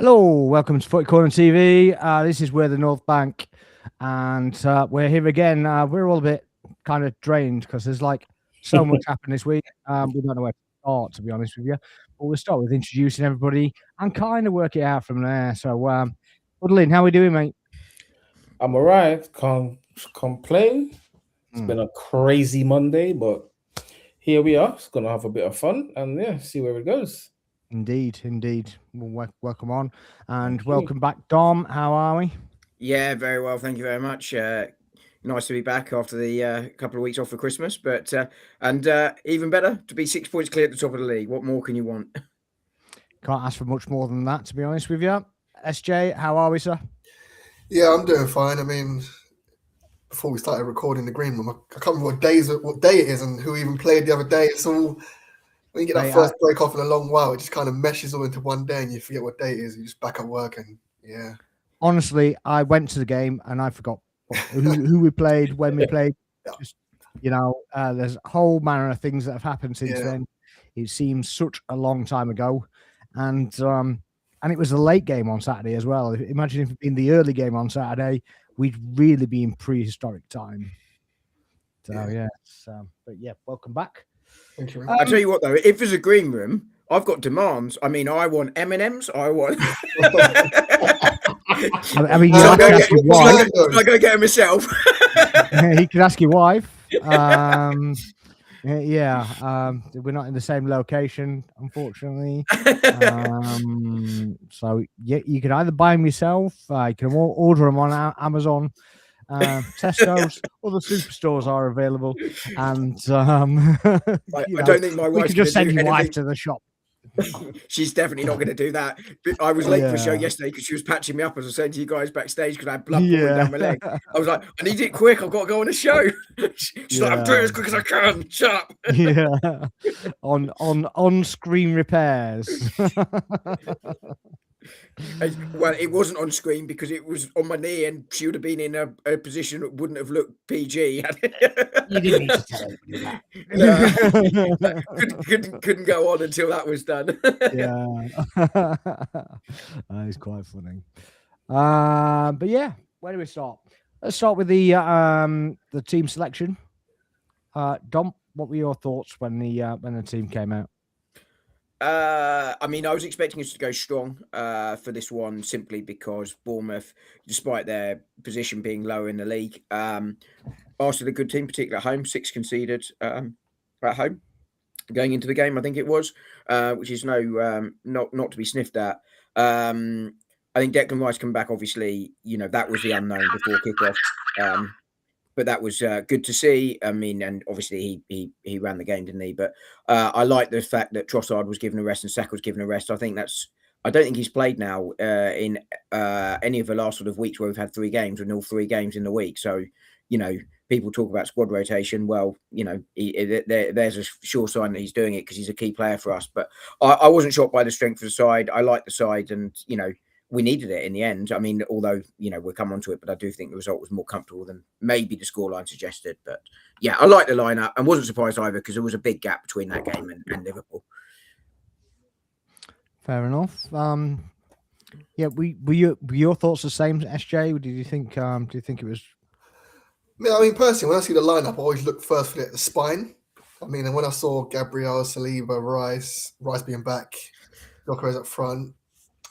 Hello, welcome to Footy Corner TV. This is We're the North Bank, and we're here again. We're all a bit kind of drained because there's like so much happened this week. We don't know where to start, to be honest with you. But we'll start with introducing everybody and kind of work it out from there. So, Woodlin, how are we doing, mate? I'm all right. Can't complain. It's been a crazy Monday, but here we are. It's gonna have a bit of fun and see where it goes. Indeed. Well, welcome on and welcome back, Dom. How are we? Yeah, very well. Thank you very much. Nice to be back after the couple of weeks off for Christmas, but even better to be 6 points clear at the top of the league. What more can you want? Can't ask for much more than that, to be honest with you. SJ, how are we, sir? Yeah, I'm doing fine. I mean, before we started recording the green room, I can't remember what day it is and who even played the other day. It's all when you get that first break off in a long while, it just kind of meshes all into one day and you forget what day it is. You just back at work and yeah. Honestly, I went to the game and I forgot who we played, when we played. Just, there's a whole manner of things that have happened since then. It seems such a long time ago, and it was a late game on Saturday as well. Imagine if it'd been the early game on Saturday, we'd really be in prehistoric time. So but yeah, welcome back. Thank you. I tell you what though, if there's a green room, I've got demands. I mean, I want M&Ms. I want. I mean, I could ask your wife. I go get it myself. He could ask your wife. We're not in the same location, unfortunately. So yeah, you can either buy them yourself. You can order them on Amazon. Tesco's, other superstores are available, and I don't think my wife could just send your wife to the shop. She's definitely not going to do that. I was late for a show yesterday because she was patching me up, as I was saying to you guys backstage, because I had blood pouring down my leg. I was like, I need it quick. I've got to go on a show. She's like, I'm doing it as quick as I can. Shut up. Yeah, on screen repairs. Well, it wasn't on screen because it was on my knee, and she would have been in a position that wouldn't have looked PG. You didn't need to tell her that. Couldn't go on until that was done. That is quite funny. But yeah, where do we start? Let's start with the team selection. Dom, what were your thoughts when the team came out? I mean, I was expecting us to go strong for this one simply because Bournemouth, despite their position being lower in the league, Arsenal a good team, particularly at home. 6 conceded at home going into the game, I think it was, which is not to be sniffed at. I think Declan Rice coming back, obviously, that was the unknown before kickoff. But that was good to see. I mean, and obviously he ran the game, didn't he? But I like the fact that Trossard was given a rest and Saka was given a rest. I don't think he's played now in any of the last sort of weeks where we've had 3 games and all 3 games in the week. So, people talk about squad rotation. Well, there's a sure sign that he's doing it because he's a key player for us. But I wasn't shocked by the strength of the side. I like the side and, we needed it in the end. I mean, although, we'll come on to it, but I do think the result was more comfortable than maybe the scoreline suggested. But yeah, I like the lineup and wasn't surprised either because there was a big gap between that game and Liverpool. Fair enough. Yeah, were your thoughts the same, SJ? Did you think it was? Yeah, I mean, personally, when I see the lineup, I always look firstly at the spine. I mean, and when I saw Gabriel, Saliba, Rice being back, Gyökeres up front.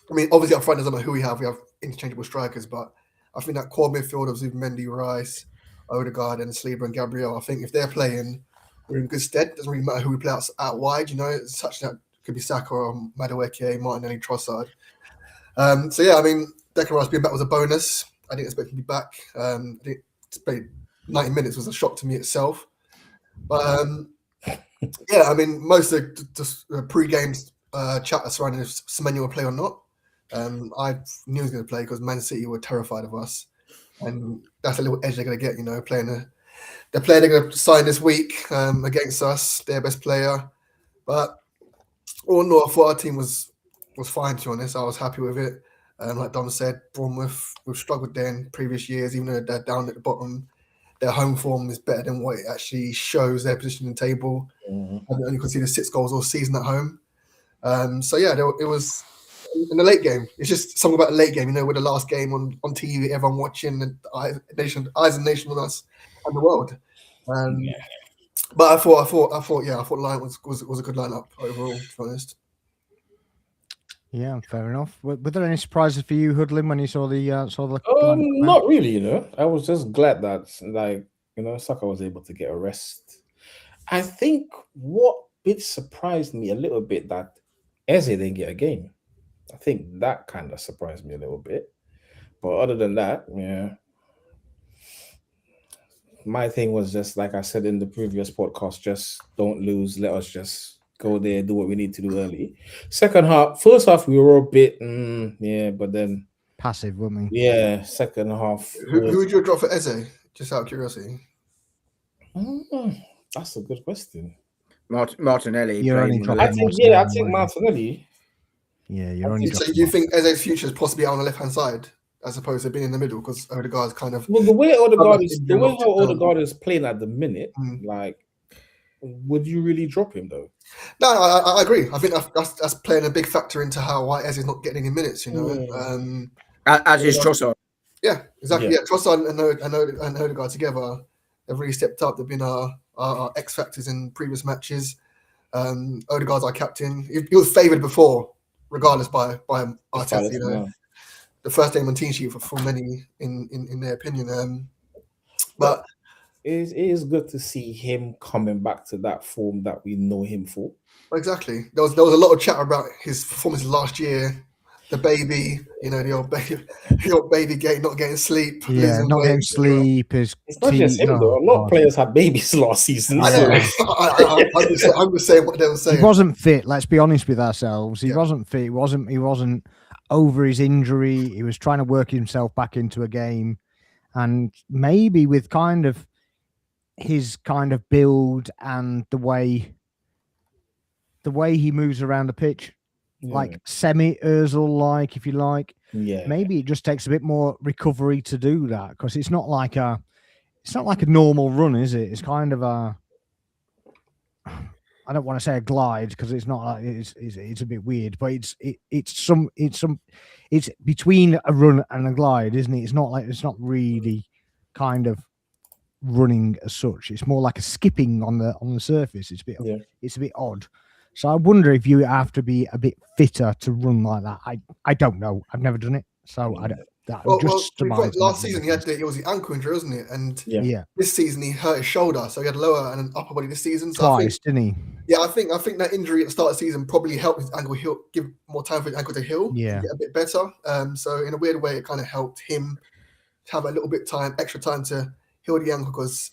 I mean, obviously up front doesn't matter who we have interchangeable strikers, but I think that core midfield of Zubimendi, Rice, Odegaard, and Saliba and Gabriel, I think if they're playing, we're in good stead. Doesn't really matter who we play out wide, it's such that could be Saka or Madueke, Martinelli, Trossard. So yeah, I mean, Declan Rice being back was a bonus. I didn't expect him to be back. I think to play 90 minutes was a shock to me itself. But yeah, I mean, most of the pre-games chat surrounding if Semenyo would play or not. I knew he was going to play because Man City were terrified of us, and that's a little edge they're going to get. Playing the player they're going to sign this week against us, their best player. But all in all, I thought our team was fine. To be honest, I was happy with it. Like Dom said, Bournemouth, we've struggled there in previous years, even though they're down at the bottom. Their home form is better than what it actually shows their position in the table. And they only conceded 6 goals all season at home. So yeah, it was in the late game. It's just something about the late game, with the last game on TV, everyone watching, and eyes and nation on us and the world. But I thought the line was a good lineup overall, to be honest. Yeah, fair enough. Were there any surprises for you, Hoodlin, when you saw the not really, I was just glad that Saka was able to get a rest. I think what bit surprised me a little bit that Eze didn't get a game. I think that kind of surprised me a little bit. But other than that, my thing was just like I said in the previous podcast, just don't lose. Let us just go there, do what we need to do early. First half, we were a bit, but then passive, weren't we? Yeah, second half. Who would you drop for Eze? Just out of curiosity. That's a good question. Martinelli. You're only I think Martinelli. Yeah, you're only. So you think Eze's future is possibly on the left hand side as opposed to being in the middle because Odegaard's kind of. Well, the way Odegaard is playing at the minute, would you really drop him though? No, I agree. I think that's playing a big factor into why Eze's not getting any minutes. As is Trossard. Yeah, exactly. Yeah, Trossard and Odegaard together, they've really stepped up. They've been our X factors in previous matches. Odegaard's our captain. He was favoured before, regardless by Arteta. The first name on team sheet for many in their opinion. But it is good to see him coming back to that form that we know him for. Exactly. There was a lot of chat about his performance last year. The baby, the old baby not getting sleep. Yeah, not getting sleep. It's not just him though. A lot of players had babies last season. I know. I'm just saying what they were saying. He wasn't fit. Let's be honest with ourselves. He wasn't fit. He wasn't over his injury. He was trying to work himself back into a game, and maybe with kind of his kind of build and the way he moves around the pitch. Like semi-Ozil-like, if you like. Yeah. Maybe it just takes a bit more recovery to do that because it's not like a normal run, is it? It's kind of I don't want to say a glide because it's not like it's a bit weird, but it's between a run and a glide, isn't it? It's not really kind of running as such. It's more like a skipping on the surface. It's a bit odd. So I wonder if you have to be a bit fitter to run like that. I don't know. I've never done it, so I don't. Last season it was the ankle injury, wasn't it? And this season he hurt his shoulder, so he had lower and an upper body this season. So twice, didn't he? Yeah, I think that injury at the start of the season probably helped his ankle heal, give more time for his ankle to heal, get a bit better. So in a weird way, it kind of helped him to have a little bit extra time to heal the ankle because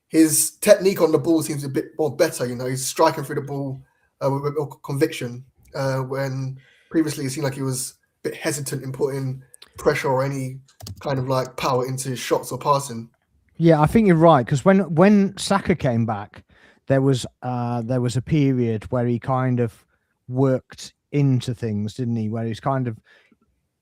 his technique on the ball seems a bit more better. He's striking through the ball with more conviction. When previously it seemed like he was a bit hesitant in putting pressure or any kind of like power into his shots or passing. Yeah, I think you're right because when Saka came back, there was a period where he kind of worked into things, didn't he? Where he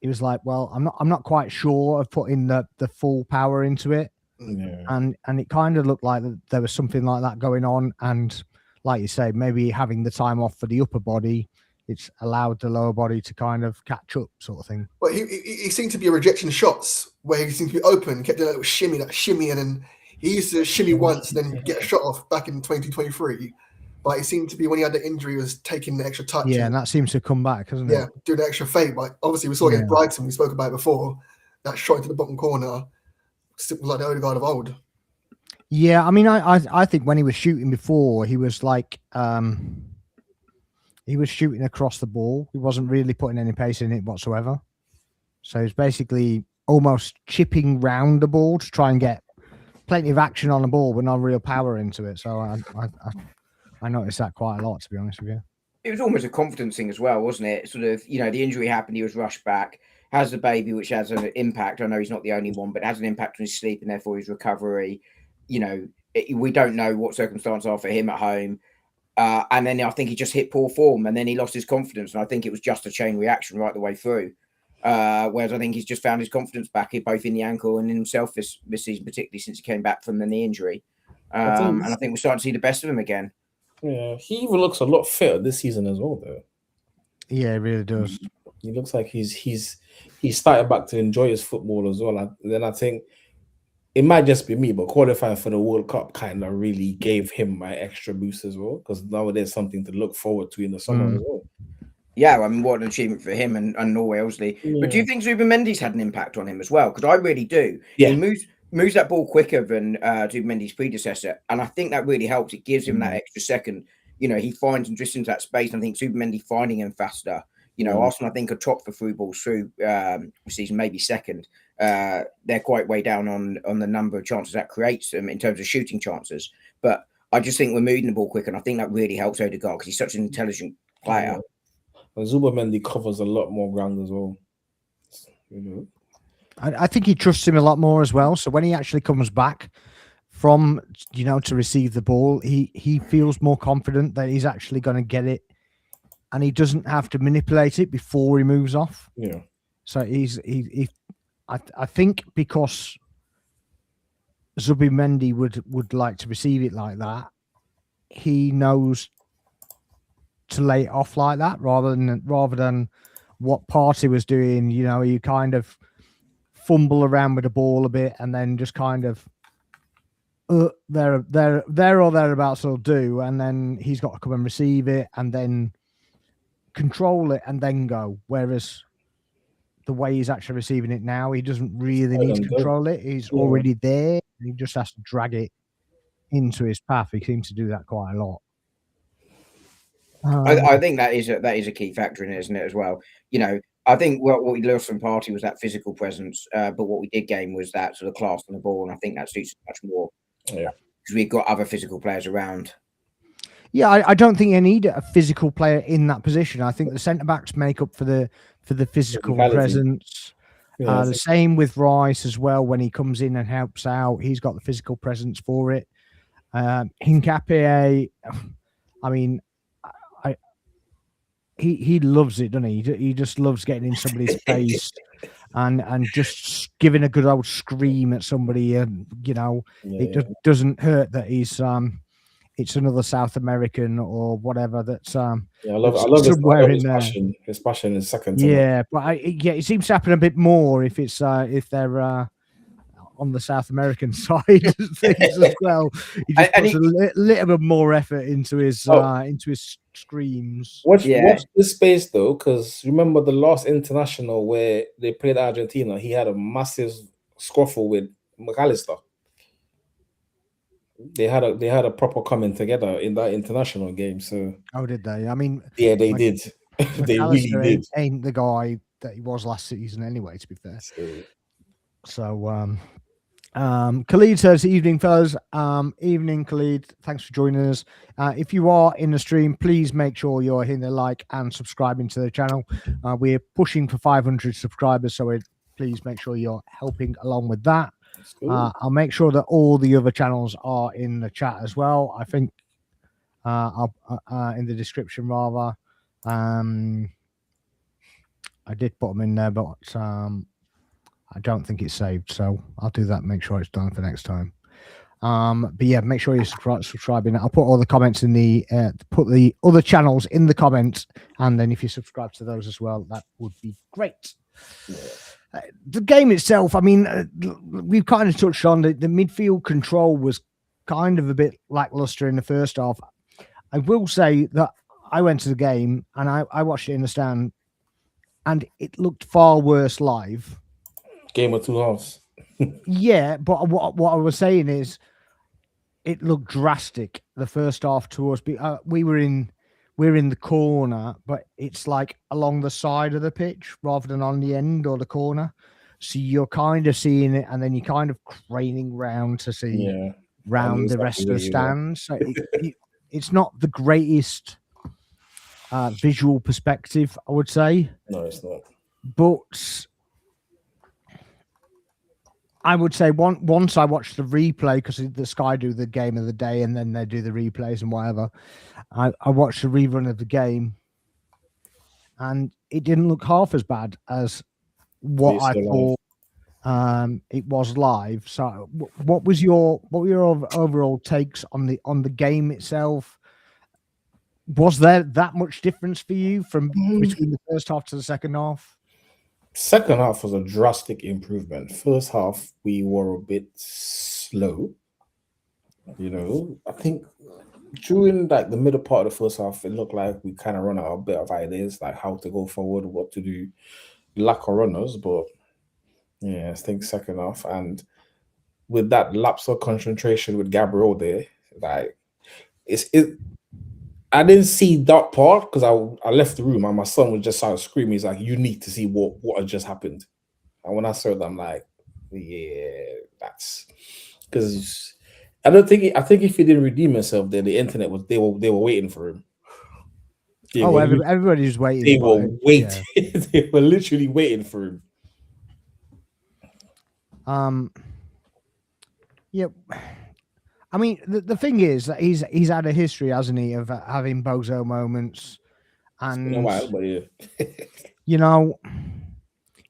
was like, well, I'm not quite sure of putting the full power into it, and it kind of looked like there was something like that going on, and like you say, maybe having the time off for the upper body, it's allowed the lower body to kind of catch up, sort of thing. But he seemed to be rejecting shots where he seemed to be open, kept doing a little shimmy, and then he used to shimmy once, then get a shot off back in 2023. But it seemed to be when he had the injury, he was taking the extra touch. Yeah, and that seems to come back, hasn't it? Yeah, doing the extra fake. But obviously, we saw against Brighton, we spoke about it before, that shot into the bottom corner, was like the Odegaard of old. Yeah, I mean, I think when he was shooting before, he was like, he was shooting across the ball. He wasn't really putting any pace in it whatsoever. So he's basically almost chipping round the ball to try and get plenty of action on the ball, but no real power into it. So I noticed that quite a lot, to be honest with you. It was almost a confidence thing as well, wasn't it? Sort of, the injury happened, he was rushed back, has the baby, which has an impact. I know he's not the only one, but it has an impact on his sleep and therefore his recovery. We don't know what circumstances are for him at home. And then I think he just hit poor form and then he lost his confidence. And I think it was just a chain reaction right the way through. Whereas I think he's just found his confidence back both in the ankle and in himself this season, particularly since he came back from the knee injury. And I think we're starting to see the best of him again. Yeah, he even looks a lot fitter this season as well, though. Yeah, it really does. He looks like he's started back to enjoy his football as well. Then I think it might just be me, but qualifying for the World Cup kind of really gave him my extra boost as well, because now there's something to look forward to in the summer as well. Yeah, I mean, what an achievement for him and Norway, obviously. Yeah. But do you think Zubimendi's had an impact on him as well? Because I really do. Yeah. He moves that ball quicker than Zubimendi's predecessor, and I think that really helps. It gives him that extra second. You know, he finds and drifts into that space, and I think Zubimendi finding him faster. You know, Arsenal, I think, are top for through balls through season, maybe second. They're quite way down on the number of chances that creates them in terms of shooting chances. But I just think we're moving the ball quicker, and I think that really helps Odegaard because he's such an intelligent player. Yeah. And Zubimendi covers a lot more ground as well. You know, I think he trusts him a lot more as well. So when he actually comes back from, to receive the ball, he feels more confident that he's actually going to get it, and he doesn't have to manipulate it before he moves off. Yeah. So I think because Zubimendi would like to receive it like that, he knows to lay it off like that rather than what Partey was doing. You kind of fumble around with the ball a bit and then just kind of there or thereabouts will do, and then he's got to come and receive it and then control it and then go. Whereas the way he's actually receiving it now, he doesn't really need to control it. He's already there. He just has to drag it into his path. He seems to do that quite a lot. I think that is a key factor in it, isn't it, as well? I think what we lost from Partey was that physical presence, but what we did gain was that sort of class on the ball, and I think that suits us much more. Yeah, because we've got other physical players around. Yeah, I don't think you need a physical player in that position. I think the centre backs make up for the physical presence. Yeah, the same with Rice as well. When he comes in and helps out, he's got the physical presence for it. Hincapié, I mean, he loves it, doesn't he? He just loves getting in somebody's face and just giving a good old scream at somebody, and it doesn't hurt that he's it's another South American or whatever that's I love his passion is second to that. But it seems to happen a bit more if it's if they're on the South American side of things as well. He just puts a little bit more effort into his screams. Watch this space though, because remember the last international where they played Argentina, he had a massive scuffle with McAllister. They had a proper coming together in that international game. So did they? I mean, yeah, they did. They really did. Ain't the guy that he was last season anyway, to be fair. So Khalid says, evening fellas. Evening Khalid, thanks for joining us. If you are in the stream, please make sure you're hitting the like and subscribing to the channel. We're pushing for 500 subscribers, so please make sure you're helping along with that. I'll make sure that all the other channels are in the chat as well. I think I'll in the description rather. I did put them in there, but I don't think it's saved, so I'll do that. Make sure it's done for next time. But yeah, make sure you're subscribing. I'll put all the comments in put the other channels in the comments, and then if you subscribe to those as well, that would be great. Yeah. The game itself, I mean, we've kind of touched on the midfield control was kind of a bit lackluster in the first half. I will say that I went to the game and I watched it in the stand, and it looked far worse live. Game of two halves. Yeah, but what I was saying is it looked drastic the first half to us. We're in the corner, but it's like along the side of the pitch rather than on the end or the corner. So you're kind of seeing it, and then you're kind of craning round to see round the rest of the stands. So it's not the greatest visual perspective, I would say. No, it's not. But I would say once I watched the replay, because the Sky do the game of the day and then they do the replays and whatever. I watched the rerun of the game, and it didn't look half as bad as what I thought it was live. So, what were your overall takes on the game itself? Was there that much difference for you from between the first half to the second half? Second half was a drastic improvement. First half, we were a bit slow. I think during like the middle part of the first half, it looked like we kind of run out a bit of ideas, like how to go forward, what to do, lack of runners. But yeah, I think second half, and with that lapse of concentration with Gabriel there, like it. I didn't see that part because I left the room and my son was just started screaming. He's like, "You need to see what had just happened." And when I saw that, I'm like, "Yeah, that's because I don't think I think if he didn't redeem himself, then the internet was they were waiting for him. Everybody's waiting. They were waiting. Yeah. They were literally waiting for him. Yeah. I mean, the thing is that he's had a history, hasn't he, of having bozo moments, and it's been a while, but yeah.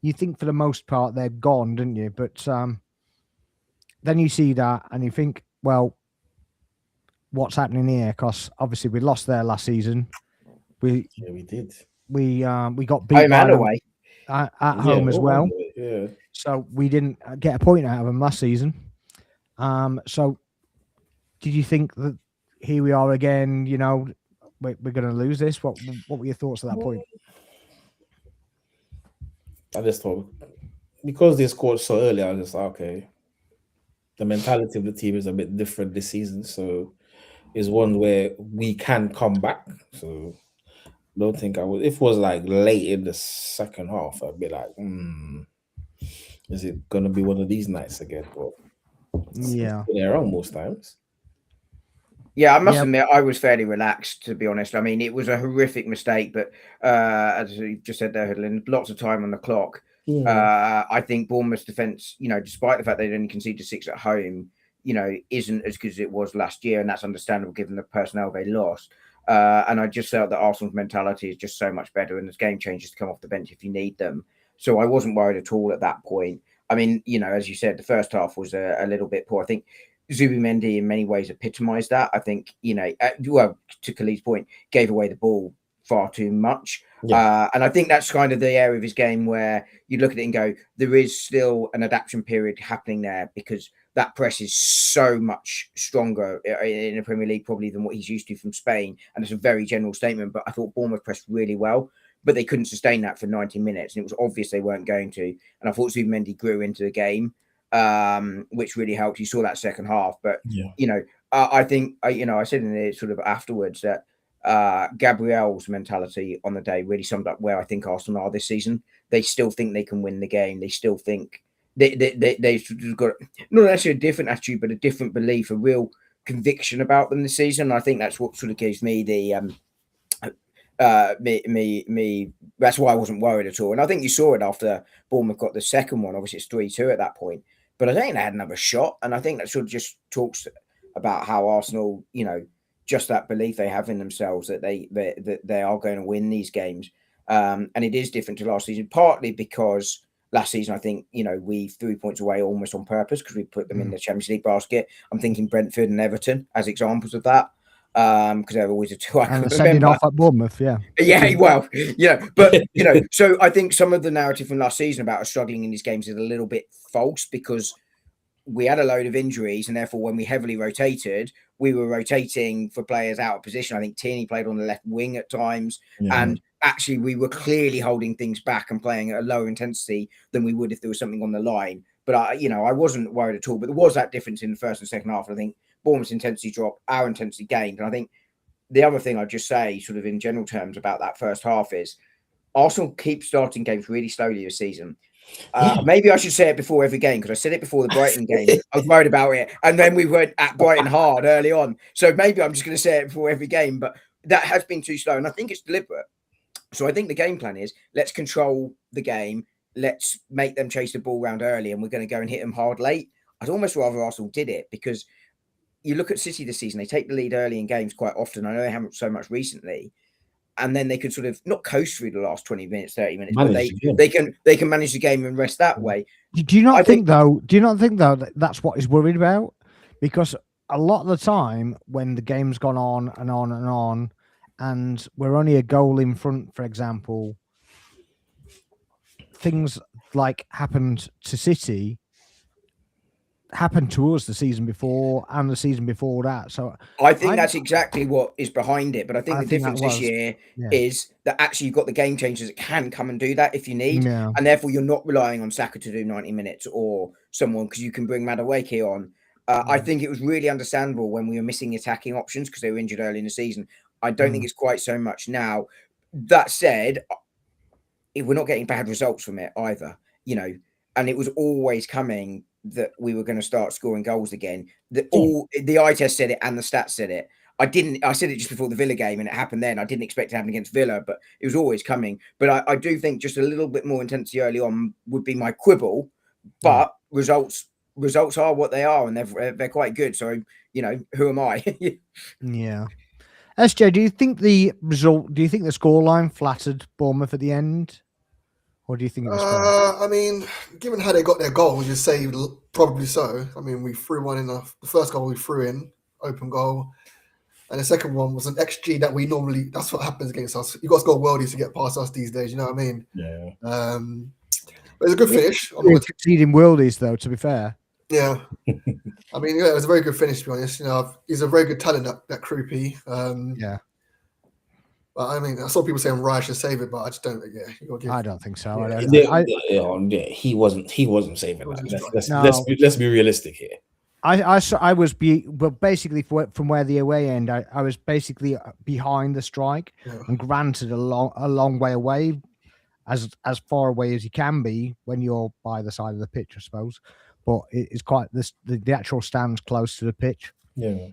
You think for the most part they're gone, don't you? But then you see that and you think, well, what's happening here? Because obviously we lost there last season. We did. We got beat home and away at home as well. Yeah. So we didn't get a point out of them last season. So. Did you think that here we are again? We're going to lose this. What were your thoughts at that point? I just thought because they scored so early, I was just like, okay. The mentality of the team is a bit different this season, so it's one where we can come back. So I don't think I would. If it was like late in the second half, I'd be like, is it going to be one of these nights again? But yeah, been around most times. Yeah, I must admit, I was fairly relaxed, to be honest. I mean, it was a horrific mistake, but as you just said there, Hoodlin, lots of time on the clock. I think Bournemouth's defence, despite the fact they'd only conceded 6 at home, isn't as good as it was last year, and that's understandable given the personnel they lost. And I just felt that Arsenal's mentality is just so much better, and there's game changers to come off the bench if you need them. So I wasn't worried at all at that point. I mean, as you said, the first half was a little bit poor. I think Zubimendi in many ways epitomised that. I think, to Khalid's point, gave away the ball far too much. Yeah. And I think that's kind of the area of his game where you look at it and go, there is still an adaptation period happening there because that press is so much stronger in the Premier League probably than what he's used to from Spain. And it's a very general statement, but I thought Bournemouth pressed really well, but they couldn't sustain that for 90 minutes. And it was obvious they weren't going to. And I thought Zubimendi grew into the game. Which really helped. You saw that second half, but I think I said in it sort of afterwards that Gabriel's mentality on the day really summed up where I think Arsenal are this season. They still think they can win the game. They still think they've got not necessarily a different attitude, but a different belief, a real conviction about them this season. I think that's what sort of gives me the that's why I wasn't worried at all. And I think you saw it after Bournemouth got the second one. Obviously it's 3-2 at that point. But I don't think they had another shot. And I think that sort of just talks about how Arsenal, just that belief they have in themselves that they are going to win these games. And it is different to last season, partly because last season, I think, we 3 points away almost on purpose because we put them in the Champions League basket. I'm thinking Brentford and Everton as examples of that. Because they're always a two. And sending off at Bournemouth, yeah. Yeah, well, but so I think some of the narrative from last season about us struggling in these games is a little bit false because we had a load of injuries, and therefore when we heavily rotated, we were rotating for players out of position. I think Tierney played on the left wing at times, and actually we were clearly holding things back and playing at a lower intensity than we would if there was something on the line. But I wasn't worried at all. But there was that difference in the first and second half. I think Bournemouth's intensity dropped, our intensity gained. And I think the other thing I'd just say, sort of in general terms about that first half is Arsenal keep starting games really slowly this season. Maybe I should say it before every game because I said it before the Brighton game. I was worried about it. And then we went at Brighton hard early on. So maybe I'm just going to say it before every game. But that has been too slow. And I think it's deliberate. So I think the game plan is let's control the game. Let's make them chase the ball around early and we're going to go and hit them hard late. I'd almost rather Arsenal did it because you look at City this season, they take the lead early in games quite often. I know they haven't so much recently. And then they can sort of not coast through the last 20 minutes, 30 minutes, but they can manage the game and rest that way. Do you not think though that that's what he's worried about? Because a lot of the time when the game's gone on and on and on, and we're only a goal in front, for example, things like happened to City happened to us the season before and the season before that. So I think that's exactly what is behind it. But I think the think difference this year yeah. is that actually you've got the game changers that can come and do that if you need. Yeah. And therefore you're not relying on Saka to do 90 minutes or someone, because you can bring Madueke on. I think it was really understandable when we were missing attacking options because they were injured early in the season. I don't think it's quite so much now. That said, we're not getting bad results from it either, you know, and it was always coming that we were going to start scoring goals again. The eye test said it and the stats said it. I said it just before the Villa game and it happened then. I didn't expect it to happen against Villa, but it was always coming. But I do think just a little bit more intensity early on would be my quibble, but results are what they are and they're quite good. So, you know, who am I? Yeah. SJ, do you think the scoreline flattered Bournemouth at the end? Or do you think it was fair? I mean, given how they got their goal, you say probably so. I mean, we threw one in the first goal we threw in, open goal. And the second one was an XG that we normally, that's what happens against us. You got to score worldies to get past us these days, you know what I mean? Yeah. But it's a good finish. We're conceding worldies, though, to be fair. Yeah. I mean, yeah, it was a very good finish, to be honest. You know, he's a very good talent, that Krupi. Yeah. But I mean, I saw people saying Raya should save it, but I just don't. Yeah, I don't think so. He wasn't saving that. Let's be realistic here. Basically from where the away end, I was basically behind the strike and granted a long way away, as far away as you can be when you're by the side of the pitch, I suppose. But it's quite the actual stands close to the pitch. Yeah,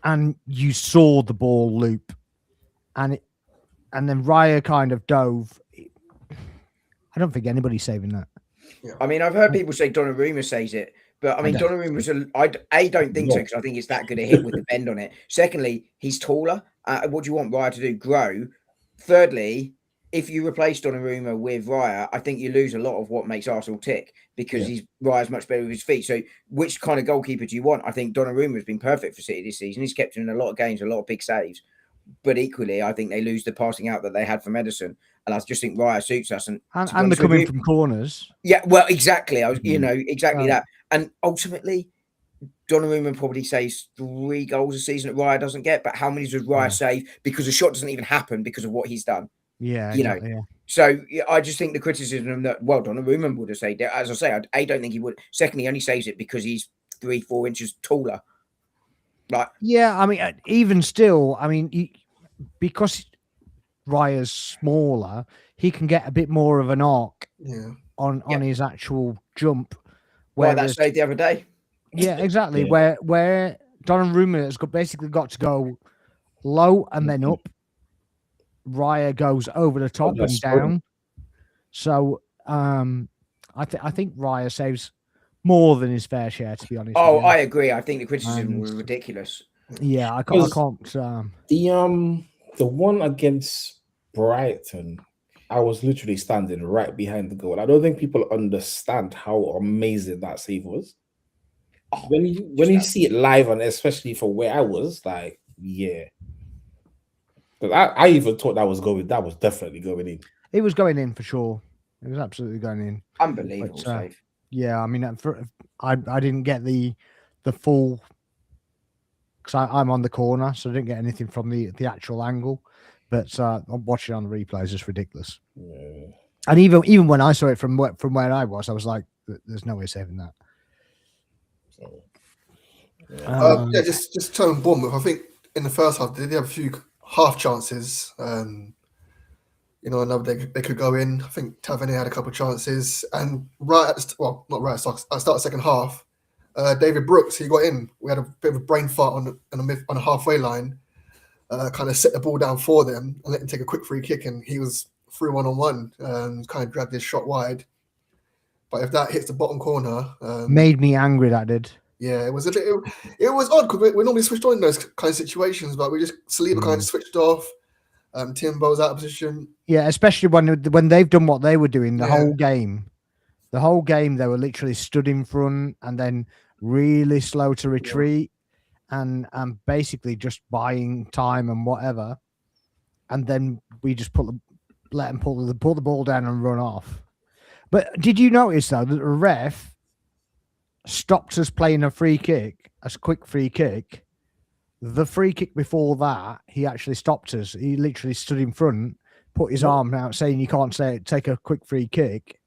and you saw the ball loop. And then Raya kind of dove. I don't think anybody's saving that. Yeah. I mean, I've heard people say Donnarumma says it, but I mean, Donnarumma's I don't think so because I think it's that good a hit with the bend on it. Secondly, he's taller. What do you want Raya to do? Grow. Thirdly, if you replace Donnarumma with Raya, I think you lose a lot of what makes Arsenal tick because Raya's much better with his feet. So, which kind of goalkeeper do you want? I think Donnarumma has been perfect for City this season. He's kept him in a lot of games, a lot of big saves. But equally, I think they lose the passing out that they had from Edison, and I just think Raya suits us. And they're coming from corners. Yeah, well, exactly. Exactly that. And ultimately, Donnarumma probably saves 3 goals a season that Raya doesn't get. But how many does Raya save because the shot doesn't even happen because of what he's done? Yeah, you know. Yeah. So I just think the criticism that Donnarumma would have saved it. As I say, I don't think he would. Secondly, he only saves it because he's 3-4 inches taller. Right. Yeah, I mean, even still, I mean, because Raya's smaller, he can get a bit more of an arc on his actual jump. Where that saved the other day. Yeah, exactly. Where Donnarumma has basically got to go low and then up. Raya goes over the top and down. So I think Raya saves more than his fair share, to be honest. Oh, I agree. I think the criticism was ridiculous. Yeah, I can't. The one against Brighton, I was literally standing right behind the goal. I don't think people understand how amazing that save was. When you see it live, and especially for where I was, like, yeah. But I even thought that was definitely going in. It was going in for sure. It was absolutely going in. Unbelievable save. Yeah, I mean, I didn't get the full, because I'm on the corner, so I didn't get anything from the actual angle. But I'm watching on the replays, it's ridiculous. Yeah. And even when I saw it from where I was like, "There's no way saving that." Just telling Bournemouth. I think in the first half they did have a few half chances. Another they could go in. I think Tavernier had a couple of chances, and not right at start of the second half, David Brooks, he got in. We had a bit of a brain fart on a halfway line, kind of set the ball down for them and let them take a quick free kick, and he was through 1-on-1, kind of dragged his shot wide. But if that hits the bottom corner, made me angry. That did. Yeah, it was a bit. It was odd because we're normally switched on in those kind of situations, but Saliba kind of switched off. Timbo's out of position. Yeah, especially when they've done what they were doing the whole game. The whole game they were literally stood in front and then really slow to retreat and basically just buying time and whatever. and then we just let him pull the ball down and run off. But did you notice though that the ref stopped us playing a free kick, a quick free kick? The free kick before that, he actually stopped us. He literally stood in front, put his arm out, saying you can't take a quick free kick.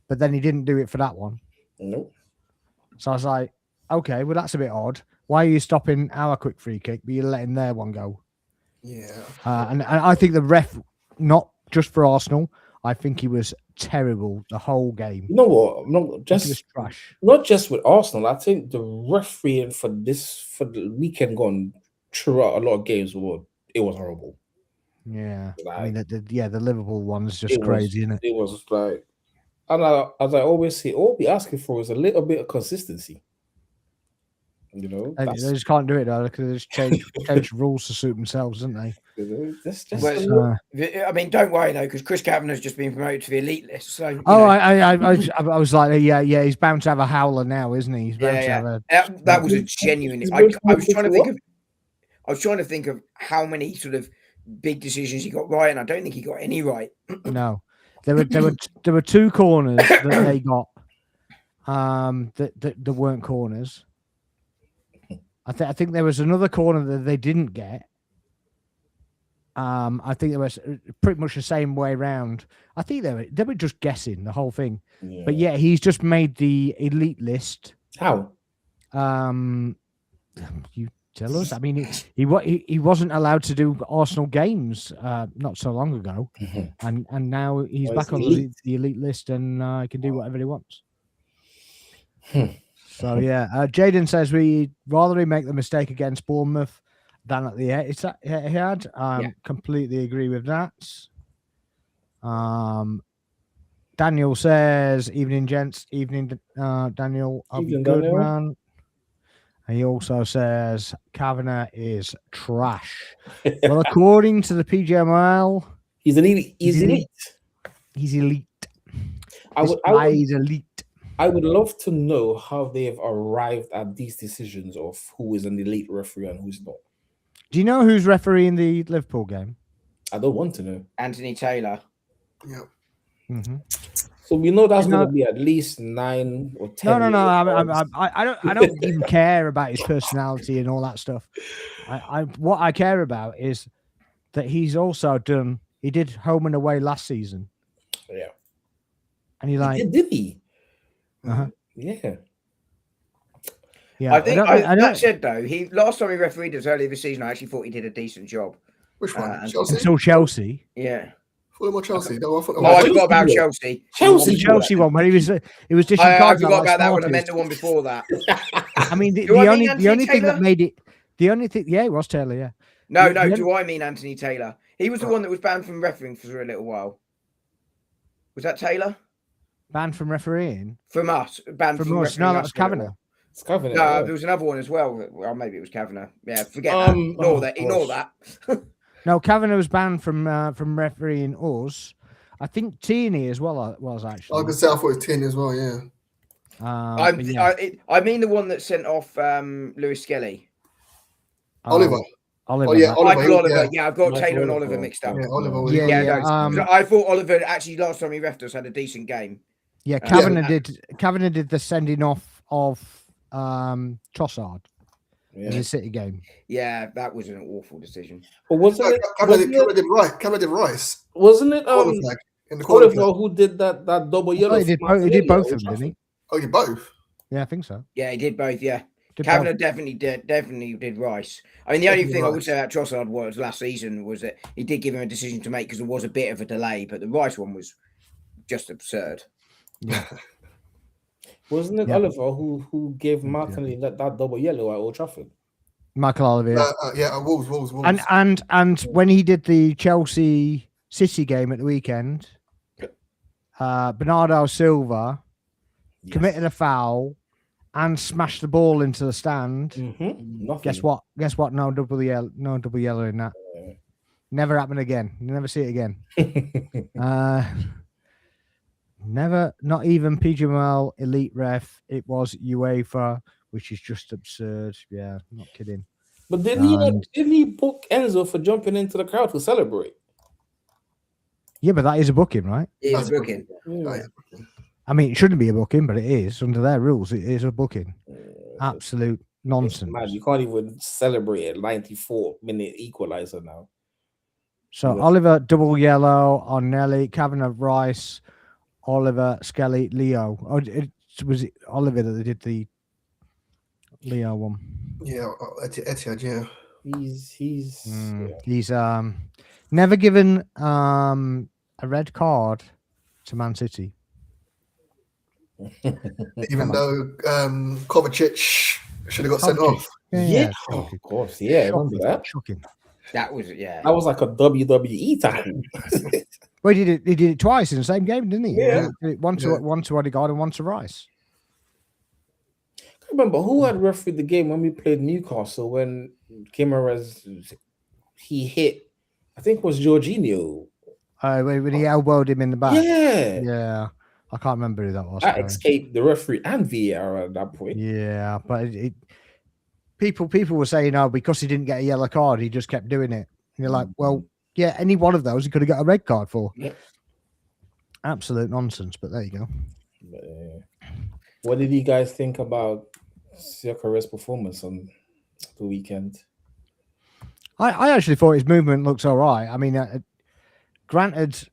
But then he didn't do it for that one. Nope. So I was like, okay, well, that's a bit odd. Why are you stopping our quick free kick, but you're letting their one go? Yeah. And I think the ref, not just for Arsenal, I think he was terrible the whole game. You know what? No, just trash. Not just with Arsenal. I think the refereeing for the weekend gone throughout a lot of games it was horrible. Yeah, Like, I mean, the Liverpool one's just crazy, isn't it? It was like, and as I always say, all we're asking for is a little bit of consistency. You know, They just can't do it though because they just change rules to suit themselves, don't they? That's just I mean, don't worry though, because Chris Kavanagh's just been promoted to the elite list. So I was like, yeah, he's bound to have a howler now, isn't he? He's bound to have a. That was a genuine. I was trying to think of. I was trying to think of how many sort of big decisions he got right, and I don't think he got any right. No, there were two corners that they got. That weren't corners. I think there was another corner that they didn't get. I think it was pretty much the same way round. I think they were just guessing the whole thing. Yeah. But yeah, he's just made the elite list. How? You tell us. I mean, he wasn't allowed to do Arsenal games not so long ago, and now he's back on the elite list and he can do whatever he wants. So yeah, Jaden says we'd rather make the mistake against Bournemouth than at the Etihad. Completely agree with that. Daniel says, "Evening, gents. Evening, Daniel. Evening, good, Daniel. Man." And he also says Kavanagh is trash. Well, according to the PGMOL, he's elite. He's elite. He's elite. He's elite. I would love to know how they have arrived at these decisions of who is an elite referee and who's not. Do you know who's refereeing the Liverpool game? I don't want to know. Anthony Taylor. Yeah. Mm-hmm. So we know that's going to be at least 9 or 10. No. I don't even care about his personality and all that stuff. What I care about is that he's also he did home and away last season. Yeah. And did he? Uh-huh. Yeah. Yeah. I think that said though, last time he refereed us earlier this season, I actually thought he did a decent job. Which one? Chelsea? Until Chelsea. Yeah. Fulham or Chelsea? No, I forgot about Chelsea. Chelsea one where he was dishing cards. I forgot about that one. I meant the one before that. I mean, the only thing that made it, the only thing, yeah, it was Taylor. Yeah. No. Do I mean Anthony Taylor? He was the one that was banned from refereeing for a little while. Was that Taylor? Banned from refereeing? From us. Banned from us. No, that was Kavanagh. It's Kavanagh. No, there was another one as well. Well, maybe it was Kavanagh. Yeah, forget that. Ignore that. No, Kavanagh was banned from refereeing us. I think Tierney as well was actually. I could say I thought it was Tierney as well, yeah. I mean the one that sent off Lewis Skelly. Oliver. Oliver. Oh, yeah, Oliver. Yeah, I've got Taylor and Oliver mixed up. Yeah, Oliver. I thought Oliver actually last time he refed us had a decent game. Yeah, Kavanagh did. Kavanagh did the sending off of Trossard in the City game. Yeah, that was an awful decision. But wasn't it? Kavanagh did Rice. Wasn't it? Oliver who did that double yellow. He did both of them, didn't he? Oh, you both? Yeah, I think so. Yeah, he did both. Yeah. Kavanagh definitely did Rice. I mean, the only thing I would say about Trossard was last season was that he did give him a decision to make because there was a bit of a delay, but the Rice one was just absurd. Yeah. Wasn't it Oliver who gave Martinelli that double yellow at Old Trafford? Michael Oliver. Wolves. And when he did the Chelsea City game at the weekend, Bernardo Silva committed a foul and smashed the ball into the stand. Mm-hmm. Guess what? No double yellow in that. Never happen again. You never see it again. Never, not even PGMOL elite ref. It was UEFA, which is just absurd. Yeah, not kidding. But didn't he book Enzo for jumping into the crowd to celebrate? Yeah, but that is a booking, right? It is a booking. Yeah. I mean, it shouldn't be a booking, but it is under their rules. It is a booking. Absolute nonsense. Man, you can't even celebrate a 94-minute equalizer now. So Oliver, double yellow on Nelly, Kavanagh, Rice, Oliver, Skelly, Leo. Oh, was it Oliver that they did the Leo one? Yeah, Etihad, yeah. He's never given a red card to Man City. Even though Kovacic should have got sent off. Yeah. Oh, of course, yeah. Remember that? Shocking. That was, yeah. That was like a WWE tackle. Well, he did it twice in the same game, didn't he? Yeah. One to Odegaard and one to Rice. I can't remember who had refereed the game when we played Newcastle when Guimaraes he hit. I think it was Jorginho. When he elbowed him in the back. Yeah. I can't remember who that was. That escaped the referee and VAR at that point. Yeah, but people were saying, oh, because he didn't get a yellow card, he just kept doing it. And you're like, well, yeah, any one of those he could have got a red card for. Yep. Absolute nonsense, but there you go. What did you guys think about Gyökeres' performance on the weekend? I actually thought his movement looks all right. I mean, granted,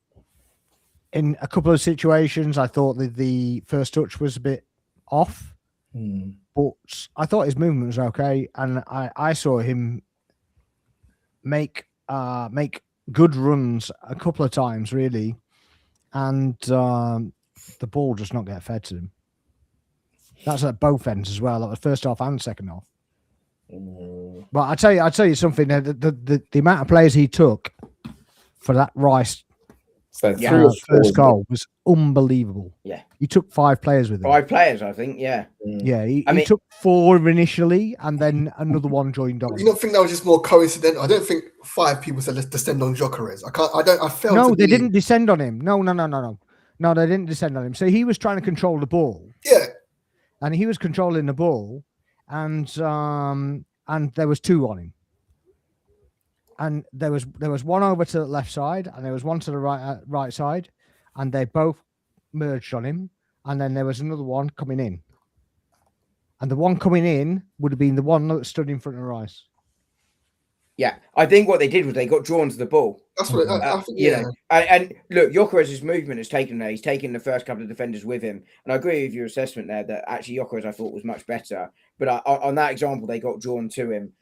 in a couple of situations, I thought that the first touch was a bit off, but I thought his movement was okay, and I saw him make good runs a couple of times, really, and the ball just not get fed to him. That's at both ends as well, like the first half and second half. But I tell you something. The amount of players he took for that Rice first goal was unbelievable. Yeah, he took 5 players with him. 5 players, I think. Yeah, yeah. He took 4 initially, and then another one joined on. You don't think that was just more coincidental? I don't think 5 people said let's descend on Gyökeres. I felt no, they didn't descend on him. No, they didn't descend on him. So he was trying to control the ball. Yeah, and he was controlling the ball, and there was 2 on him. And there was one over to the left side, and there was one to the right side, and they both merged on him. And then there was another one coming in, and the one coming in would have been the one that stood in front of Rice. Yeah, I think what they did was they got drawn to the ball. That's what I think. You know, and look, Gyökeres' movement has taken there. He's taken the first couple of defenders with him, and I agree with your assessment there that actually Gyökeres I thought was much better. But on that example, they got drawn to him.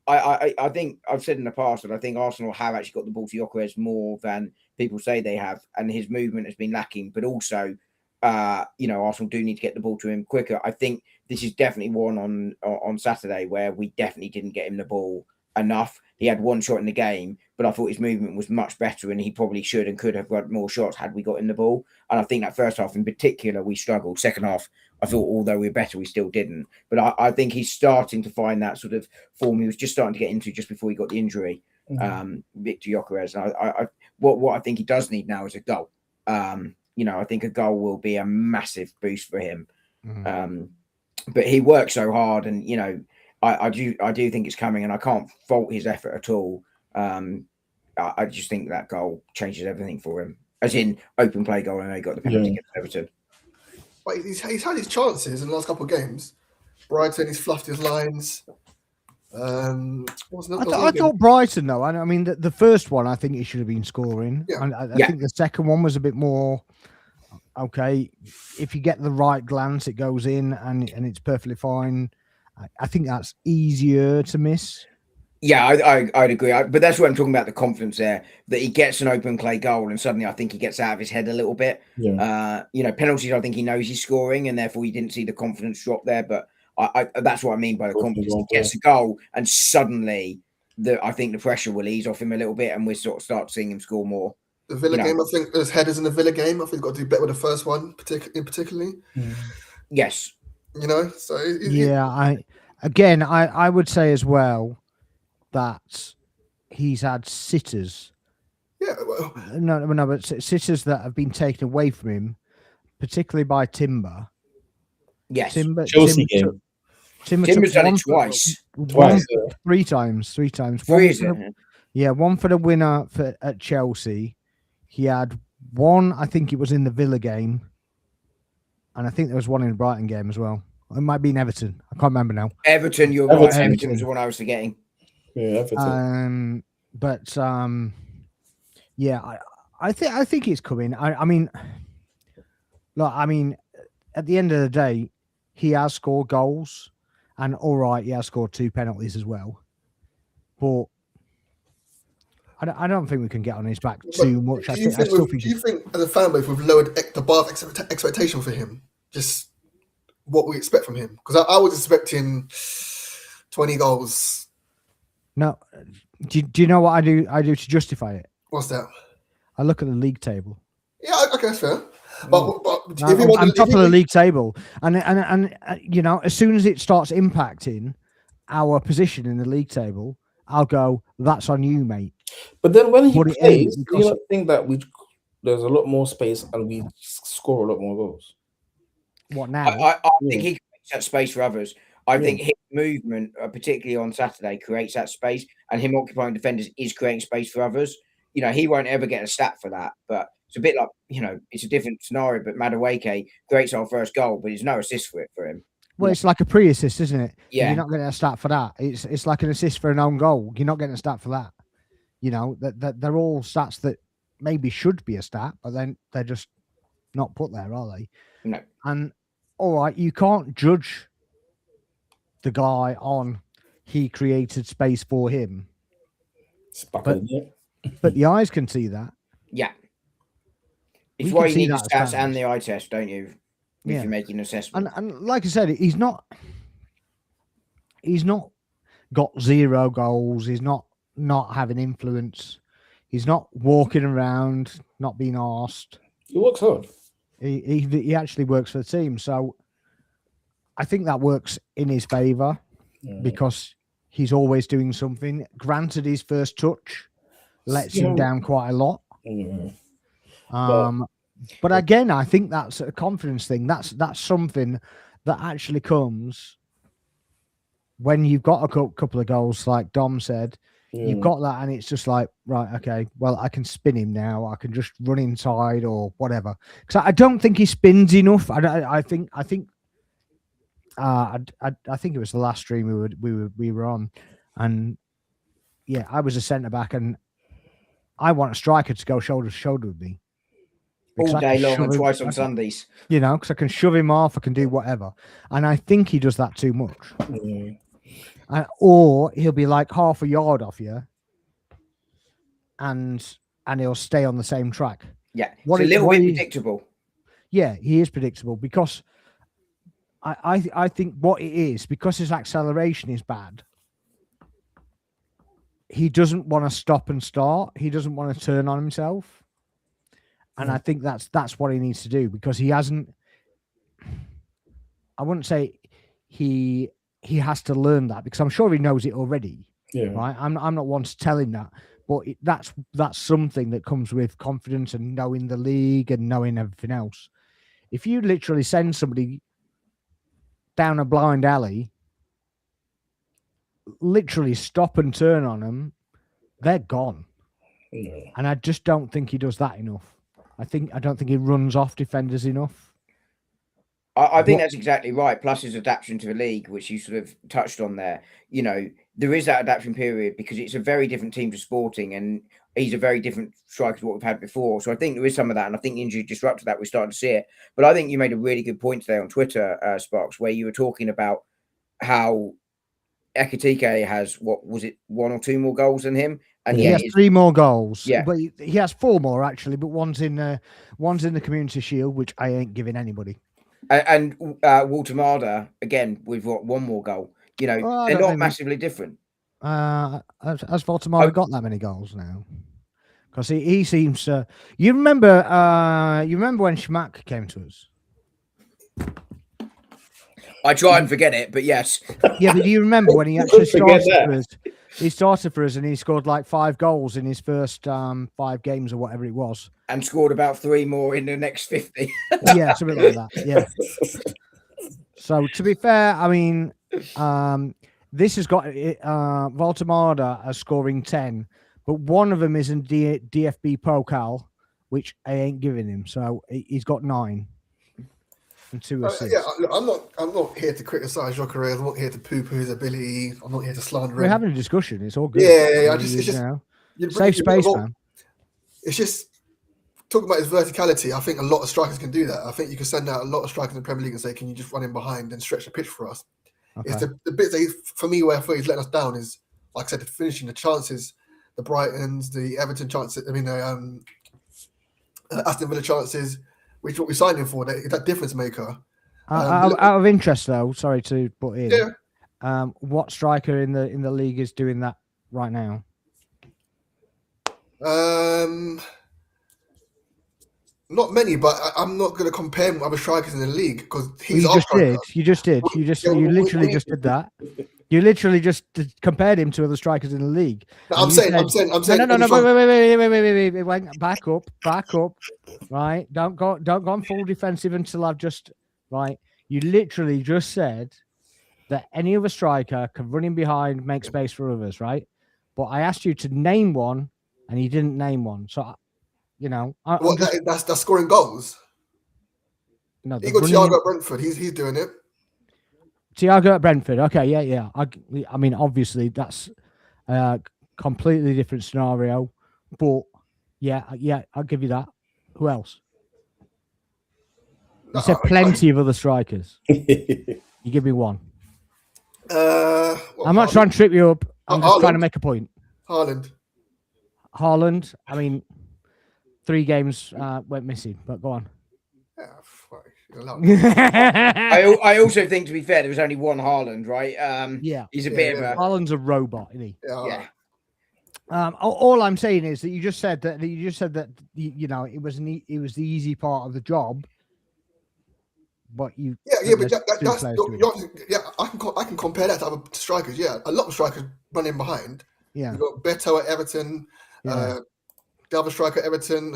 I think I've said in the past that I think Arsenal have actually got the ball to Gyökeres more than people say they have, and his movement has been lacking. But also, Arsenal do need to get the ball to him quicker. I think this is definitely one on Saturday where we definitely didn't get him the ball enough. He had 1 shot in the game, but I thought his movement was much better, and he probably should and could have got more shots had we got in the ball. And I think that first half in particular, we struggled. Second half, I thought although we were better, we still didn't. But I think he's starting to find that sort of form he was just starting to get into just before he got the injury, Victor Gyökeres. And what I think he does need now is a goal. I think a goal will be a massive boost for him. But he works so hard, and I do think it's coming, and I can't fault his effort at all. I just think that goal changes everything for him, as in open play goal, and they got the penalty against Everton. But he's had his chances in the last couple of games. Brighton, he's fluffed his lines. I thought Brighton, though. I mean, the first one, I think he should have been scoring. Yeah. And I think the second one was a bit more okay. If you get the right glance, it goes in, and it's perfectly fine. I think that's easier to miss. Yeah, I'd agree. But that's what I'm talking about, the confidence there, that he gets an open play goal and suddenly I think he gets out of his head a little bit. Yeah. Penalties, I think he knows he's scoring and therefore he didn't see the confidence drop there. But that's what I mean by the confidence. He gets a goal and suddenly I think the pressure will ease off him a little bit and we sort of start seeing him score more. The Villa game, I think there's headers in the Villa game. I think he's got to do better with the first one, particularly. Yes. So I would say as well that he's had sitters. Yeah, well, no, but sitters that have been taken away from him, particularly by Timber. Yes, Chelsea game. Timber's done it twice. Three times. Three, One for the winner at Chelsea. He had one, I think it was in the Villa game, and I think there was one in the Brighton game as well. It might be in Everton. I can't remember now. Everton, you're right. Everton was the one I was forgetting. Yeah, Everton. I think it's coming. I mean, look, at the end of the day, he has scored goals, and all right, he has scored 2 penalties as well. But I don't think we can get on his back too much. Do you think, as a fan base, we've lowered the bar of expectation for him? Just what we expect from him? Because I was expecting 20 goals. No, do you know what I do? I do to justify it. What's that? I look at the league table. Yeah, okay, that's fair. But I'm top of the league table, and you know, as soon as it starts impacting our position in the league table, I'll go, "That's on you, mate." But then when he plays, do you not think that there's a lot more space and we score a lot more goals? What now? I think he creates that space for others. I think his movement, particularly on Saturday, creates that space, and him occupying defenders is creating space for others. You know, he won't ever get a stat for that, but it's a bit like, you know, it's a different scenario. But Madueke creates our first goal, but there's no assist for him. Well, it's like a pre-assist, isn't it? Yeah, you're not getting a stat for that. It's like an assist for an own goal. You're not getting a stat for that. You know, that they're all stats that maybe should be a stat, but then they're just not put there, are they? No. And all right, you can't judge the guy on he created space for him. But the eyes can see that. Yeah. It's why you need the stats and the eye test, don't you? If you're making an assessment. And like I said, he's not got 0 goals. He's not having influence. He's not walking around, not being asked. He works hard. He actually works for the team. So I think that works in his favour because he's always doing something. Granted, his first touch lets him down quite a lot. But again, I think that's a confidence thing. That's something that actually comes when you've got a couple of goals, like Dom said. You've got that, and it's just like, right, okay, well, I can spin him now. I can just run inside or whatever. Because I don't think he spins enough. I think it was the last stream we were on, and yeah, I was a centre back, and I want a striker to go shoulder to shoulder with me all day long and twice on Sundays. You know, because I can shove him off, I can do whatever, and I think he does that too much. Or he'll be like half a yard off you, and he'll stay on the same track. Yeah, it's a little bit predictable. Yeah, he is predictable because I think what it is, because his acceleration is bad, he doesn't want to stop and start. He doesn't want to turn on himself. And I think that's what he needs to do, because he hasn't. I wouldn't say he has to learn that, because I'm sure he knows it already. Yeah. Right. I'm not one to tell him that, but that's something that comes with confidence and knowing the league and knowing everything else. If you literally send somebody down a blind alley, literally stop and turn on them, they're gone. Yeah. And I just don't think he does that enough. I don't think he runs off defenders enough. I think that's exactly right. Plus his adaptation to the league, which you sort of touched on there. You know, there is that adaptation period because it's a very different team to Sporting, and he's a very different striker to what we've had before. So I think there is some of that, and I think the injury disrupted that. We're starting to see it. But I think you made a really good point today on Twitter, Sparks, where you were talking about how Ekitike has, what was it, 1 or 2 more goals than him? And he has 3 more goals. Yeah, but he has 4 more actually. But one's in the Community Shield, which I ain't giving anybody. And Walter Marder again with 1 more goal. You know, they're not massively different. Has Walter Marder got that many goals now? Because he seems to. You remember when Schmack came to us? I try and forget it, but yes. Yeah, but do you remember when he actually started for us? He started for us and he scored like 5 goals in his first 5 games or whatever it was. And scored about 3 more in the next 50. Yeah, something like that. Yeah. So to be fair, I mean, This has got Voltemada as scoring 10, but one of them is in DFB Pokal, which I ain't giving him. So he's got 9 and 2 assists. Look, I'm not here to criticize Jokeres. I'm not here to poo-poo his ability. I'm not here to slander him. We're having a discussion. It's all good. Yeah. It's just safe space, man. It's just talking about his verticality. I think a lot of strikers can do that. I think you can send out a lot of strikers in the Premier League and say, "Can you just run in behind and stretch the pitch for us?" Okay. It's the bits that for me where I thought he's letting us down is, like I said, the finishing, the chances, the Brightons, the Everton chances. I mean, the Aston Villa chances, which is what we signed him for. That difference maker. Out of interest, though, sorry to put in. Yeah. What striker in the league is doing that right now? Not many, but I'm not going to compare him with other strikers in the league because he's You just did. You literally just did that. You literally just compared him to other strikers in the league. No, I'm saying. No. Wait. Back up. Right. Don't go on full defensive until I've just right. You literally just said that any other striker can run in behind, make space for others, right? But I asked you to name one, and you didn't name one. So. That's scoring goals. No, he got Thiago at Brentford. He's doing it. Thiago at Brentford. Okay, yeah. I mean, obviously that's a completely different scenario, but yeah, I'll give you that. Who else? You said plenty of other strikers. You give me one. I'm not trying to trip you up. I'm just trying to make a point. Haaland. I mean. 3 games went missing, but go on. I also think, to be fair, there was only one Haaland, right? He's a bit of a... Haaland's a robot, isn't he? Yeah. All I'm saying is that you just said that it was the easy part of the job, but you I can compare that to other strikers. Yeah, a lot of strikers running behind. Yeah, you got Beto at Everton. The other striker at Everton,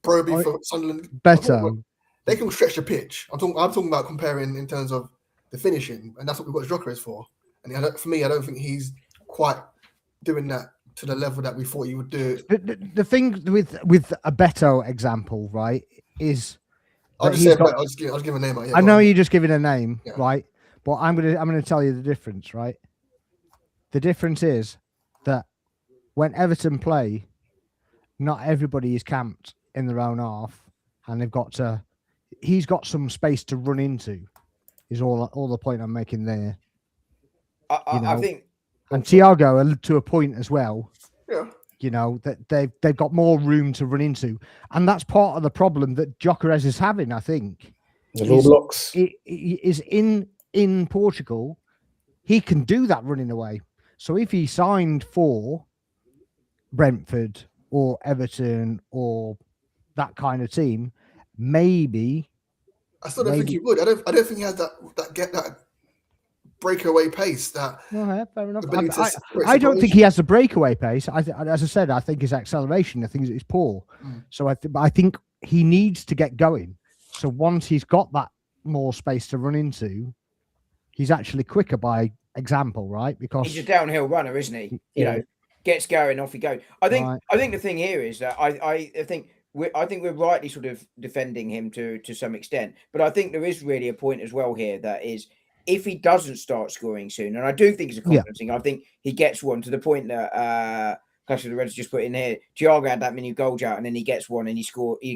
Broby for Sunderland. Beto. They can stretch the pitch. I'm talking about comparing in terms of the finishing, and that's what we've got Jokeres for. And for me, I don't think he's quite doing that to the level that we thought he would do. The thing with a Beto example, right, is I'll just give a name. I know you're just giving a name, right? But I'm gonna tell you the difference, right? The difference is that when Everton play, not everybody is camped in their own half, and he's got some space to run into. Is all the point I'm making there. I think, and Thiago to a point as well. Yeah. That they've got more room to run into, and that's part of the problem that Jokeres is having. I think the low blocks is in Portugal. He can do that running away. So if he signed for Brentford or Everton or that kind of team, maybe. I still don't think he would. I don't think he has that breakaway pace. Fair enough. I don't think he has the breakaway pace. As I said, I think his acceleration, I think is poor. So I think he needs to get going. So once he's got that more space to run into, he's actually quicker by example, right? Because he's a downhill runner, isn't he? You know. Gets going, off he goes. I think the thing here is that I think we're rightly sort of defending him to some extent, but I think there is really a point as well here that is if he doesn't start scoring soon, and I do think it's a confidence thing. I think he gets one to the point that Clash of the Reds just put in here. Thiago had that many goals out, and then he gets one and he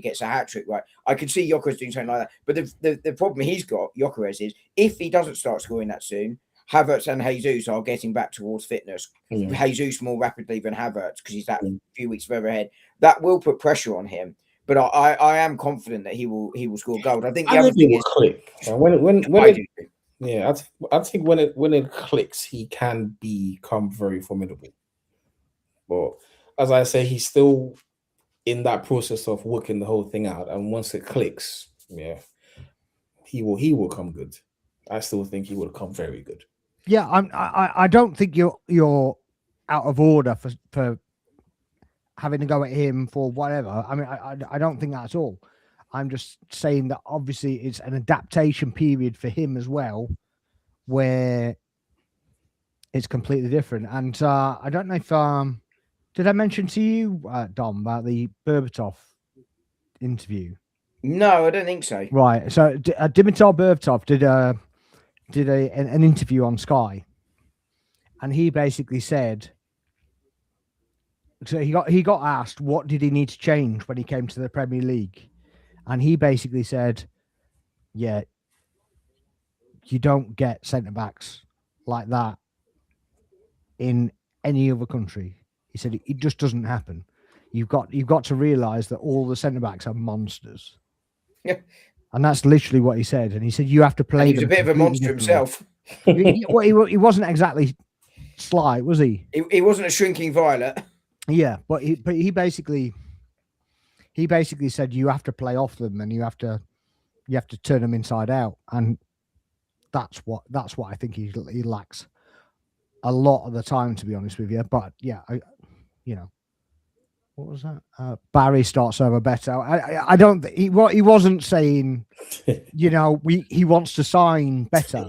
gets a hat trick. Right, I could see Jokeres doing something like that, but the problem he's got, Jokeres, is if he doesn't start scoring that soon, Havertz and Jesus are getting back towards fitness. Jesus more rapidly than Havertz because he's that few weeks further ahead. That will put pressure on him, but I am confident that he will score goals. I think the other thing is click. I think when it clicks, he can become very formidable. But as I say, he's still in that process of working the whole thing out, and once it clicks, he will come good. I still think he will come very good. Yeah, I don't think you're out of order for having to go at him for whatever. I mean, I don't think that at all. I'm just saying that obviously it's an adaptation period for him as well, where it's completely different. And I don't know if did I mention to you, Dom, about the Berbatov interview? No, I don't think so. Right. So Dimitar Berbatov did an interview on Sky, and he basically said, so he got asked what did he need to change when he came to the Premier League, and he basically said, yeah, you don't get centre backs like that in any other country. He said it just doesn't happen. You've got to realise that all the centre backs are monsters. Yeah. And that's literally what he said. And he said you have to play. And he was a bit of a monster himself. He wasn't exactly sly, was he? He wasn't a shrinking violet. Yeah, but he basically said you have to play off them and you have to turn them inside out, and that's what I think he lacks a lot of the time, to be honest with you. But yeah, what was that? Barry starts over better. I don't. He wasn't saying, he wants to sign better.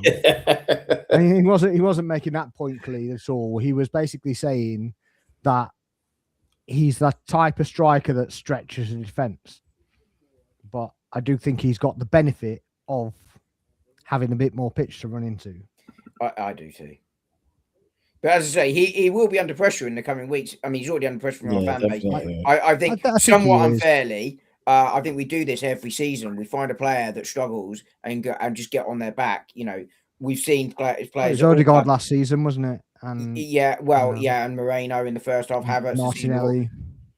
I mean, he wasn't making that point clear at all. He was basically saying that he's that type of striker that stretches the defence. But I do think he's got the benefit of having a bit more pitch to run into. I do too. But as I say, he will be under pressure in the coming weeks. I mean, he's already under pressure from our fan base. I think somewhat unfairly. I think we do this every season. We find a player that struggles and just get on their back. We've seen players. It was Odegaard last season, wasn't it? And and Moreno in the first half. Havertz, Martinelli.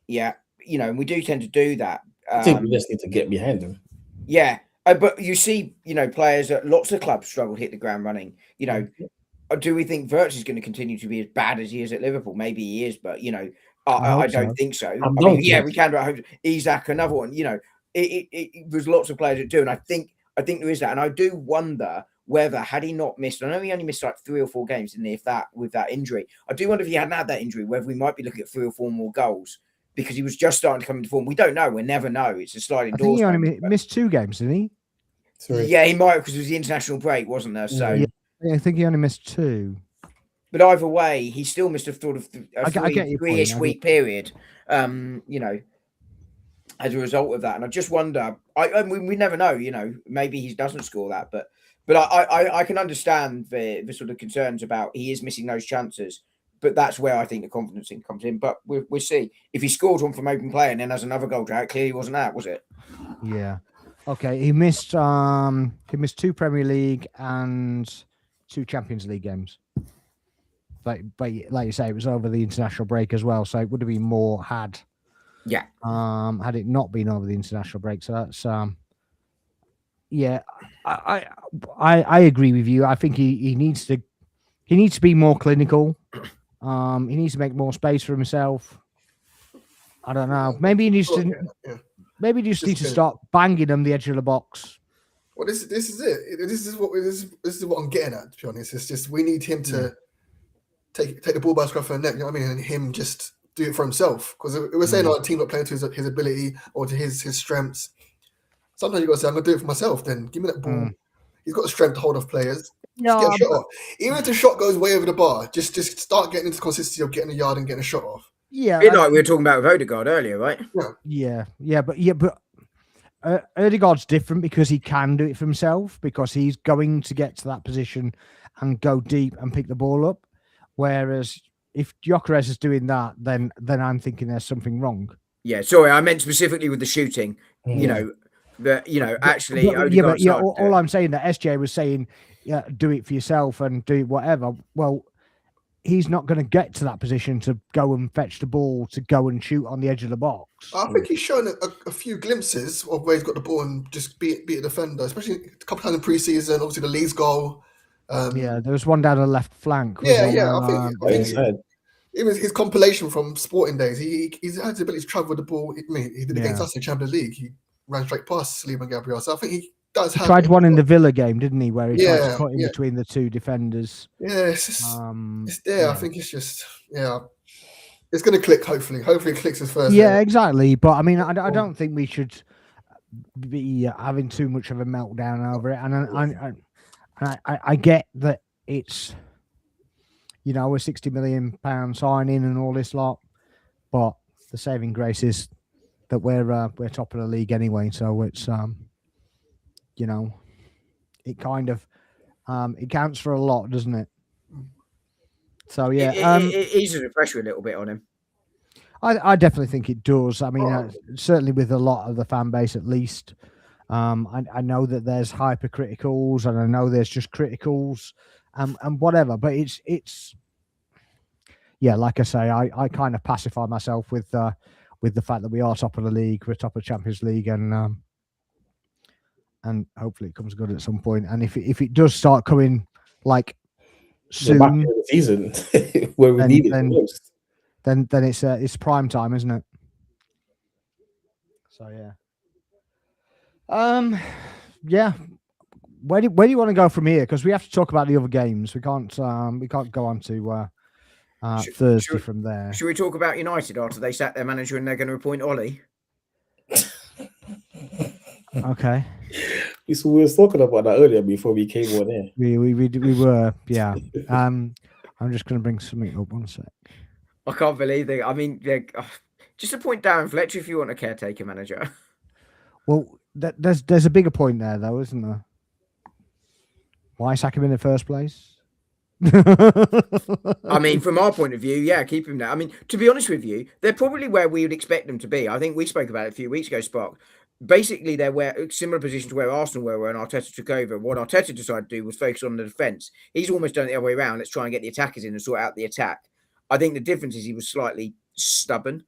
And we do tend to do that. I think we just need to get behind him. Yeah, but you see, players at lots of clubs struggle to hit the ground running. Do we think Wirtz is going to continue to be as bad as he is at Liverpool? Maybe he is, but I don't think so. We can. But I hope Isak, another one. There's lots of players that do, and I think there is that, and I do wonder whether had he not missed. I know he only missed like 3 or 4 games, didn't he? With that injury, I do wonder if he hadn't had that injury, whether we might be looking at 3 or 4 more goals because he was just starting to come into form. We don't know. We never know. It's a sliding door. I think he only missed 2 games, didn't he? 3. Yeah, he might because it was the international break, wasn't there? So. Yeah, I think he only missed 2. But either way, he still missed a 3-ish week period, as a result of that. And I just wonder, we never know, maybe he doesn't score that. But I can understand the sort of concerns about he is missing those chances. But that's where I think the confidence comes in. But we'll see. If he scores one from open play and then has another goal drought, clearly wasn't that, was it? Yeah. Okay, he missed 2 Premier League and 2 Champions League games. But like you say, it was over the international break as well, so it would have been more had it not been over the international break. So that's I agree with you. I think he needs to be more clinical. He needs to make more space for himself. I don't know. Maybe he needs to. Maybe you just need to start banging them the edge of the box. Well, this is it. This is what I'm getting at. To be honest, it's just we need him to take the ball by the scruff of the neck. You know what I mean? And him just do it for himself. Because we're saying our team not playing to his ability or to his strengths. Sometimes you got to say, I'm gonna do it for myself. Then give me that ball. He's got the strength to hold off players. Just get a shot off. Even if the shot goes way over the bar, just start getting into consistency of getting a yard and getting a shot off. Yeah, like we were talking about with Odegaard earlier, right? But Odegaard's different because he can do it for himself because he's going to get to that position and go deep and pick the ball up. Whereas if Gyökeres is doing that, then I'm thinking there's something wrong. Yeah, sorry, I meant specifically with the shooting. Actually, all I'm saying that SJ was saying, do it for yourself and do whatever. Well, he's not going to get to that position to go and fetch the ball to go and shoot on the edge of the box. I think he's shown a few glimpses of where he's got the ball and just beat a defender, especially a couple times in pre-season. Obviously, the Leeds goal. There was one down the left flank. I think even his compilation from Sporting days, he's had the ability to travel with the ball. He did against us in the Champions League. He ran straight past Saliba and Gabriel. So I think he does have. Tried one in the Villa game, didn't he? Where he tried to cut in between the 2 defenders. Yeah, it's just, it's there. I think it's just, it's going to click. Hopefully it clicks his first. Yeah, exactly. But I mean, I don't think we should be having too much of a meltdown over it. And I get that it's a £60 million signing and all this lot. But the saving grace is that we're top of the league anyway. So it's it kind of it counts for a lot, doesn't it? So yeah, it eases the pressure a little bit on him. I definitely think it does. I mean, certainly with a lot of the fan base, at least. I know that there's hypercriticals, and I know there's just criticals, and whatever. But it's yeah, like I say, I kind of pacify myself with the fact that we are top of the league, we're top of Champions League, and hopefully it comes good at some point. And if it does start coming like soon, back in the season where we need it the most, then it's prime time, isn't it? So yeah. Where do you want to go from here? Because we have to talk about the other games. We can't go on to Thursday from there. Should we talk about United after they sacked their manager and they're going to appoint Ollie? Okay. We were talking about that earlier before we came on there. We were, yeah. I'm just going to bring something up. One sec. I can't believe it. I mean, just a point down, Fletcher, if you want a caretaker manager. Well, there's a bigger point there, though, isn't there? Why sack him in the first place? I mean, from our point of view, yeah, keep him there. I mean, to be honest with you, they're probably where we would expect them to be. I think we spoke about it a few weeks ago, Spark. Basically, they're where similar position to where Arsenal were when Arteta took over. What Arteta decided to do was focus on the defence. He's almost done it the other way around. Let's try and get the attackers in and sort out the attack. I think the difference is he was slightly stubborn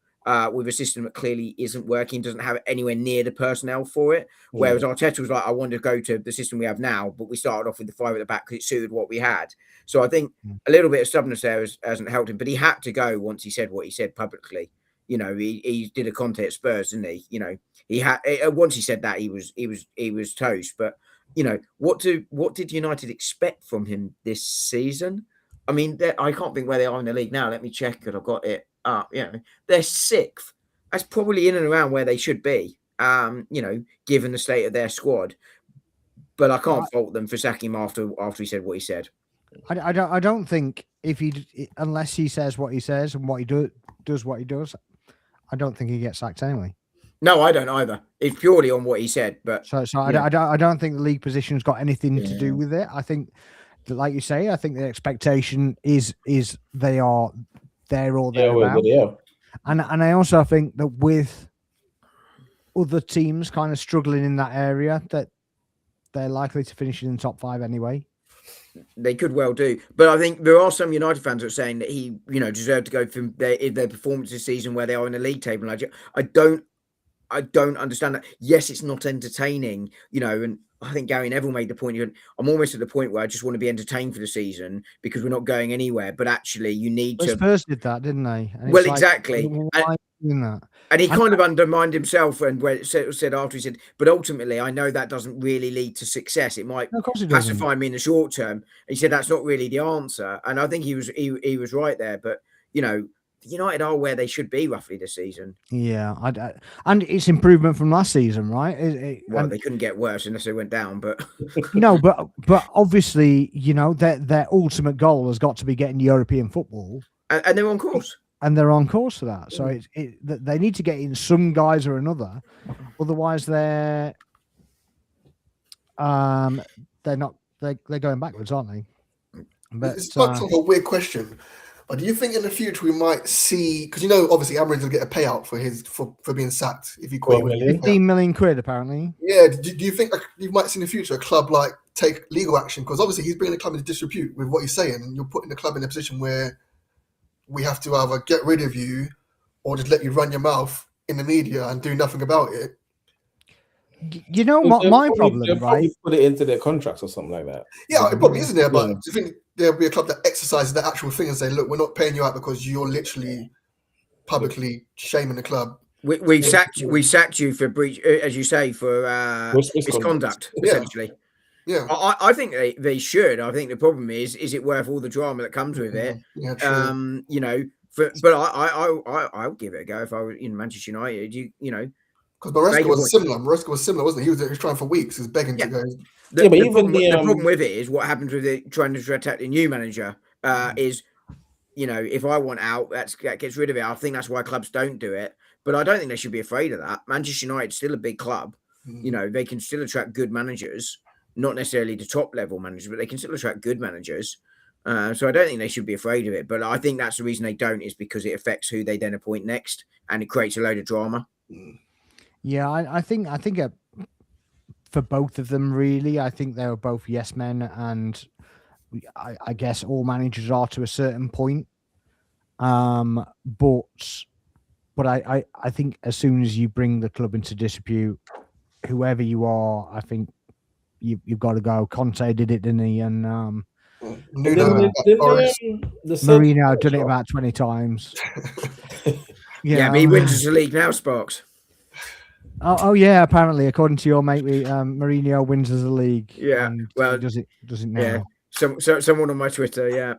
with a system that clearly isn't working, doesn't have anywhere near the personnel for it. Yeah. Whereas Arteta was like, I want to go to the system we have now, but we started off with the 5 at the back because it suited what we had. So I think a little bit of stubbornness there hasn't helped him, but he had to go once he said what he said publicly. You know, he did a Conte at Spurs, didn't he? You know, he had once he said that he was toast. But you know, what did United expect from him this season? I mean, I can't think where they are in the league now. Let me check because I've got it up. You know, they're 6th. That's probably in and around where they should be. You know, given the state of their squad. But I can't fault them for sacking him after he said what he said. I don't think unless he says what he says and what he does what he does, I don't think he gets sacked anyway. No, I don't either. It's purely on what he said. But so yeah. I don't think the league position's got anything to do with it. I think that, like you say, I think the expectation is they are there or thereabouts. Yeah. And I also think that with other teams kind of struggling in that area, that they're likely to finish in the top 5 anyway. They could well do, but I think there are some United fans that are saying that he, you know, deserved to go from their performance this season where they are in the league table. I don't understand that. Yes, it's not entertaining, you know, and I think Gary Neville made the point. I'm almost at the point where I just want to be entertained for the season because we're not going anywhere. But actually, you need to. Spurs did that, didn't they? Well, exactly. That? And he kind of undermined himself and said after he said, but ultimately, I know that doesn't really lead to success. It might pacify me in the short term. He said that's not really the answer, and I think he was right there. But you know, United are where they should be roughly this season. Yeah, and it's improvement from last season, right? They couldn't get worse unless they went down, but no, but obviously, you know, their ultimate goal has got to be getting European football, and they're on course. And they're on course for that. So they need to get in some guys or another, otherwise they're not. They're going backwards, aren't they? But it's like a weird question. But do you think in the future we might see, because you know, obviously Amorim will get a payout for being sacked if you quit. 15 million quid, apparently. Yeah. Do you think you might see in the future a club like take legal action? Because obviously he's bringing the club into disrepute with what he's saying, and you're putting the club in a position where we have to either get rid of you or just let you run your mouth in the media and do nothing about it. You know, my problem, right? Put it into their contracts or something like that. Yeah, it probably isn't there, but do you think there'll be a club that exercises the actual thing and say, look, we're not paying you out because you're literally publicly shaming the club? We sacked you for breach, as you say, for misconduct, essentially. Yeah, I think they should. I think the problem is it worth all the drama that comes with it? Yeah, true. You know, but I'll give it a go if I was in Manchester United. You know, because Maresca was similar. Maresca was similar, wasn't he? He was trying for weeks. He was begging to go. The problem with it is what happens with it trying to attack the new manager is if I want out, that gets rid of it. I think that's why clubs don't do it. But I don't think they should be afraid of that. Manchester United's still a big club. They can still attract good managers, not necessarily the top level managers, but they can still attract good managers. So I don't think they should be afraid of it. But I think that's the reason they don't, is because it affects who they then appoint next, and it creates a load of drama. Yeah, I think for both of them, really, I think they were both yes men, and I guess all managers are to a certain point. But I think as soon as you bring the club into dispute, whoever you are, I think you've got to go. Conte did it, didn't he? And Mourinho done it about 20 times. Yeah, but he wins the league now, Sparks. Oh yeah, apparently, according to your mate, Mourinho wins as a league. Yeah, well, does it now? Yeah, someone on my Twitter, yeah.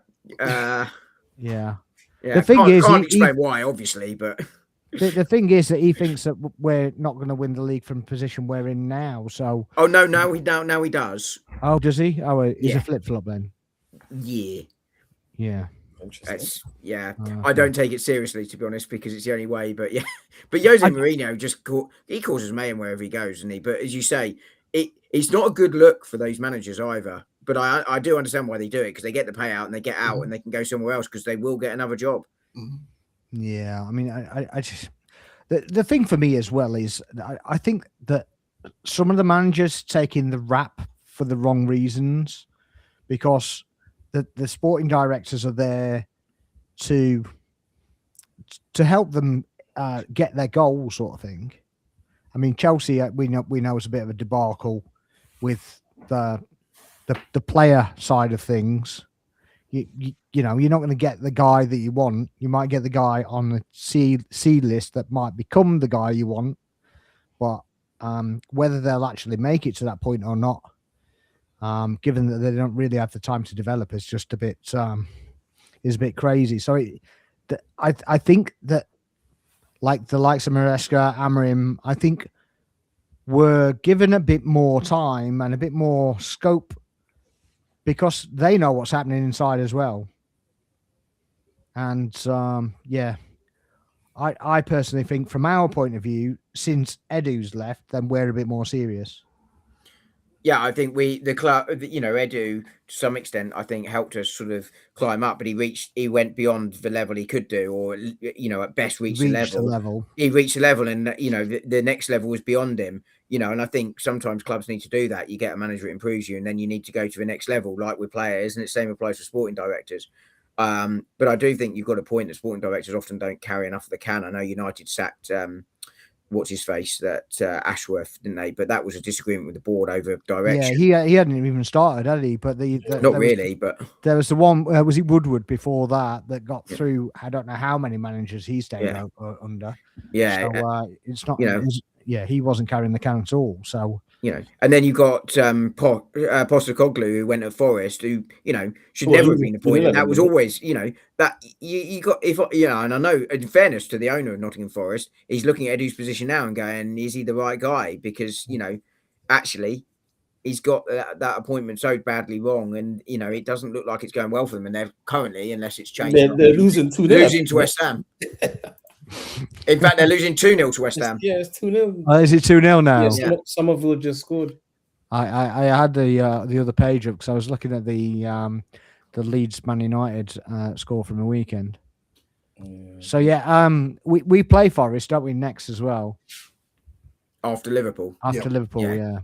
Yeah. The thing is, can't explain why, obviously, but the thing is that he thinks that we're not going to win the league from the position we're in now. So now he does. Oh, does he? Oh, he's a flip flop then. Yeah. I don't take it seriously, to be honest, because it's the only way. But yeah, but Jose Mourinho he causes mayhem wherever he goes, doesn't he? But as you say, it's not a good look for those managers either. But I do understand why they do it, because they get the payout and they get out and they can go somewhere else because they will get another job. Yeah, I mean, I just the thing for me as well is I think that some of the managers taking the rap for the wrong reasons, because the sporting directors are there to help them get their goal, sort of thing. I mean, Chelsea, we know is a bit of a debacle with the player side of things. You know, you're not going to get the guy that you want. You might get the guy on the C list that might become the guy you want, but whether they'll actually make it to that point or not, given that they don't really have the time to develop, is just a bit crazy. So I think that, like the likes of Maresca, Amorim, I think were given a bit more time and a bit more scope, because they know what's happening inside as well. And I personally think, from our point of view, since Edu's left, then we're a bit more serious. Yeah, I think the club, Edu, to some extent, I think helped us sort of climb up, but he went beyond the level he could do, or, at best reached the level. He reached the level, and, the next level was beyond him, and I think sometimes clubs need to do that. You get a manager that improves you, and then you need to go to the next level, like with players, and the same applies for sporting directors. But I do think you've got a point that sporting directors often don't carry enough of the can. I know United sacked what's his face, that Ashworth, didn't they? But that was a disagreement with the board over direction. Yeah, he hadn't even started, had he? But not really. But there was the one. Was it Woodward before that got through? I don't know how many managers he stayed under. Yeah, so it's not. He wasn't carrying the can at all. So and then you got Postecoglou, who went at Forest, who should never have been appointed. That was always that you got, and I know, in fairness to the owner of Nottingham Forest, he's looking at Edu's position now and going, is he the right guy? Because actually he's got that appointment so badly wrong, and it doesn't look like it's going well for them. And they're currently, unless it's changed, they're losing to West Ham. In fact, they're losing 2-0 to West Ham. Yeah, it's 2-0. Is it 2-0 now? Yeah, Somerville just scored. I had the other page up because I was looking at the Leeds Man United score from the weekend. So we play Forest, don't we, next as well? After Liverpool. Liverpool, yeah.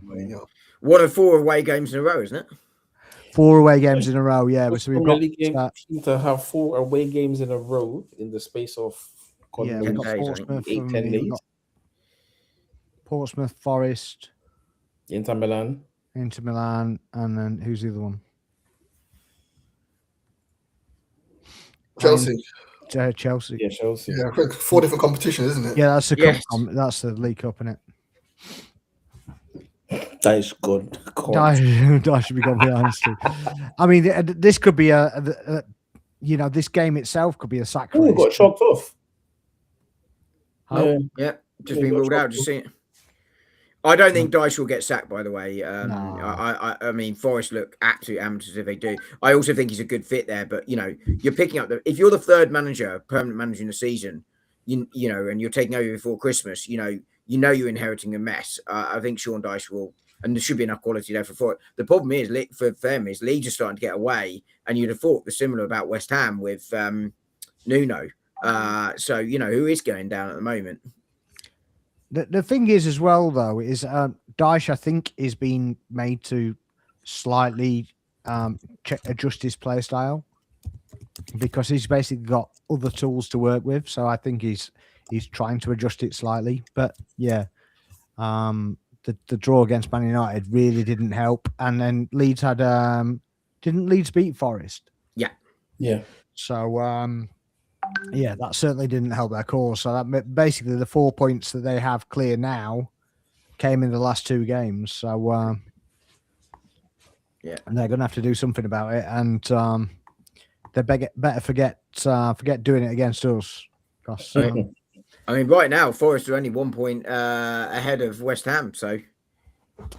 One of 4 away games in a row, isn't it? 4 away games in a row, yeah. So we've got to have 4 away games in a row in the space of we've got Portsmouth, 10 days. Portsmouth, Forest, Inter Milan, and then who's the other one? Chelsea. Chelsea. Yeah, Chelsea. Yeah, 4 different competitions, isn't it? Yeah, that's the that's the League Cup, isn't it? That is good. That should be completely honest. I mean, this could be this game itself could be a sacrilege. Got chalked off. Just been ruled out. Just see it. I don't think Dyche will get sacked, by the way. No. I mean, Forest look absolute amateurs if they do. I also think he's a good fit there, but you're picking up if you're the third permanent manager in the season, and you're taking over before Christmas, you're inheriting a mess. I think Sean Dyche will, and there should be enough quality there for it. The problem is for them is Leeds are starting to get away, and you'd have thought the similar about West Ham with Nuno. So who is going down at the moment. The thing is as well, though, is Dyche, I think, is being made to slightly adjust his play style because he's basically got other tools to work with. So I think he's trying to adjust it slightly. But yeah, the draw against Man United really didn't help. And then Leeds had didn't Leeds beat Forest? Yeah. So yeah, that certainly didn't help their cause. So that basically the 4 points that they have clear now came in the last 2 games. So yeah, and they're going to have to do something about it, and they better forget doing it against us. Because, I mean, right now Forest are only 1 point ahead of West Ham. So, it's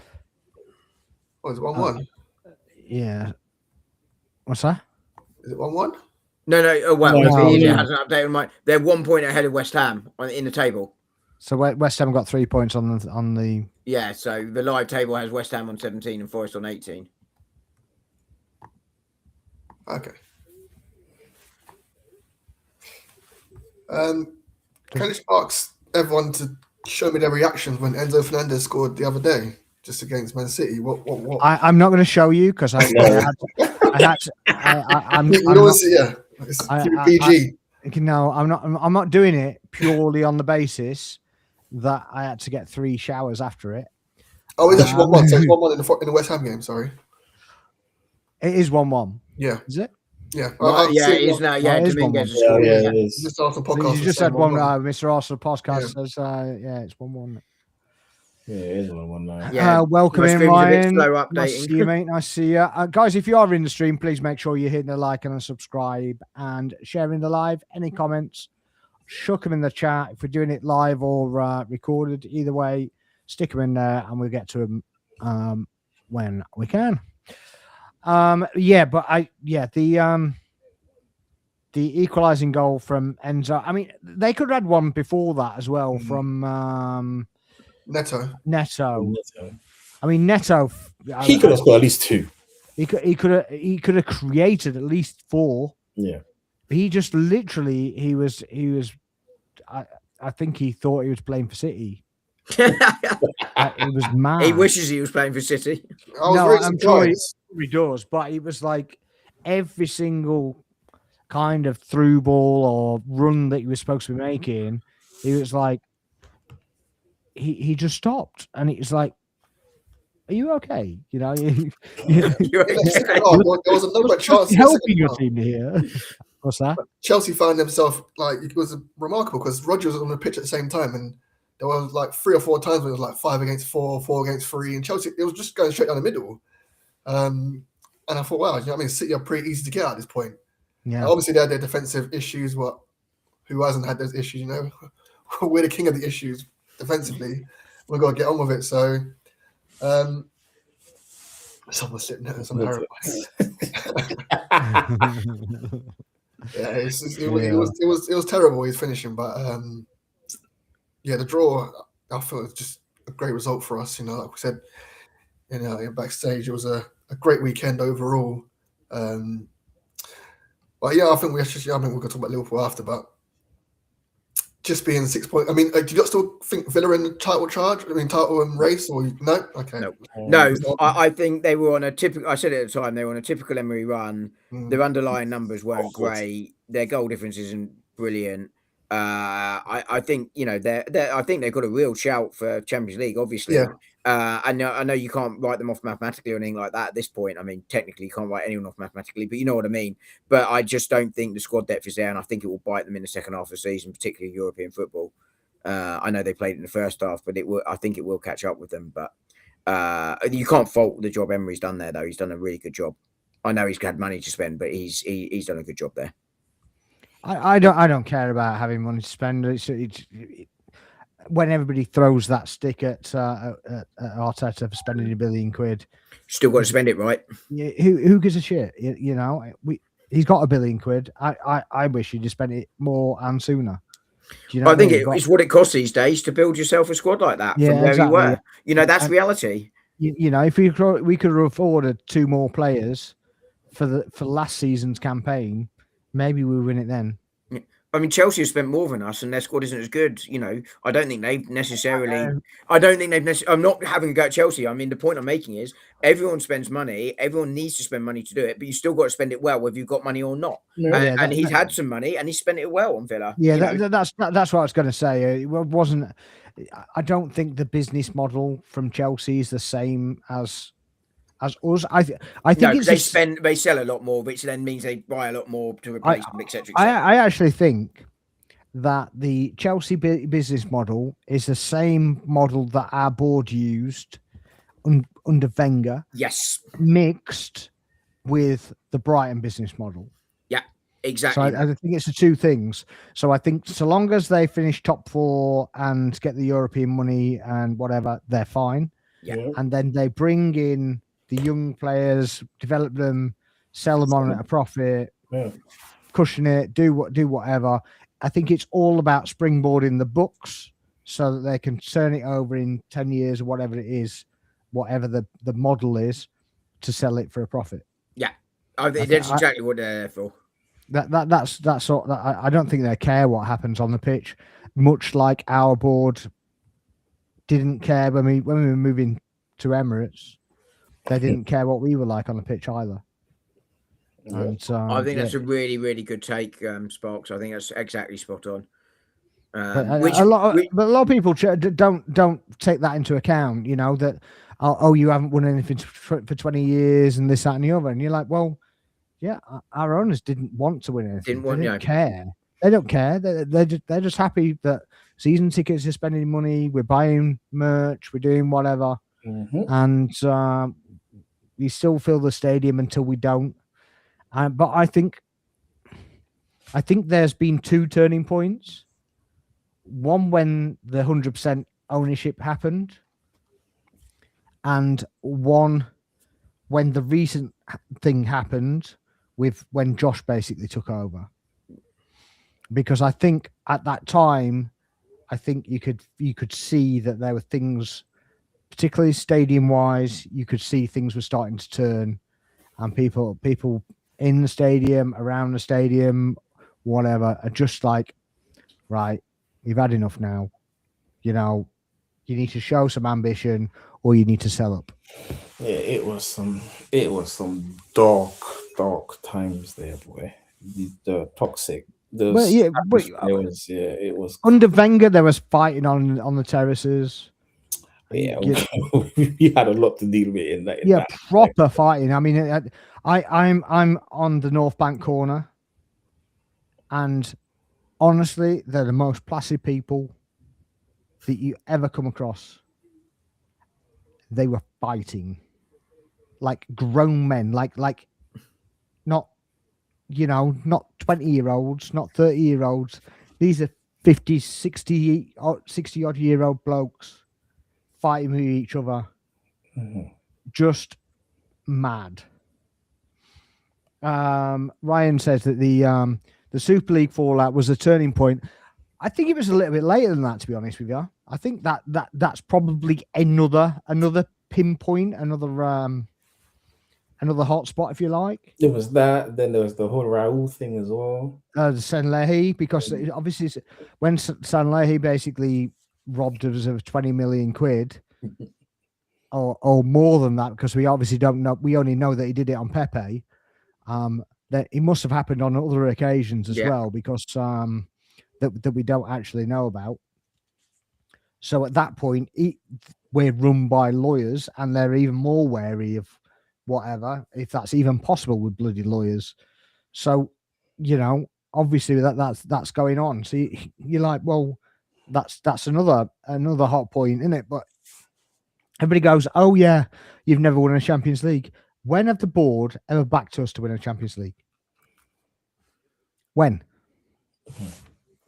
1-1. Yeah. What's that? Is it 1-1? No. It No. hasn't updated my. They're 1 point ahead of West Ham in the table. So West Ham got 3 points on the. Yeah. So the live table has West Ham on 17 and Forest on 18. Okay. Can I just ask everyone to show me their reactions when Enzo Fernandez scored the other day, just against Man City? What? I'm not going to show you because I'm It's PG. No, I'm not doing it purely on the basis that I had to get 3 showers after it. Oh, it's actually 1-1. So it's 1-1 in the West Ham game. Sorry. It is 1-1. Yeah. Is it? Yeah. It is now. Yeah, it is Dominguez 1-1. has scored. Yeah, it is. Just after You podcast. just said 1-1. 1-1. Mr. Arsenal podcast says, it's 1-1. Yeah, it is 1-1 now. Yeah, welcome my in, stream's a bit Ryan. slow Nice updating. to see you, mate. Nice to see you. Guys, if you are in the stream, please make sure you're hitting the like and the subscribe and sharing the live. Any comments, chuck them in the chat. If we're doing it live or recorded, either way, stick them in there and we'll get to them when we can. The equalising goal from Enzo. I mean, they could have had one before that as well from Neto. I mean, Neto. He could have scored at least 2. He could have created at least 4. Yeah. He just literally he was. I think he thought he was playing for City. It was mad. He wishes he was playing for City. I'm sure he does, but it was like every single kind of through ball or run that he was supposed to be making, he was like, he just stopped, and it was like, "Are you okay?" You know, there was a number of chances helping your team here. What's that? Chelsea found themselves like it was remarkable because Rodgers was on the pitch at the same time, and there was like 3 or 4 times when it was like 5 against 4, 4 against 3, and Chelsea it was just going straight down the middle. And I thought, wow, you know what I mean? City are pretty easy to get at this point. Yeah. Obviously, they had their defensive issues. Who hasn't had those issues? You know, we're the king of the issues defensively. We've got to get on with it. So, someone's sitting there. Some paralyzed. Yeah, it was terrible. He's finishing, but yeah, the draw. I feel it's just a great result for us. You know, like we said, backstage, it was a great weekend overall. But yeah, I think we're going to talk about Liverpool after, but just being 6 points. I mean, do you not still think Villa in the title charge? I mean, title and race, or no? Okay, no. I think they were on a typical. I said it at the time. They were on a typical Emery run. Their underlying numbers weren't great. Their goal difference isn't brilliant. I think I think they've got a real shout for Champions League. Obviously, yeah. I know you can't write them off mathematically or anything like that at this point. I mean, technically, you can't write anyone off mathematically, but you know what I mean. But I just don't think the squad depth is there, and I think it will bite them in the second half of the season, particularly European football. I know they played in the first half, but I think it will catch up with them. But you can't fault the job Emery's done there, though. He's done a really good job. I know he's had money to spend, but he's done a good job there. I don't care about having money to spend. when everybody throws that stick at Arteta for spending £1 billion, Still got to spend it, right? Who gives a shit? He's got £1 billion. I wish he'd just spent it more and sooner. Do you know I think it's what it costs these days to build yourself a squad like that from where you were. That's reality. If we could have afforded 2 more players for last season's campaign, maybe we win it then. I mean, Chelsea have spent more than us, and their squad isn't as good. I don't think they've necessarily. I'm not having a go at Chelsea. I mean, the point I'm making is everyone spends money. Everyone needs to spend money to do it, but you still got to spend it well, whether you've got money or not. And he's had some money, and he spent it well on Villa. Yeah, that's what I was going to say. It wasn't. I don't think the business model from Chelsea is the same as us. I think they sell a lot more, which then means they buy a lot more to replace them, etc. I actually think that the Chelsea business model is the same model that our board used under Wenger. Yes, mixed with the Brighton business model. Yeah, exactly. So I think it's the 2 things. So I think so long as they finish top 4 and get the European money and whatever, they're fine. Yeah, and then they bring in the young players, develop them, sell them on at a profit, cushion it, do whatever. I think it's all about springboarding the books so that they can turn it over in 10 years or whatever it is, whatever the model is, to sell it for a profit. Yeah, I think that's exactly what they're there for. That's all. I don't think they care what happens on the pitch, much like our board didn't care when we were moving to Emirates. They didn't care what we were like on the pitch either. And I think that's a really, really good take, Sparks. I think that's exactly spot on. But a lot of people don't take that into account. That you haven't won anything for 20 years and this, that, and the other. And you're like, well, yeah, our owners didn't want to win anything. They didn't care. They don't care. They're just happy that season tickets are spending money. We're buying merch. We're doing whatever. And we still fill the stadium until we don't. But I think there's been 2 turning points. One when the 100% ownership happened, and one when the recent thing happened with when Josh basically took over. Because I think at that time, I think you could see that there were things, particularly stadium wise, you could see things were starting to turn, and people in the stadium, around the stadium, whatever, are just like, right, you've had enough now. You need to show some ambition, or you need to sell up. Yeah, it was some dark times there, boy. The toxic. It was under Wenger. There was fighting on the terraces. Yeah, we had a lot to deal with in that. Proper fighting. I mean, I'm on the North Bank corner, and honestly, they're the most placid people that you ever come across. They were fighting like grown men, like not 20-year-olds, not 30-year-olds. These are 50, 60 odd year old blokes fighting with each other. Just mad. Ryan says that the Super League fallout was a turning point. I think it was a little bit later than that, to be honest with you. I think that's probably another pinpoint, another hotspot, if you like. There was that. Then there was the whole Raul thing as well. The Sanlehi, because obviously when Sanlehi basically robbed us of 20 million quid, or more than that, because we obviously don't know. We only know that he did it on Pepe. That it must have happened on other occasions as well, because that we don't actually know about. So at that point, we're run by lawyers, and they're even more wary of whatever, if that's even possible with bloody lawyers. So, obviously that's going on. So you're like, well, that's another hot point, isn't it? But everybody goes, oh yeah, you've never won a Champions League. When have the board ever backed us to win a Champions League? When?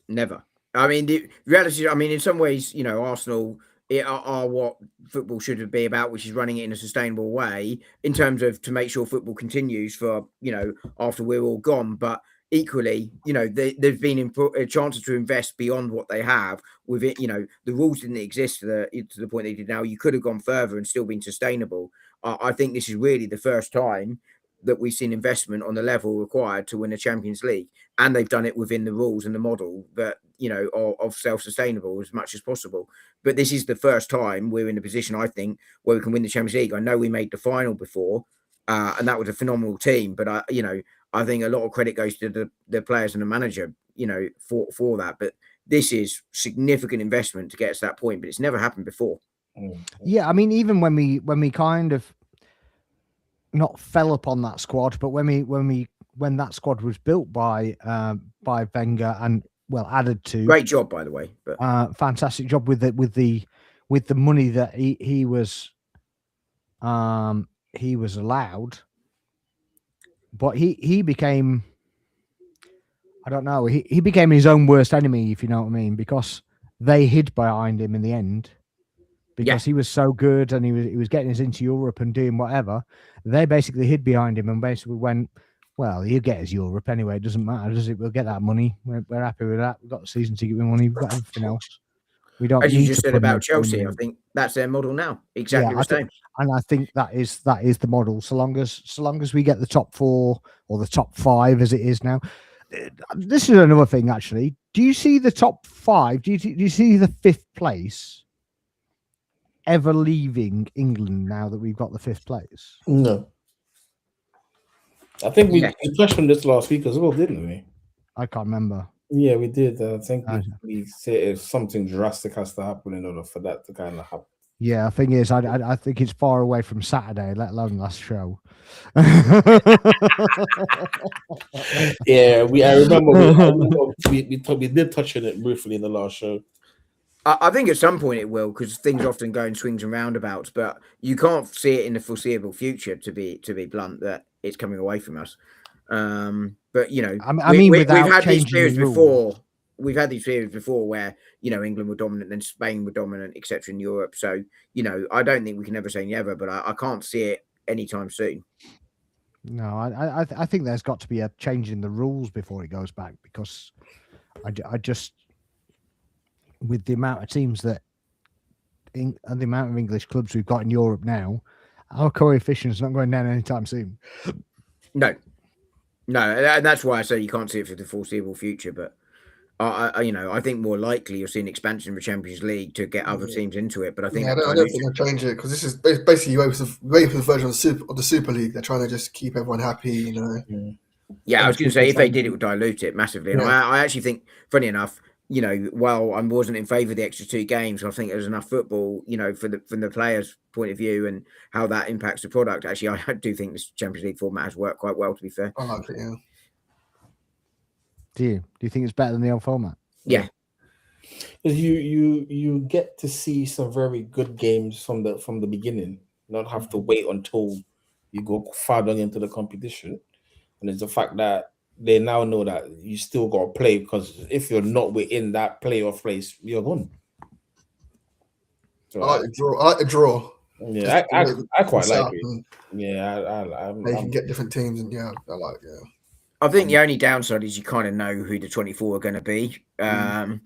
Never. I mean, the reality. I mean, in some ways, Arsenal are what football should be about, which is running it in a sustainable way in terms of to make sure football continues for after we're all gone. But equally, there's been chances to invest beyond what they have with it. The rules didn't exist to the point they did now. You could have gone further and still been sustainable. I think this is really the first time that we've seen investment on the level required to win a Champions League, and they've done it within the rules and the model that of self-sustainable as much as possible. But this is the first time we're in a position, I think, where we can win the Champions League. I know we made the final before, and that was a phenomenal team. But I think a lot of credit goes to the players and the manager, for that. But this is significant investment to get us to that point. But it's never happened before. Yeah, I mean, even when we kind of not fell upon that squad, but when that squad was built by Wenger and added to, great job by the way, but fantastic job with the money that he was allowed, but he became, I don't know, he became his own worst enemy, if you know what I mean, because they hid behind him in the end. Because he was so good and he was getting us into Europe and doing whatever, they basically hid behind him and basically went, well, you get us Europe anyway. It doesn't matter, does it? We'll get that money. We're happy with that. We've got the season ticket money. We've got everything else. We don't. As need you just to said put about Chelsea, I think that's their model now. Exactly the same. And I think that is the model. So long as we get the top 4 or the top 5 as it is now. This is another thing, actually. Do you see the top 5? Do you see the 5th place ever leaving England now that we've got the 5th place? No. I think we touched on this last week as well, didn't we? I can't remember. Yeah, we did. I think we said if something drastic has to happen in order for that to kind of happen. Yeah, the thing is, I think it's far away from Saturday, let alone last show. Yeah, I remember we did touch on it briefly in the last show. I think at some point it will, because things often go in swings and roundabouts, but you can't see it in the foreseeable future, to be blunt, that it's coming away from us. But we've had these periods before. We've had these periods before where England were dominant, then Spain were dominant, etc. in Europe. So I don't think we can ever say never, but I can't see it anytime soon. No, I think there's got to be a change in the rules before it goes back, because I just, with the amount of teams and the amount of English clubs we've got in Europe now, our coefficient's not going down anytime soon. No, and that's why I say you can't see it for the foreseeable future. But I think more likely you'll see an expansion of the Champions League to get other teams into it. But I think I don't think they'll change it, because this is basically UEFA's version of the Super League. They're trying to just keep everyone happy, Yeah, I was going to say if they did, it would dilute it massively. And I actually think, funny enough, while I wasn't in favour of the extra 2 games, I think there's enough football, from the players' point of view and how that impacts the product. Actually, I do think this Champions League format has worked quite well, to be fair. I like it, yeah. Do you think it's better than the old format? Yeah. Because you get to see some very good games from the beginning, not have to wait until you go far down into the competition. And it's the fact that they now know that you still got to play, because if you're not within that playoff place, you're gone. So I like the draw. Yeah, I quite like it. Yeah, you can get different teams, and I like it. Yeah. I think the only downside is you kind of know who the 24 are going to be. I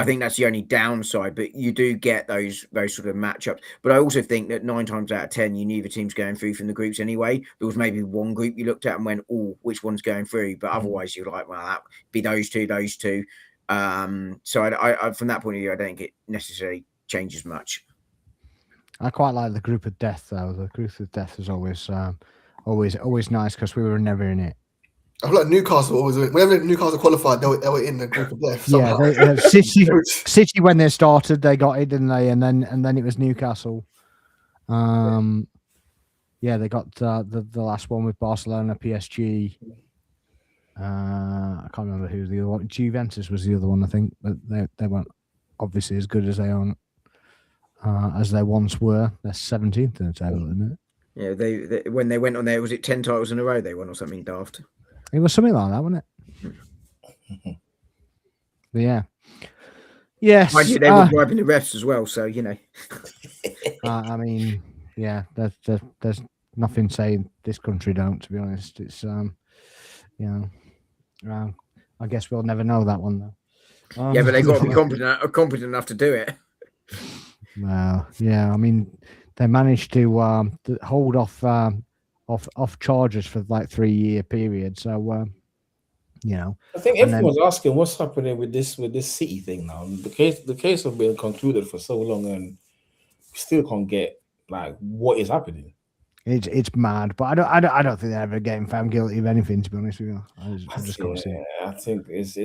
think that's the only downside, but you do get those sort of matchups. But I also think that 9 times out of 10, you knew the teams going through from the groups anyway. There was maybe one group you looked at and went, oh, which one's going through? But otherwise, you're like, well, that would be those two. So I from that point of view, I don't think it necessarily changes much. I quite like the group of death, though. The group of death is always nice, because we were never in it. I feel like Newcastle always win. Whenever Newcastle qualified, they were in the group of death. Somehow. Yeah, City when they started, they got it, didn't they? And then it was Newcastle. They got the last one with Barcelona, PSG. I can't remember who was the other one. Juventus was the other one, I think, but they weren't obviously as good as they are as they once were. They're 17th in the table, isn't it? Yeah, they when they went on there, was it 10 titles in a row they won or something daft? It was something like that, wasn't it? But yeah. Yes. Mind you, they were bribing the refs as well, so you know. I mean, yeah, there's nothing saying this country don't. To be honest, it's I guess we'll never know that one though. Yeah, but they've got to be competent enough to do it. Well, yeah, I mean, they managed to hold off charges for like 3-year period. So, I think everyone's asking what's happening with this City thing now. The case has been concluded for so long, and we still can't get like what is happening. It's mad, but I don't think they're ever getting found guilty of anything. To be honest with you, I just can't see it. I think it's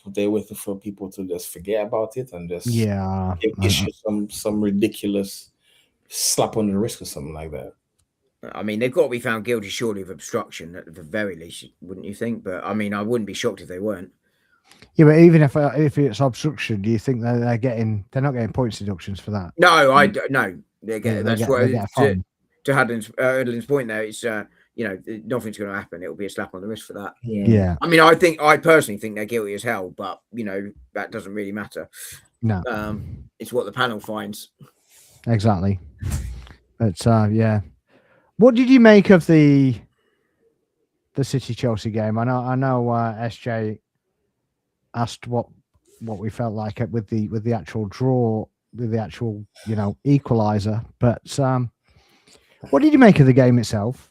they're waiting for people to just forget about it and just issue some ridiculous slap on the wrist or something like that. I mean, they've got to be found guilty, surely, of obstruction at the very least, wouldn't you think? But I mean, I wouldn't be shocked if they weren't. Yeah, but even if it's obstruction, do you think they're not getting points deductions for that? No, no. To Erling's point there, it's nothing's going to happen. It'll be a slap on the wrist for that. Yeah. I mean, I personally think they're guilty as hell, but that doesn't really matter. No. It's what the panel finds. Exactly. But yeah. What did you make of the City Chelsea game? I know SJ asked what we felt like it with the actual draw, with the actual equalizer. But what did you make of the game itself?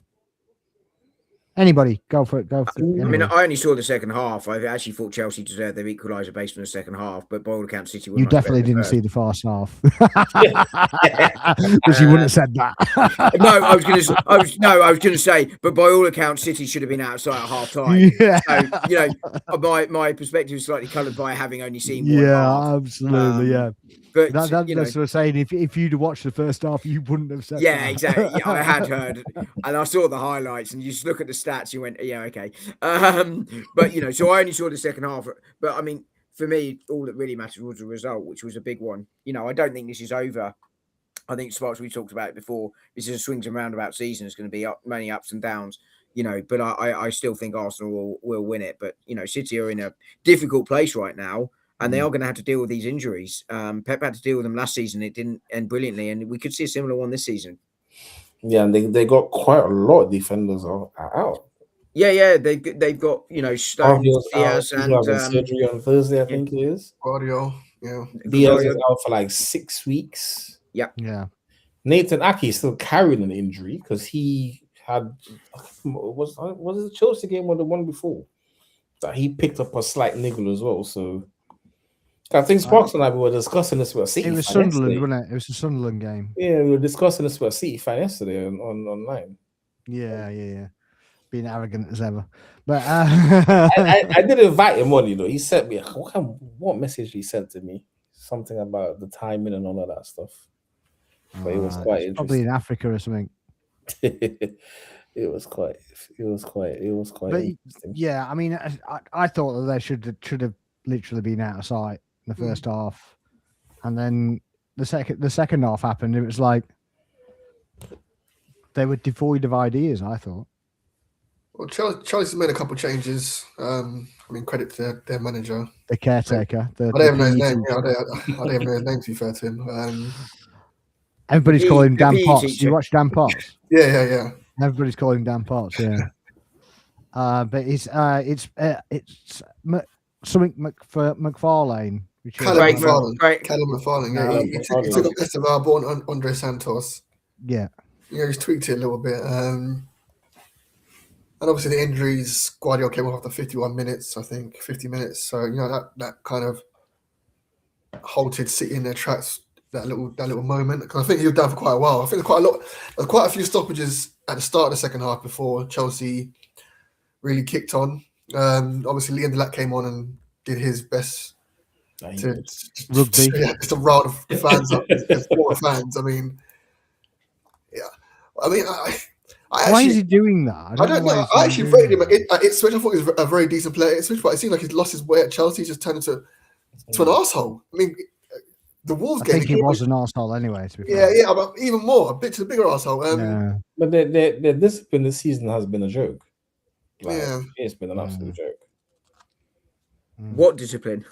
Anybody, go for it. I mean, I only saw the second half. I actually thought Chelsea deserved their equaliser based on the second half, but by all accounts, City were. You definitely didn't see the first half, because you wouldn't have said that. No, I was going to say, but by all accounts, City should have been outside at half time. Yeah. So, my perspective is slightly coloured by having only seen one half. Absolutely, yeah. But that's what I was saying. If you'd watched the first half, you wouldn't have said. Yeah, that. exactly. Yeah, I had heard, and I saw the highlights, and you just look at the stats. You went, yeah, okay. But so I only saw the second half. But I mean, for me, all that really mattered was the result, which was a big one. I don't think this is over. I think, Sparks, we talked about it before. This is a swings and roundabout season. It's going to be many ups and downs. But I still think Arsenal will win it. But City are in a difficult place right now. And they are going to have to deal with these injuries. Pep had to deal with them last season. It didn't end brilliantly, and we could see a similar one this season. Yeah, and they got quite a lot of defenders out. Yeah, they've got Stones, Diaz, and surgery on Thursday. I think it is. Guardiola, yeah. Diaz is out for like 6 weeks. Yeah. Nathan Ake is still carrying an injury because he had was it the Chelsea game or the one before that he picked up a slight niggle as well. So. I think Sparks and I were discussing this with City. It was Sunderland, yesterday. Wasn't it? It was a Sunderland game. Yeah, we were discussing this with City fan yesterday online. Yeah. Being arrogant as ever. But I did invite him on, He sent me what message he sent to me? Something about the timing and all of that stuff. But it was quite interesting. Probably in Africa or something. It was quite interesting. Yeah, I mean, I thought that they should have literally been out of sight in the first half, and then the second half happened. It was like they were devoid of ideas. I thought. Well, Chelsea's made a couple of changes. I mean, credit to their manager, the caretaker. I don't even know his name. I don't even know his name, to be fair to him. Everybody's calling him Dan Potts. You watch Dan Potts? Yeah. Everybody's calling him Dan Potts. Yeah. But it's something McFarlane. Callum McFarlane. Yeah, he took the best of our born Andre Santos. Yeah. He's tweaked it a little bit. And obviously the injuries, Guardiola came off after 51 minutes, I think, 50 minutes. So, that kind of halted City in their tracks, that little moment. Because I think he was down for quite a while. I think there's quite a few stoppages at the start of the second half before Chelsea really kicked on. Obviously, Liam Delap came on and did his best to rile the fans up. There's fans. I mean, yeah. I mean, why is he doing that? I don't know. I actually rated him. Ipswich, I thought he was a very decent player. Ipswich, but it seemed like he's lost his way at Chelsea. He's just turned into an arsehole. I mean, the Wolves game. I think he was an arsehole anyway. To be fair. Yeah, but even more, a bigger arsehole. But the discipline this season has been a joke. It's been an absolute joke. What discipline?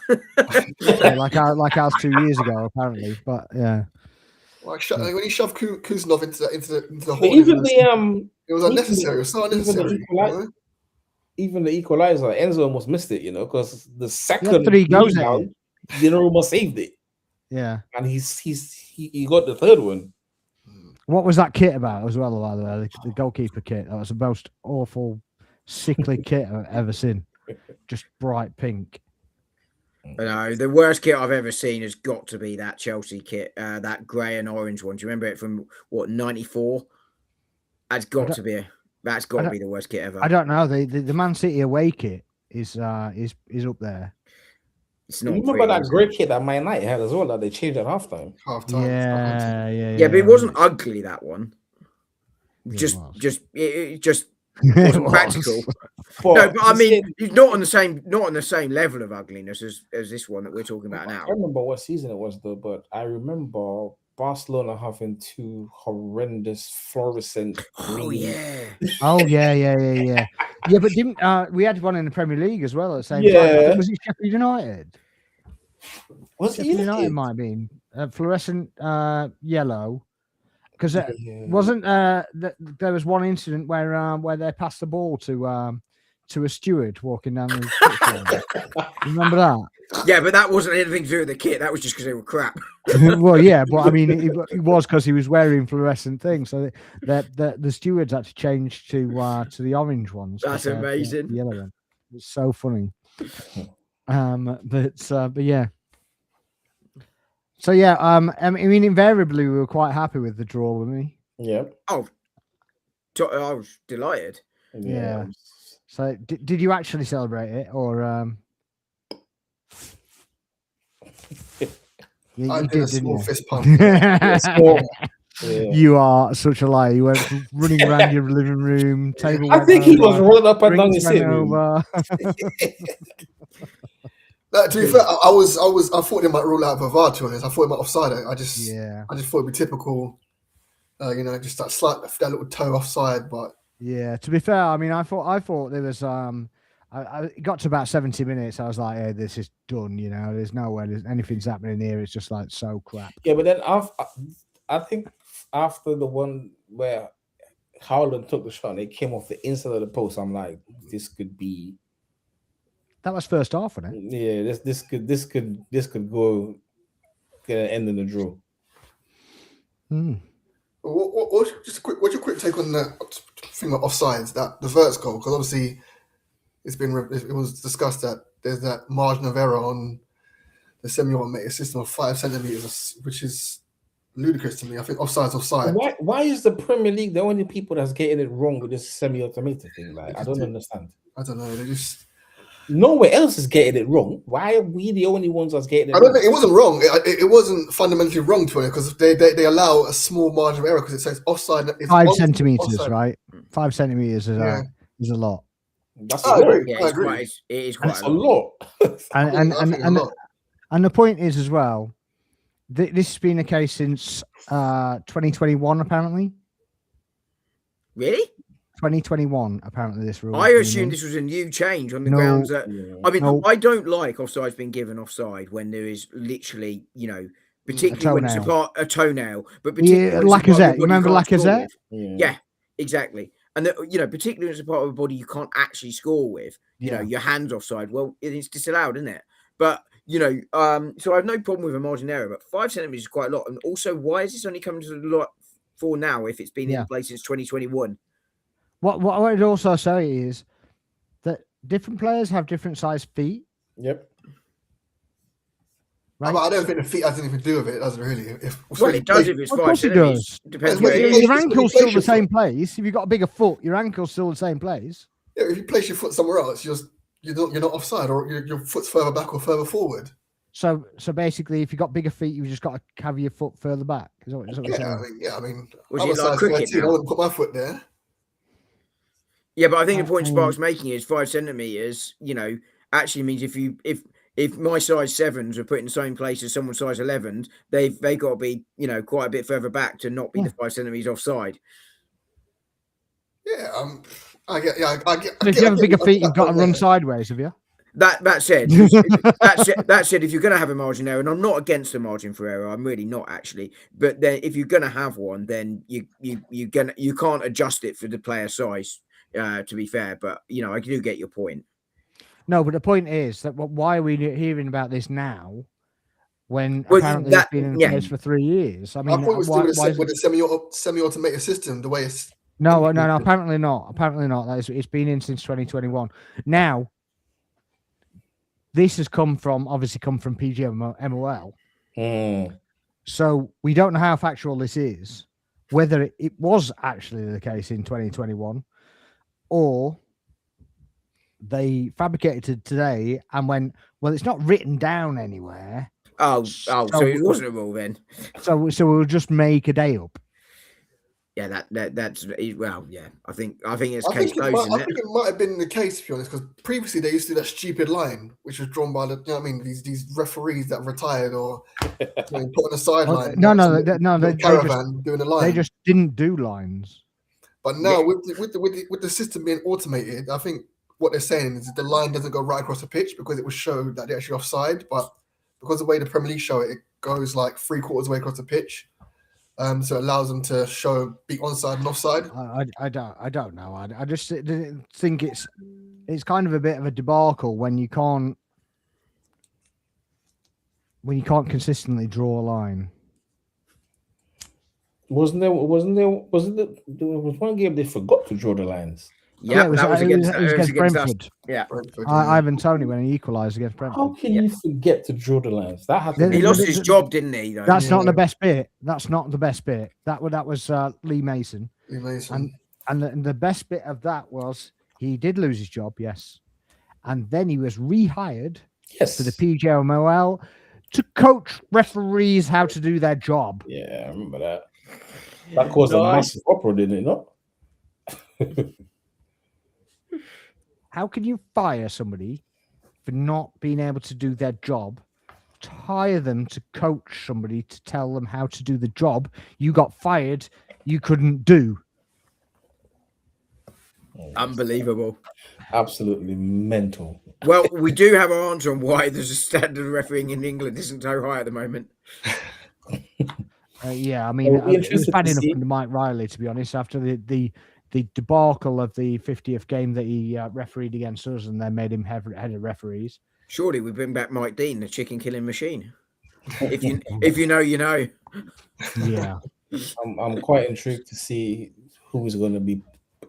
like ours 2 years ago, apparently. But yeah. Like when he shoved Kuznov into the hole, it was unnecessary. It was so unnecessary. Even the equalizer, Enzo almost missed it, because the second 3 goes at rebound, Donnarumma saved it. Yeah, and he got the third one. What was that kit about as well? By the way, the goalkeeper kit. That was the most awful, sickly kit I've ever seen. Just bright pink. No, the worst kit I've ever seen has got to be that Chelsea kit, that grey and orange one. Do you remember it from '94? That's got to be the worst kit ever. I don't know. The Man City away kit is up there. It's not. You remember that great kit that Man United had as well that they changed at halftime? Yeah. But it wasn't ugly, that one. It just wasn't practical. But I mean, it's not on the same level of ugliness as this one that we're talking about now. I remember what season it was though, but I remember Barcelona having 2 horrendous fluorescent green. Yeah, but didn't we had one in the Premier League as well at the same time? I think, was it Sheffield United? Sheffield United might have been fluorescent yellow. Because wasn't there was one incident where they passed the ball to a steward walking down the Remember that? Yeah, but that wasn't anything to do with the kit. That was just because they were crap. Well, yeah, but I mean, it was because he was wearing fluorescent things. So the stewards had to change to the orange ones. That's amazing. The yellow one. It's so funny. But yeah. So yeah, I mean, invariably we were quite happy with the draw, weren't we? Yeah. Oh, I was delighted. Yeah. So did you actually celebrate it, or? I did a small fist pump. You are such a liar. You went running around your living room table. I think he was rolling up and down his sitting room. No, to be fair, I thought they might rule out Pavard, to be honest. I thought it might offside. I just thought it'd be typical, just that little toe offside. But yeah, to be fair, I mean, I thought there was I got to about 70 minutes. I was like, "Hey, this is done." There's no way anything's happening here. It's just like so crap. Yeah, but then I think after the one where Haaland took the shot and it came off the inside of the post, I'm like, this could be. That was first half, wasn't it? Yeah, this could go get an end in the draw. What's your quick take on the thing of offsides, that the Wirtz goal? Because obviously it was discussed that there's that margin of error on the semi-automated system of 5 centimeters, which is ludicrous to me. I think offside's offside. Why is the Premier League the only people that's getting it wrong with this semi-automated thing? Like, I don't understand. I don't know. They just. Nowhere else is getting it wrong. Why are we the only ones that's getting it? I don't think it wasn't wrong. It wasn't fundamentally wrong to it because they allow a small margin of error because it says offside. 5 centimeters, offside. Right? 5 centimeters is a lot. That's a lot. Yeah, I agree. It is quite a lot. And the point is as well, this has been the case since 2021 apparently. Really? 2021, apparently this rule. I assumed this was a new change on the grounds that I don't like offside's been given offside when there is literally, particularly when it's a toenail, but particularly Lacazette. Remember Lacazette? Yeah, exactly. And particularly when it's a part of the body you can't actually score with, your hands offside. Well, it's disallowed, isn't it? But so I have no problem with a margin error, but 5 centimeters is quite a lot. And also, why is this only coming to the lot for now if it's been in place since 2021? What I would also say is that different players have different sized feet. Yep. Right? I don't think the feet has anything to do with it, does it really? It does if it's 5 centimeters. Of course it does. Depends your ankle's still the same place. If you've got a bigger foot, your ankle's still the same place. Yeah, if you place your foot somewhere else, you're not offside, or your foot's further back or further forward. So basically, if you've got bigger feet, you've just got to have your foot further back. Is what I mean, was it like cricket? I wouldn't put my foot there. Yeah, but I think the point Spark's making is 5 centimeters. Actually means if my size 7s are put in the same place as someone's size 11s, they got to be quite a bit further back to not be the 5 centimeters offside. Yeah, I get. If you have bigger feet, you've got to run sideways, have you? That said, that said, if you're going to have a margin error, and I'm not against the margin for error, I'm really not actually. But then, if you're going to have one, then you can't adjust it for the player size. To be fair, but I do get your point. No, but the point is that why are we hearing about this now? When apparently it's been in place for 3 years. I mean, I thought it was still with the semi-automated system, the way it's. No. Apparently not. It's been in since 2021. Now, this has obviously come from PGMOL. So we don't know how factual this is, whether it was actually the case in 2021, or they fabricated today and went, well, it's not written down anywhere. So it wasn't a rule then. So we'll just make a day up. Yeah, that's well, yeah. I think it's I think it might have been the case, to be honest, because previously they used to do that stupid line, which was drawn by these referees that retired or put on the sideline. They caravan doing a line. They just didn't do lines. But now with the system being automated, I think what they're saying is the line doesn't go right across the pitch because it will show that they're actually offside, but because of the way the Premier League show it, it goes like 3/4 way across the pitch. So it allows them to be onside and offside. I don't know. I just think it's kind of a bit of a debacle when you can't consistently draw a line. Wasn't there one game they forgot to draw the lines? Yeah, it was against Brentford. Yeah, Ivan Toney when he equalised against Brentford. How can you forget to draw the lines? That happened. He lost his job, didn't he? Though? That's not the best bit. That's not the best bit. That was Lee Mason. And the best bit of that was he did lose his job, yes, and then he was rehired to the PGMOL to coach referees how to do their job. Yeah, I remember that. That caused a massive uproar, didn't it? Not. How can you fire somebody for not being able to do their job, to hire them to coach somebody to tell them how to do the job you got fired you couldn't do? Unbelievable. Absolutely mental. Well, we do have our answer on why there's a standard of refereeing in England isn't so high at the moment. Yeah, I mean, it was bad enough under Mike Riley, to be honest, after the debacle of the 50th game that he refereed against us and then made him head of referees. Surely we bring back Mike Dean, the chicken killing machine. If you know, you know. Yeah. I'm quite intrigued to see who's going to be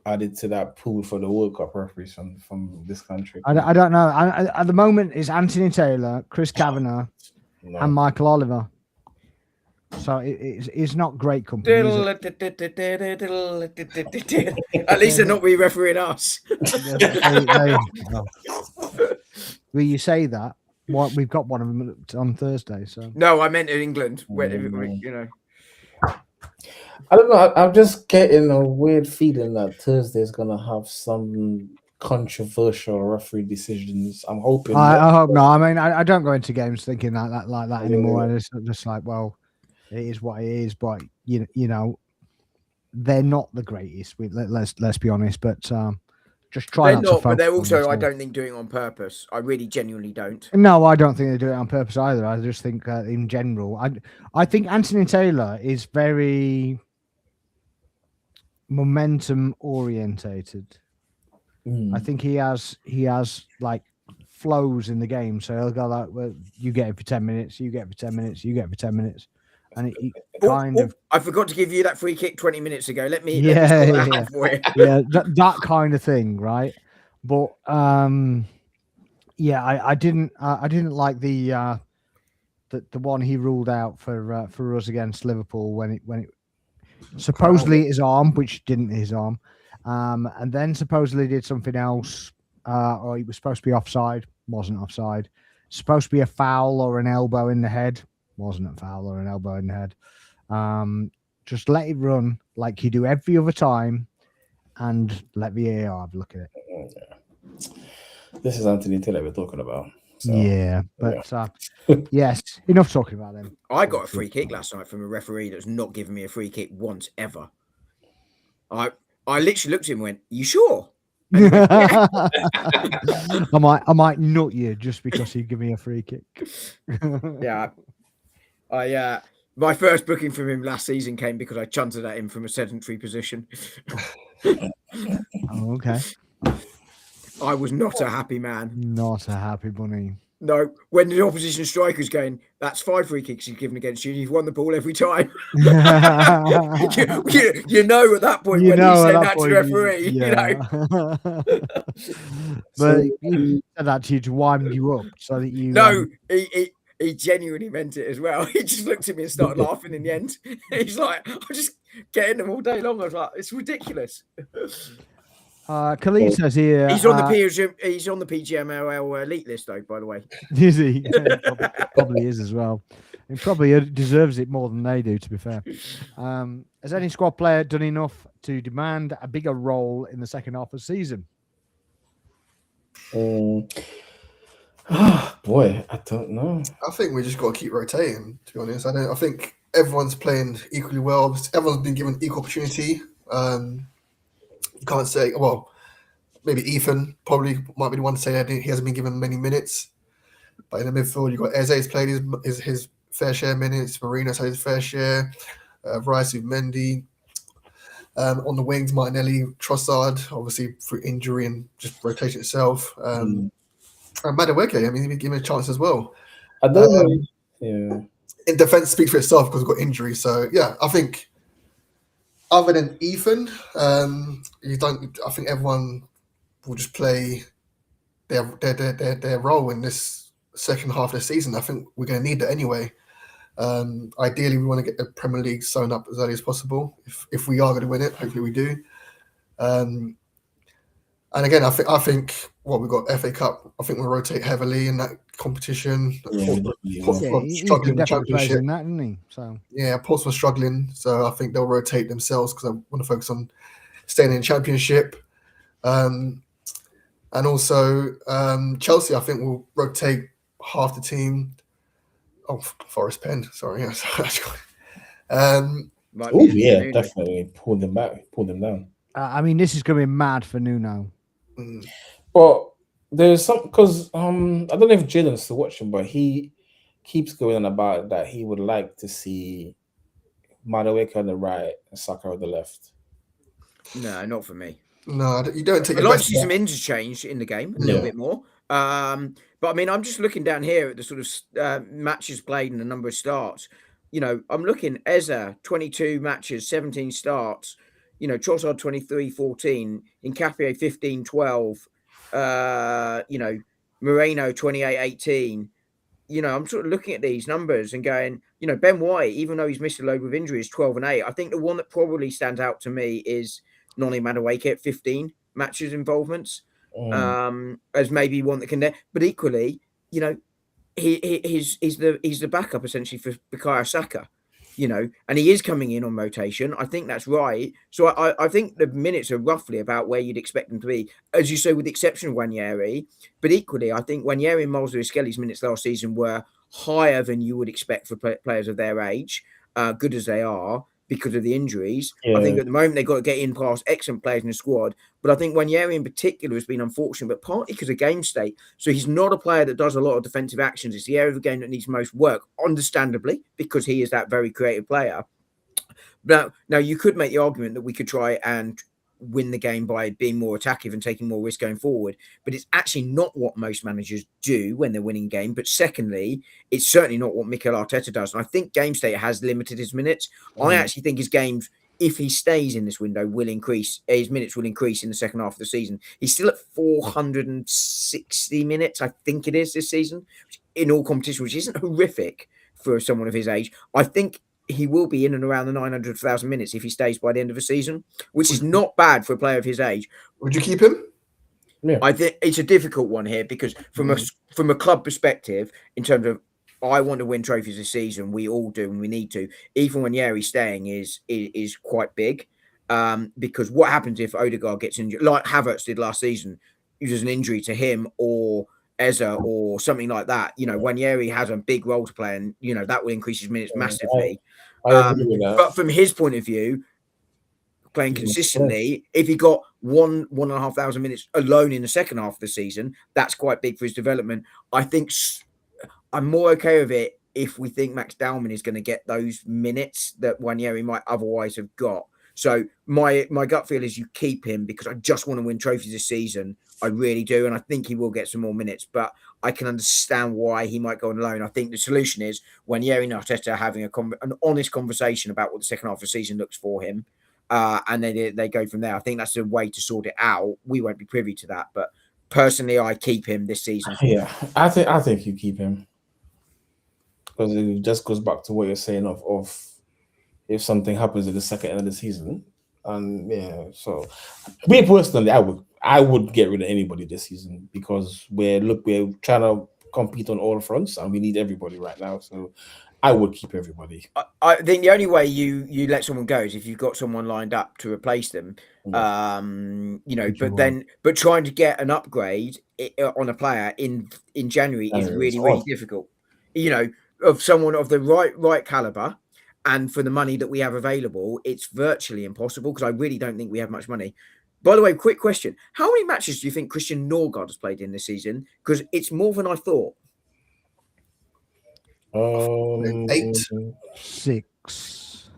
added to that pool for the World Cup referees from this country. I don't know. At the moment, it's Anthony Taylor, Chris Kavanagh, and Michael Oliver. So it's not great company. At least they're not re-refereeing us. Will you say that? We've got one of them on Thursday. So no, I meant in England. Where, I don't know. I'm just getting a weird feeling that Thursday is gonna have some controversial referee decisions. I'm hoping. I hope not. I mean, I don't go into games thinking like that anymore. It's just like, well, it is what it is. But you know, they're not the greatest. Let's be honest. But just try they're not to. But they're also, I don't think, doing it on purpose. I really genuinely don't. No, I don't think they do it on purpose either. I just think in general, I think Anthony Taylor is very momentum orientated. I think he has like flows in the game, so he'll go like, well, you get it for 10 minutes, you get it for 10 minutes, you get it for 10 minutes, and it kind of. I forgot to give you that free kick 20 minutes ago. Let me that kind of thing, right? But yeah, I didn't like the one he ruled out for us against Liverpool when it supposedly his arm, which didn't his arm, and then supposedly did something else, or he was supposed to be offside, wasn't offside. Supposed to be a foul or an elbow in the head, wasn't a foul or an elbow in the head. Just let it run like you do every other time, and let VAR have a look at it. This is Anthony Taylor we're talking about. So, yeah, but yes, enough talking about them. I got a free kick last night from a referee that's not given me a free kick once ever. I literally looked at him and went, "You sure?" I might nut you just because you give me a free kick. Yeah. My first booking from him last season came because I chunted at him from a sedentary position. Okay. I was not a happy man. Not a happy bunny. No, when the opposition striker's going, that's 5 free kicks he's given against you. You've won the ball every time. you know at that point when he's saying that to the referee. But he said that to you to wind you up so that you. No, he genuinely meant it as well. He just looked at me and started laughing in the end. He's like, I'm just getting them all day long. I was like, it's ridiculous. Khalid says here he's on the PGMOL elite list, though. By the way, is he? Probably is as well. He probably deserves it more than they do. To be fair, has any squad player done enough to demand a bigger role in the second half of the season? Boy, I don't know. I think we just got to keep rotating. To be honest, I think everyone's playing equally well. Everyone's been given equal opportunity. You can't say, well, maybe Ethan probably might be the one to say that he hasn't been given many minutes. But in the midfield, you've got Eze's played his fair share of minutes. Marino's had his fair share. Rice with Mendy. On the wings, Martinelli, Trossard, obviously through injury and just rotation itself. And Madueke, I mean, he's given a chance as well. I don't know. Yeah. In defence, speaks for itself because we've got injury. So, yeah, I think other than Ethan, I think everyone will just play their role in this second half of the season. I think we're going to need that anyway. Ideally, we want to get the Premier League sewn up as early as possible. If we are going to win it, hopefully we do. And again, I think we've got FA Cup. I think we'll rotate heavily in that competition. He's struggling in the Championship, Championship. that, isn't he? So Yeah, Portsmouth struggling, so I think they'll rotate themselves because I want to focus on staying in the Championship. And also Chelsea, I think will rotate half the team. Oh, Forest Penn, sorry. Definitely pull them down. I mean, this is going to be mad for Nuno. But there's some because I don't know if Jaden's still watching, but he keeps going on about that he would like to see Madueke on the right and Saka on the left. No, not for me. No, you don't take. I'd like to see some interchange in the game a little bit more. But I mean, I'm just looking down here at the sort of matches played and the number of starts. You know, I'm looking Eza 22 matches, 17 starts. You know, Trossard 23-14, Nkapie 15-12. You know, Moreno 28-18. You know, I'm sort of looking at these numbers and going, you know, Ben White, even though he's missed a load with injuries, 12-8. I think the one that probably stands out to me is Noni Madueke at 15 matches involvements. As maybe one that can, but equally, you know, he's the backup essentially for Bukayo Saka, you know, and he is coming in on rotation. I think that's right. So I think the minutes are roughly about where you'd expect them to be, as you say, with the exception of Wanyeri. But equally, I think Wanyeri and Miles Lewis-Skelly's minutes last season were higher than you would expect for players of their age, good as they are, because of the injuries. I think at the moment they've got to get in past excellent players in the squad. But I think Wanyeri in particular has been unfortunate, but partly because of game state. So he's not a player that does a lot of defensive actions. It's the area of the game that needs most work, understandably, because he is that very creative player. Now you could make the argument that we could try and win the game by being more attackive and taking more risk going forward, but it's actually not what most managers do when they're winning game. But secondly, it's certainly not what Mikel Arteta does, and I think game state has limited his minutes. I actually think his games, if he stays in this window, will increase. His minutes will increase in the second half of the season. He's still at 460 minutes, I think it is, this season, in all competition, which isn't horrific for someone of his age. I think he will be in and around the 900,000 minutes if he stays by the end of the season, which is not bad for a player of his age. Would you keep him? Yeah, I think it's a difficult one here because from a club perspective, in terms of I want to win trophies this season, we all do and we need to. Even when Yeri's staying is quite big, because what happens if Odegaard gets injured, like Havertz did last season? There's an injury to him or Eza or something like that. You know, when Yeri has a big role to play, and you know that will increase his minutes massively. I agree with that. But from his point of view, playing consistently. If he got 1,500 minutes alone in the second half of the season, that's quite big for his development. I think I'm more okay with it if we think Max Dowman is going to get those minutes that Nwaneri might otherwise have got. So my gut feel is you keep him because I just want to win trophies this season. I really do. And I think he will get some more minutes, but I can understand why he might go on loan. I think the solution is Nwaneri and Arteta having an honest conversation about what the second half of the season looks for him. And then they go from there. I think that's the way to sort it out. We won't be privy to that, but personally, I keep him this season. Yeah, I think you keep him because it just goes back to what you're saying of if something happens at the second end of the season, and yeah. So, me personally, I would get rid of anybody this season because we're trying to compete on all fronts and we need everybody right now. So, I would keep everybody. I think the only way you let someone go is if you've got someone lined up to replace them. Yeah. But trying to get an upgrade on a player in January is really difficult. Of someone of the right caliber. And for the money that we have available, it's virtually impossible because I really don't think we have much money. By the way, quick question. How many matches do you think Christian Norgard has played in this season? Because it's more than I thought. 8. 6.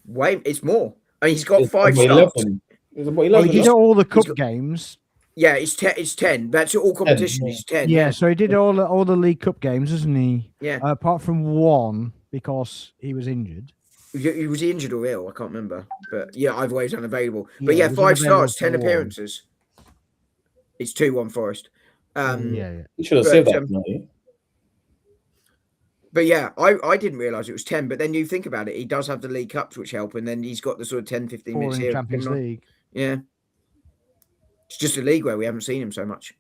Wait, it's more. I mean, he's got 5 starts. 11. It's about 11. He did all the cup games. Yeah, it's 10. That's all competition. It's 10. Yeah, so he did all the League Cup games, isn't he? Yeah. Apart from one because he was injured. Was he injured or ill? I can't remember. But yeah, either way, he's unavailable. But yeah, 5 starts, 10 appearances. It's 2-1 Forest. You should have saved that money. But yeah, I didn't realise it was 10. But then you think about it, he does have the League Cups which help, and then he's got the sort of 10, 15 minutes here. Champions League. Yeah. It's just a league where we haven't seen him so much.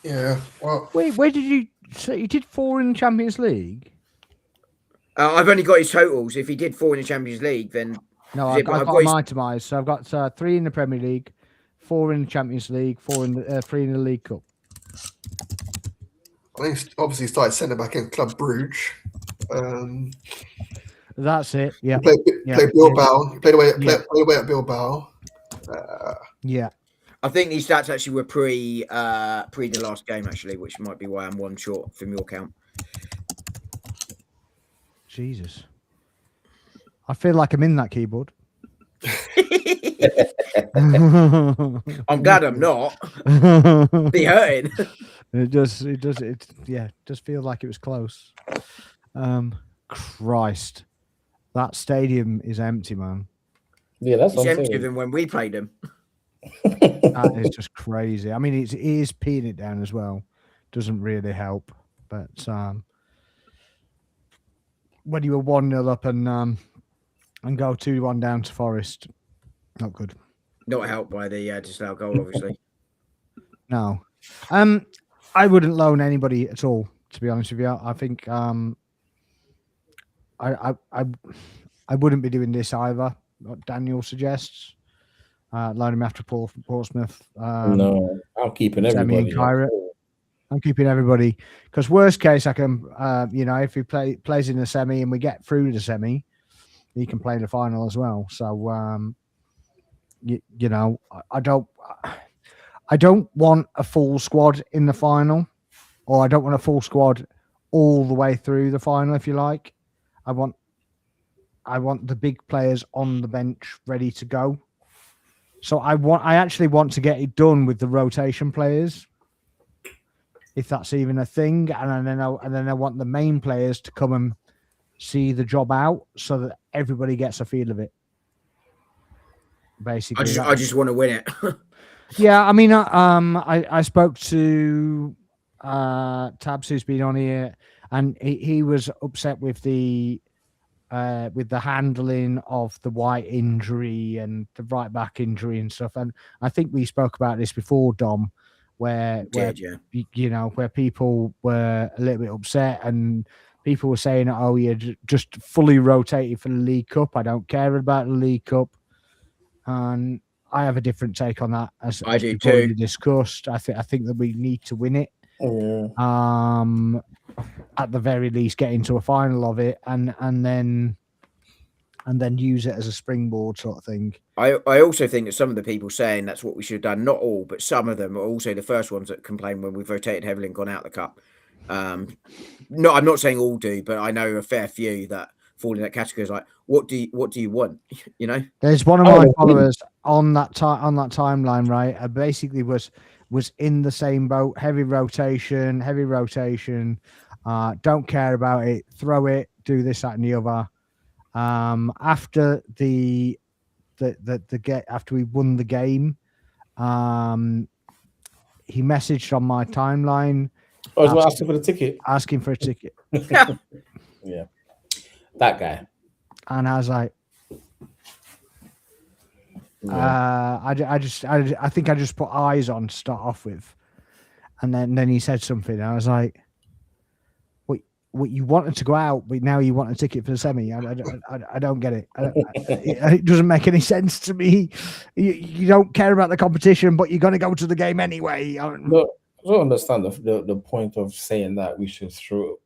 Yeah. Well, wait, where did you say you did 4 in the Champions League? I've only got his totals. If he did 4 in the Champions League, then no, I've got them itemized. So I've got 3 in the Premier League, 4 in the Champions League, 3 in the League Cup. I think he obviously started centre back in Club Brugge. That's it. Yeah. Played Bilbao. Played away at Bilbao. Yeah. I think these stats actually were pre the last game, actually, which might be why I'm 1 short from your count. Jesus. I feel like I'm in that keyboard. I'm glad I'm not. Be hurting. It just feels like it was close. Christ. That stadium is empty, man. Yeah, that's it's emptier than when we played them. That is just crazy. I mean, it is peeing it down as well. Doesn't really help. But when you were 1-0 up and go 2-1 down to Forest, not good. Not helped by the disallowed goal, obviously. No. I wouldn't loan anybody at all, to be honest with you. I think I wouldn't be doing this either. What Daniel suggests, loan him after Portsmouth. No, I'm keeping everybody. I'm keeping everybody because worst case, I can, if he plays in the semi and we get through the semi, he can play the final as well. So, I don't want a full squad in the final, or I don't want a full squad all the way through the final. If you like, I want the big players on the bench ready to go. So I actually want to get it done with the rotation players, if that's even a thing, and then I want the main players to come and see the job out, so that everybody gets a feel of it. Basically, I just want to win it. Yeah, I mean, I spoke to Tabs, who's been on here, and he was upset with the handling of the White injury and the right back injury and stuff. And I think we spoke about this before, Dom, where people were a little bit upset and people were saying, "Oh, you're just fully rotated for the League Cup. I don't care about the League Cup." And I have a different take on that, as we've already discussed. I think that we need to win it. At the very least, get into a final of it, and then and then use it as a springboard sort of thing. I also think that some of the people saying that's what we should have done, not all, but some of them are also the first ones that complain when we've rotated heavily and gone out the cup. No, I'm not saying all do, but I know a fair few that fall in that category. Is like, what do you want? You know, there's one of my followers on that timeline, right? I basically was in the same boat. Heavy rotation. Don't care about it. Throw it. Do this, that, and the other. After the after we won the game, he messaged on my timeline. Asking for the ticket. Asking for a ticket. Yeah, that guy. And I was like, I think I just put eyes on to start off with, and then he said something. And I was like, what you wanted to go out, but now you want a ticket for the semi. I don't get it. It doesn't make any sense to me. You don't care about the competition, but you're going to go to the game anyway. No, I don't understand the point of saying that we should throw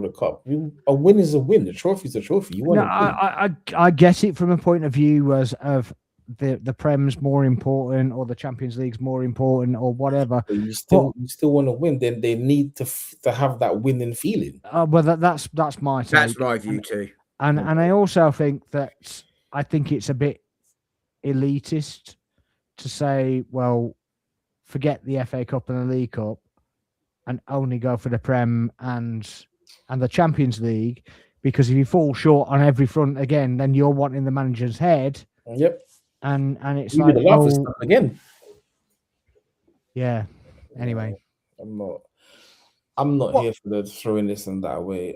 the cup. A win is a win. The trophy is a trophy. You want I get it from a point of view of the Prem's more important, or the Champions League's more important, or whatever. But you still want to win. Then they need to have that winning feeling. Well, that's my take. That's my view too. And I also think it's a bit elitist to say, well, forget the FA Cup and the League Cup and only go for the Prem and the Champions League, because if you fall short on every front again, then you're wanting the manager's head. Yep. And it's you like, again. Yeah. Anyway, I'm not here for the throwing this and that away.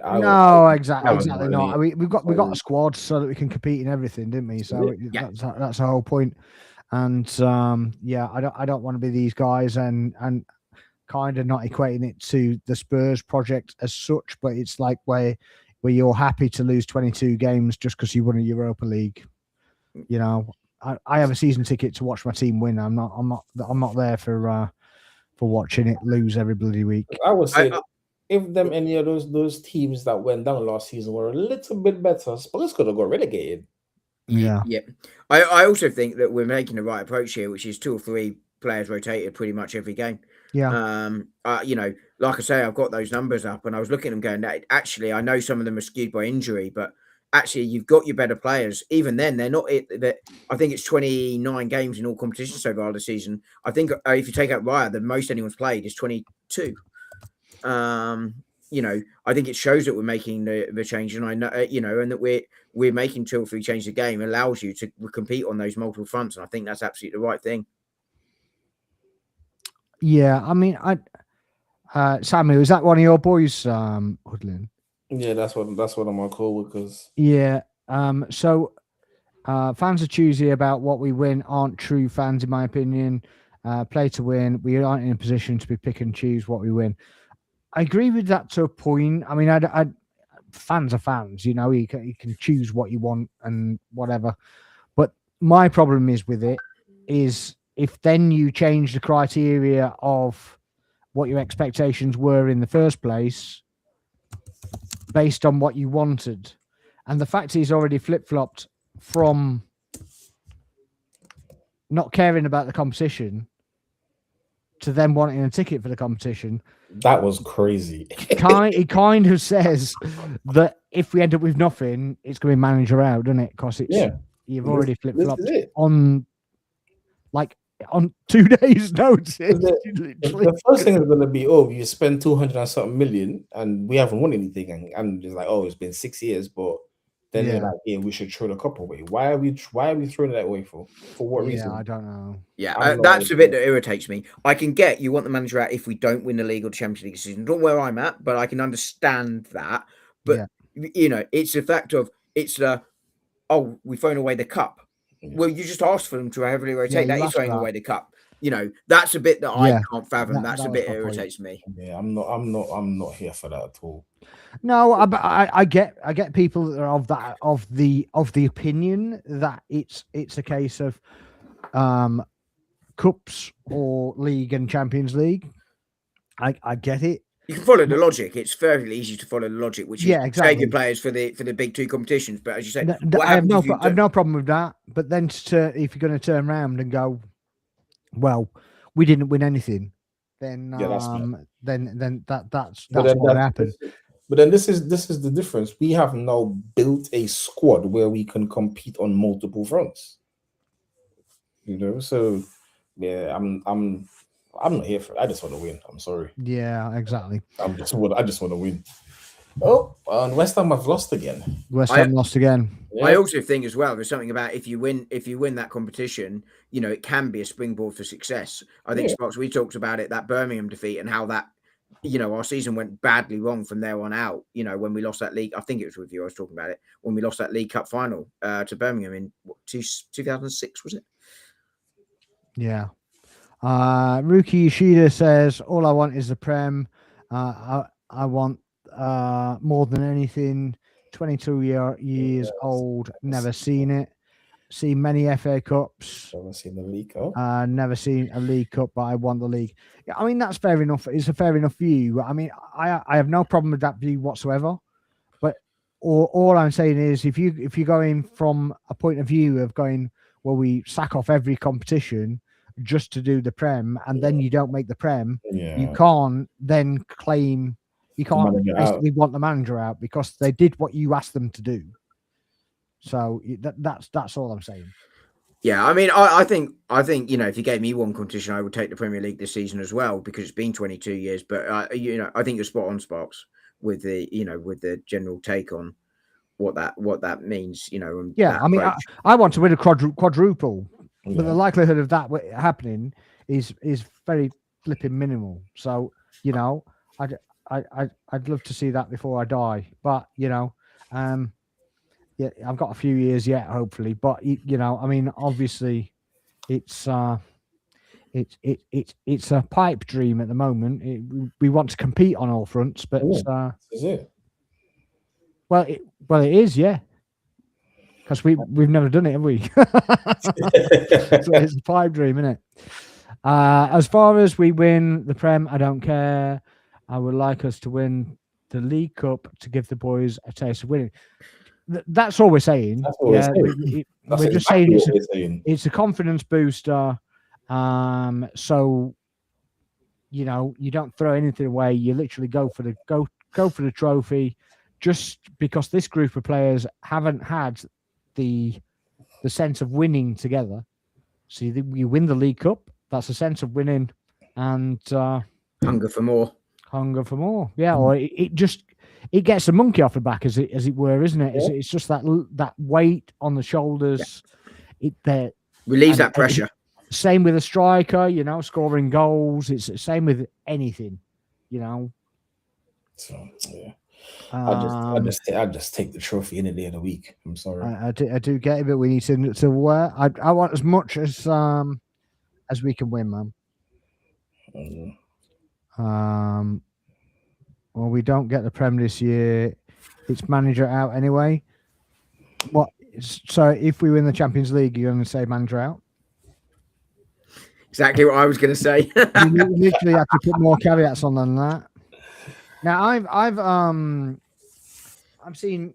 Exactly not. We've got a squad so that we can compete in everything, didn't we? So that's the whole point. And I don't want to be these guys and kind of not equating it to the Spurs project as such, but it's like where you're happy to lose 22 games just because you won a Europa League. You know, I have a season ticket to watch my team win. I'm not there for watching it lose every bloody week. I would say if any of those teams that went down last season were a little bit better, Spurs could have got relegated. Yeah. I also think that we're making the right approach here, which is 2 or 3 players rotated pretty much every game. Yeah. Like I say, I've got those numbers up, and I was looking at them going, actually, I know some of them are skewed by injury, but actually, you've got your better players. Even then, they're not. I think it's 29 games in all competitions so far this season. I think if you take out Raya, the most anyone's played is 22. I think it shows that we're making the change, and I know, and that we're making 2 or 3 changes a game allows you to compete on those multiple fronts, and I think that's absolutely the right thing. Yeah, I mean, Samuel, is that one of your boys, Hoodlin? Yeah, that's what I'm on call with. Because so fans are choosy about what we win aren't true fans, in my opinion. Play to win. We aren't in a position to be pick and choose what we win. I agree with that to a point. I mean, fans are fans. You know, you can choose what you want and whatever. But my problem with it is if then you change the criteria of what your expectations were in the first place based on what you wanted. And the fact he's already flip-flopped from not caring about the competition to then wanting a ticket for the competition. That was crazy. He kind of says that if we end up with nothing, it's going to be manager out, doesn't it? Because you've already flip-flopped on 2 days' notice. The first thing is going to be, you spend 200 and something million and we haven't won anything, and it's like, it's been 6 years, but then they're like, we should throw the cup away. Why are we throwing that away for what reason? I don't know. Yeah, that's the bit that irritates me. I can get you want the manager out if we don't win the league or the Champions League season. Not where I'm at, but I can understand that. But it's the fact of we've thrown away the cup. Well, you just asked for them to heavily rotate. That is throwing away the cup. That's a bit that I can't fathom. That's a bit that irritates me. Yeah, I'm not here for that at all. No, I get people that are of the opinion that it's a case of cups or league and Champions League. I get it. You can follow the logic. It's fairly easy to follow the logic, which is save your players for the big two competitions. But as you say, I have no problem with that. But then if you're going to turn around and go, well, we didn't win anything, then that's what happened. But then this is the difference. We have now built a squad where we can compete on multiple fronts. So yeah, I'm not here for it. I just want to win. I'm sorry. Yeah, exactly. I just want to win. Oh, and West Ham have lost again. West Ham lost again. Yeah. I also think as well, there's something about if you win that competition, it can be a springboard for success. I think Spots, we talked about it, that Birmingham defeat and how that, our season went badly wrong from there on out. When we lost that league, I think it was with you, I was talking about it, when we lost that League Cup final to Birmingham in 2006, was it? Yeah. Ruki Yoshida says, all I want is the Prem. I want more than anything. 22 years old, never seen it. Seen many FA Cups. Never seen the League Cup. Never seen a League Cup, but I want the league. Yeah, I mean, that's fair enough. It's a fair enough view. I mean, I have no problem with that view whatsoever. But all I'm saying is, if you're going from a point of view of going, well, we sack off every competition just to do the Prem, and then you don't make the Prem, you can't then claim, you can't basically want the manager out because they did what you asked them to do. So that's all I'm saying. Yeah, I mean, I think if you gave me one competition, I would take the Premier League this season as well because it's been 22 years. But I think you're spot on, Sparks, with the general take on what that means. Yeah, I mean, I want to win a quadruple. Yeah. But the likelihood of that happening is very flipping minimal. So, I'd love to see that before I die. But, I've got a few years yet, hopefully. But, I mean, obviously it's a pipe dream at the moment. We want to compete on all fronts, but is it? Well, it is, yeah. Because we've never done it, have we? So it's a pipe dream, isn't it? As far as we win the Prem, I don't care. I would like us to win the League Cup to give the boys a taste of winning. That's all we're saying. That's all we're saying. We're just saying it's a confidence booster. So you don't throw anything away. You literally go for the trophy, just because this group of players haven't had the sense of winning together. So you win the League Cup. That's a sense of winning, and hunger for more. Yeah, or it gets the monkey off the back, as it were, isn't it? Yeah. It's just that weight on the shoulders. Yeah. Relieves that pressure. Same with a striker, scoring goals. It's the same with anything, So yeah. I just take the trophy any day of the week. I'm sorry. I do get it, but we need to wear. I want as much as we can win, man. Well, we don't get the Prem this year. It's manager out anyway. What? So if we win the Champions League, you're going to say manager out? Exactly what I was going to say. You literally have to put more caveats on than that. Now I've seen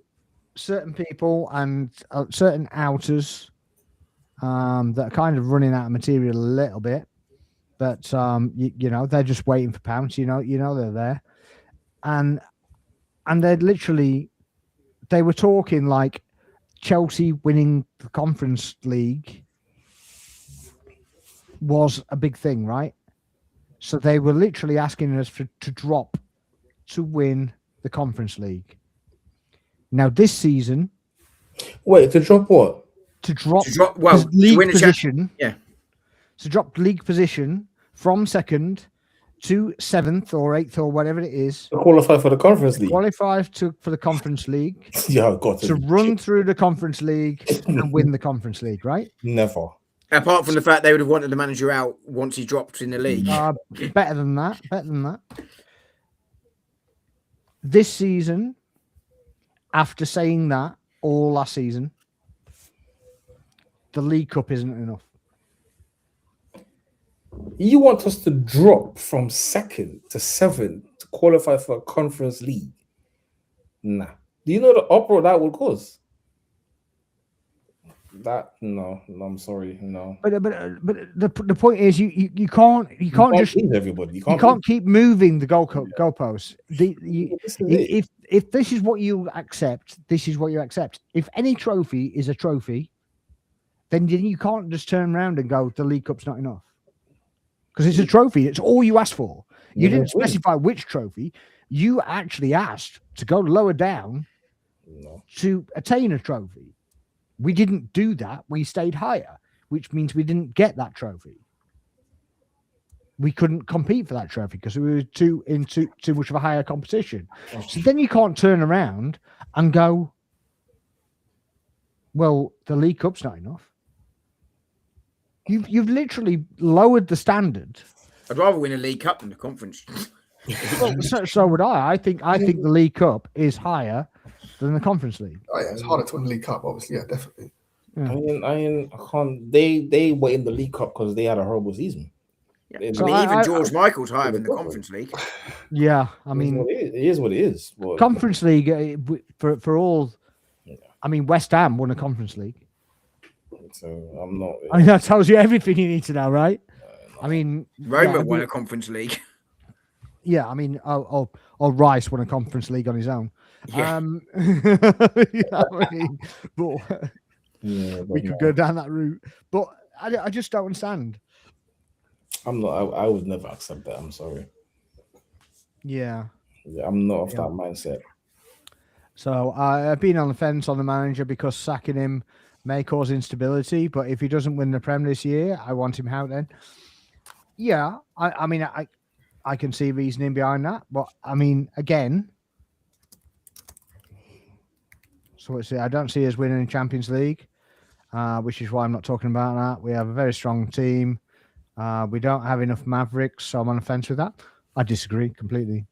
certain people and certain outers that are kind of running out of material a little bit, but they're just waiting for pounds. They're there, and they were talking like Chelsea winning the Conference League was a big thing, right? So they were literally asking us to drop to win the Conference League. Now this season, wait, to drop what? To drop league position. Yeah. To drop league position from 2nd to 7th or 8th or whatever it is. To qualify for the Conference League. Qualify for the Conference League. Yeah, got to run through the Conference League and win the Conference League, right? Never. Apart from the fact they would have wanted the manager out once he dropped in the league. Better than that. This season, after saying that all last season, the League Cup isn't enough. You want us to drop from 2nd to 7th to qualify for a Conference League? Nah. Do you know the uproar that would cause? No, I'm sorry, no. But the point is, you can't just please everybody. You can't keep moving the goalposts. If this is what you accept, this is what you accept. If any trophy is a trophy, then you can't just turn around and go, the League Cup's not enough. Because it's a trophy. It's all you asked for. You didn't specify which trophy. You actually asked to go lower down to attain a trophy. We didn't do that. We stayed higher, which means we didn't get that trophy. We couldn't compete for that trophy because we were too much of a higher competition. So then you can't turn around and go, well, the League Cup's not enough. You've literally lowered the standard. I'd rather win a League Cup than the Conference. Well, so would I. I think the League Cup is higher than the Conference League. Oh, yeah, it's harder to win the League Cup, obviously. Yeah, definitely. Yeah. I can't. They were in the League Cup because they had a horrible season. Yeah. So even George Michael's higher than the Conference League. Yeah, I mean, it is what it is. But Conference League for all. I mean, West Ham won a Conference League. So I'm not. I mean, that tells you everything you need to know, right? I mean, Roma won a Conference League. Yeah, I mean, or Rice won a Conference League on his own. Yeah. But we could go down that route. But I just don't understand. I'm not. I would never accept that. I'm sorry. Yeah, I'm not of that mindset. So I've been on the fence on the manager because sacking him may cause instability. But if he doesn't win the Prem this year, I want him out then. Yeah, I mean, I can see reasoning behind that. But I mean, again, so I don't see us winning the Champions League, which is why I'm not talking about that. We have a very strong team. We don't have enough Mavericks, so I'm on the fence with that. I disagree completely.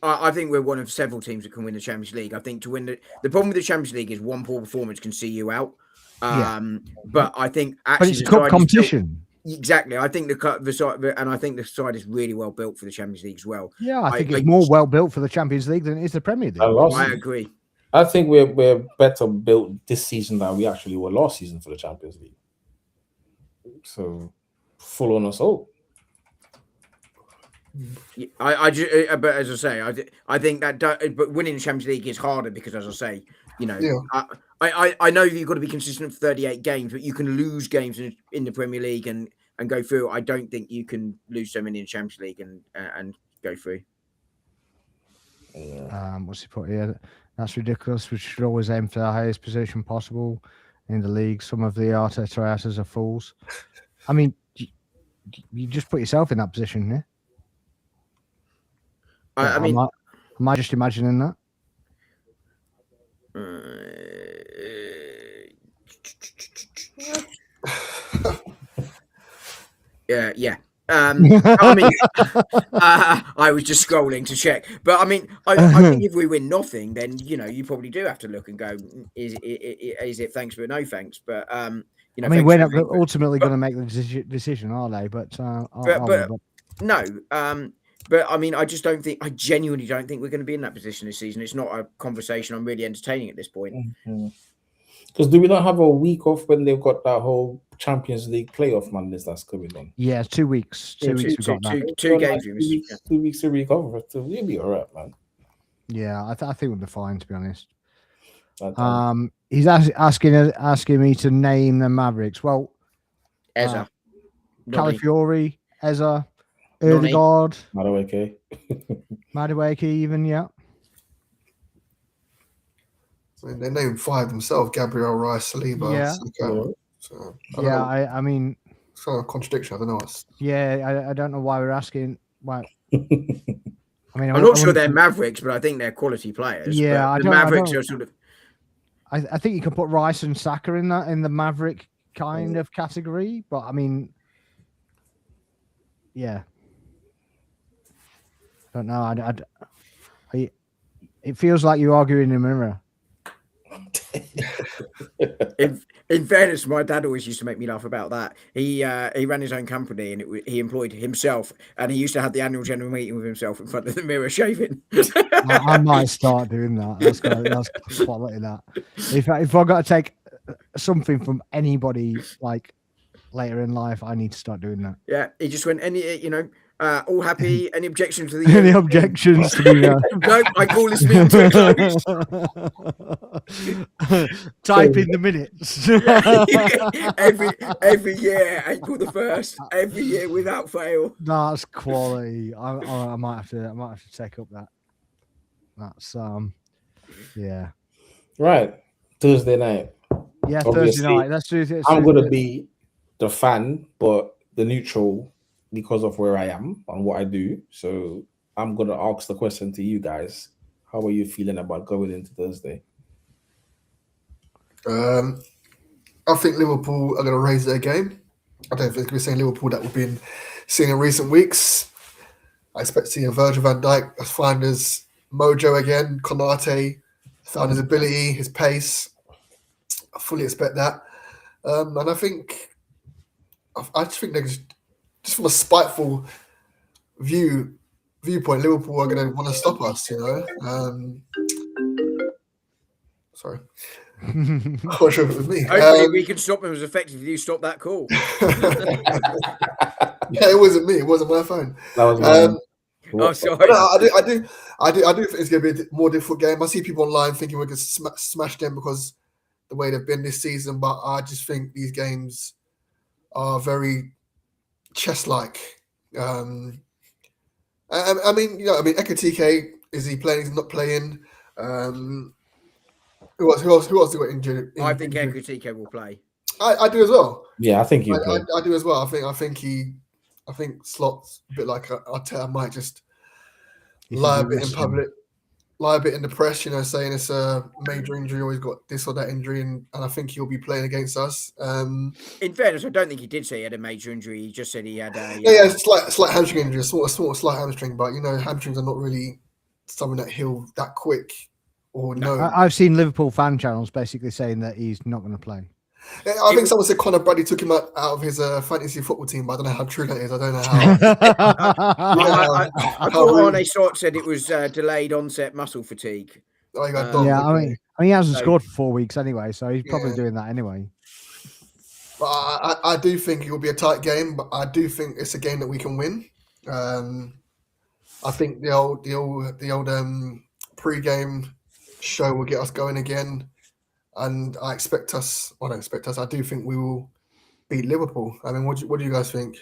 I think we're one of several teams that can win the Champions League. I think to win the problem with the Champions League is one poor performance can see you out. But I think actually, but it's cup competition. Exactly. I think the side, and I think the side is really well built for the Champions League as well. Yeah, I think it's more well built for the Champions League than it is the Premier League. I agree. I think we're better built this season than we actually were last season for the Champions League. So full on assault. But as I say, I think that, but winning the Champions League is harder because, as I say, you know, I know you've got to be consistent for 38 games, but you can lose games in the Premier League and go through. I don't think you can lose so many in the Champions League and go through. What's he put here? That's ridiculous. We should always aim for the highest position possible in the league. Some of the Arteta are fools. I mean, you just put yourself in that position here. I mean, am I just imagining that? Yeah. I mean, I was just scrolling to check, but I mean, I think if we win nothing, then you know you probably do have to look and go, is it thanks but no thanks? But you know, I mean, we're not ultimately going to make the decision, are they? But no. But I mean, I genuinely don't think we're going to be in that position this season. It's not a conversation I'm really entertaining at this point. Because do we not have a week off when they've got that whole Champions League playoff madness that's coming on? Yeah, 2 weeks. 2 weeks. We got that. Two games. 2 weeks to recover. So we'll be all right, man. Yeah, I think we'll be fine, to be honest. He's asking me to name the Mavericks. Well, Eza, Calafiori, Eza, Erdegaard, Madueke, even, yeah. I mean, they named 5 themselves: Gabriel, Rice, Saliba. Yeah. Saka. So, I mean, it's kind of a contradiction. I don't know. Yeah, I don't know why we're asking. Why? I mean, I'm not sure they're Mavericks, but I think they're quality players. Yeah, the Mavericks are sort of. I think you can put Rice and Saka in the Maverick kind of category, but I mean, yeah, I don't know. It feels like you're arguing in a mirror. In fairness, my dad always used to make me laugh about that. He ran his own company and he employed himself, and he used to have the annual general meeting with himself in front of the mirror shaving. I might start doing that. That's quality. That if I got to take something from anybody like later in life, I need to start doing that. Yeah, he just went all happy. Any objections to the Any objections to be No, I call this meeting to a close. Type in the minutes. every year, April the 1st, every year without fail. That's quality. I might have to take up that. That's yeah. Right, Thursday night. Yeah, Obviously, Thursday night. Let's do this. I'm gonna be the fan, but the neutral because of where I am and what I do. So I'm gonna ask the question to you guys. How are you feeling about going into Thursday? I think Liverpool are going to raise their game. I don't think we're saying Liverpool that we've been seeing in recent weeks. I expect to see a Virgil van Dijk find his mojo again. Konate found his ability, his pace. I fully expect that. And I just think they're just from a spiteful viewpoint, Liverpool are going to want to stop us, Sorry. I'm not sure if it was me. Hopefully we can stop them as effectively you stop that call. Yeah, it wasn't me. It wasn't my phone. That was mine. Oh, sorry. No, I do think it's going to be a more difficult game. I see people online thinking we're going to smash them because the way they've been this season, but I just think these games are very chess-like. I mean, Ekatike, is he playing? He's not playing. Who else got injured? I think Ekatike will play. I do as well. Yeah, I think he. I do as well. I think Slot's a bit like Arteta might just lie a bit in public, lie a bit in the press, saying it's a major injury or he's got this or that injury, and I think he'll be playing against us. In fairness, I don't think he did say he had a major injury. He just said he had a slight hamstring injury, slight hamstring, but hamstrings are not really something that heal that quick or no. I've seen Liverpool fan channels basically saying that he's not going to play. I think someone said Conor Bradley took him out of his fantasy football team, but I don't know how true that is. I don't know how. I thought Arne Slot said it was delayed onset muscle fatigue. Oh, I mean, he hasn't scored for 4 weeks anyway, so he's probably doing that anyway. But I do think it will be a tight game, but I do think it's a game that we can win. I think the old pre-game show will get us going again. And I expect us. I don't expect us. I do think we will beat Liverpool. I mean, what do you guys think?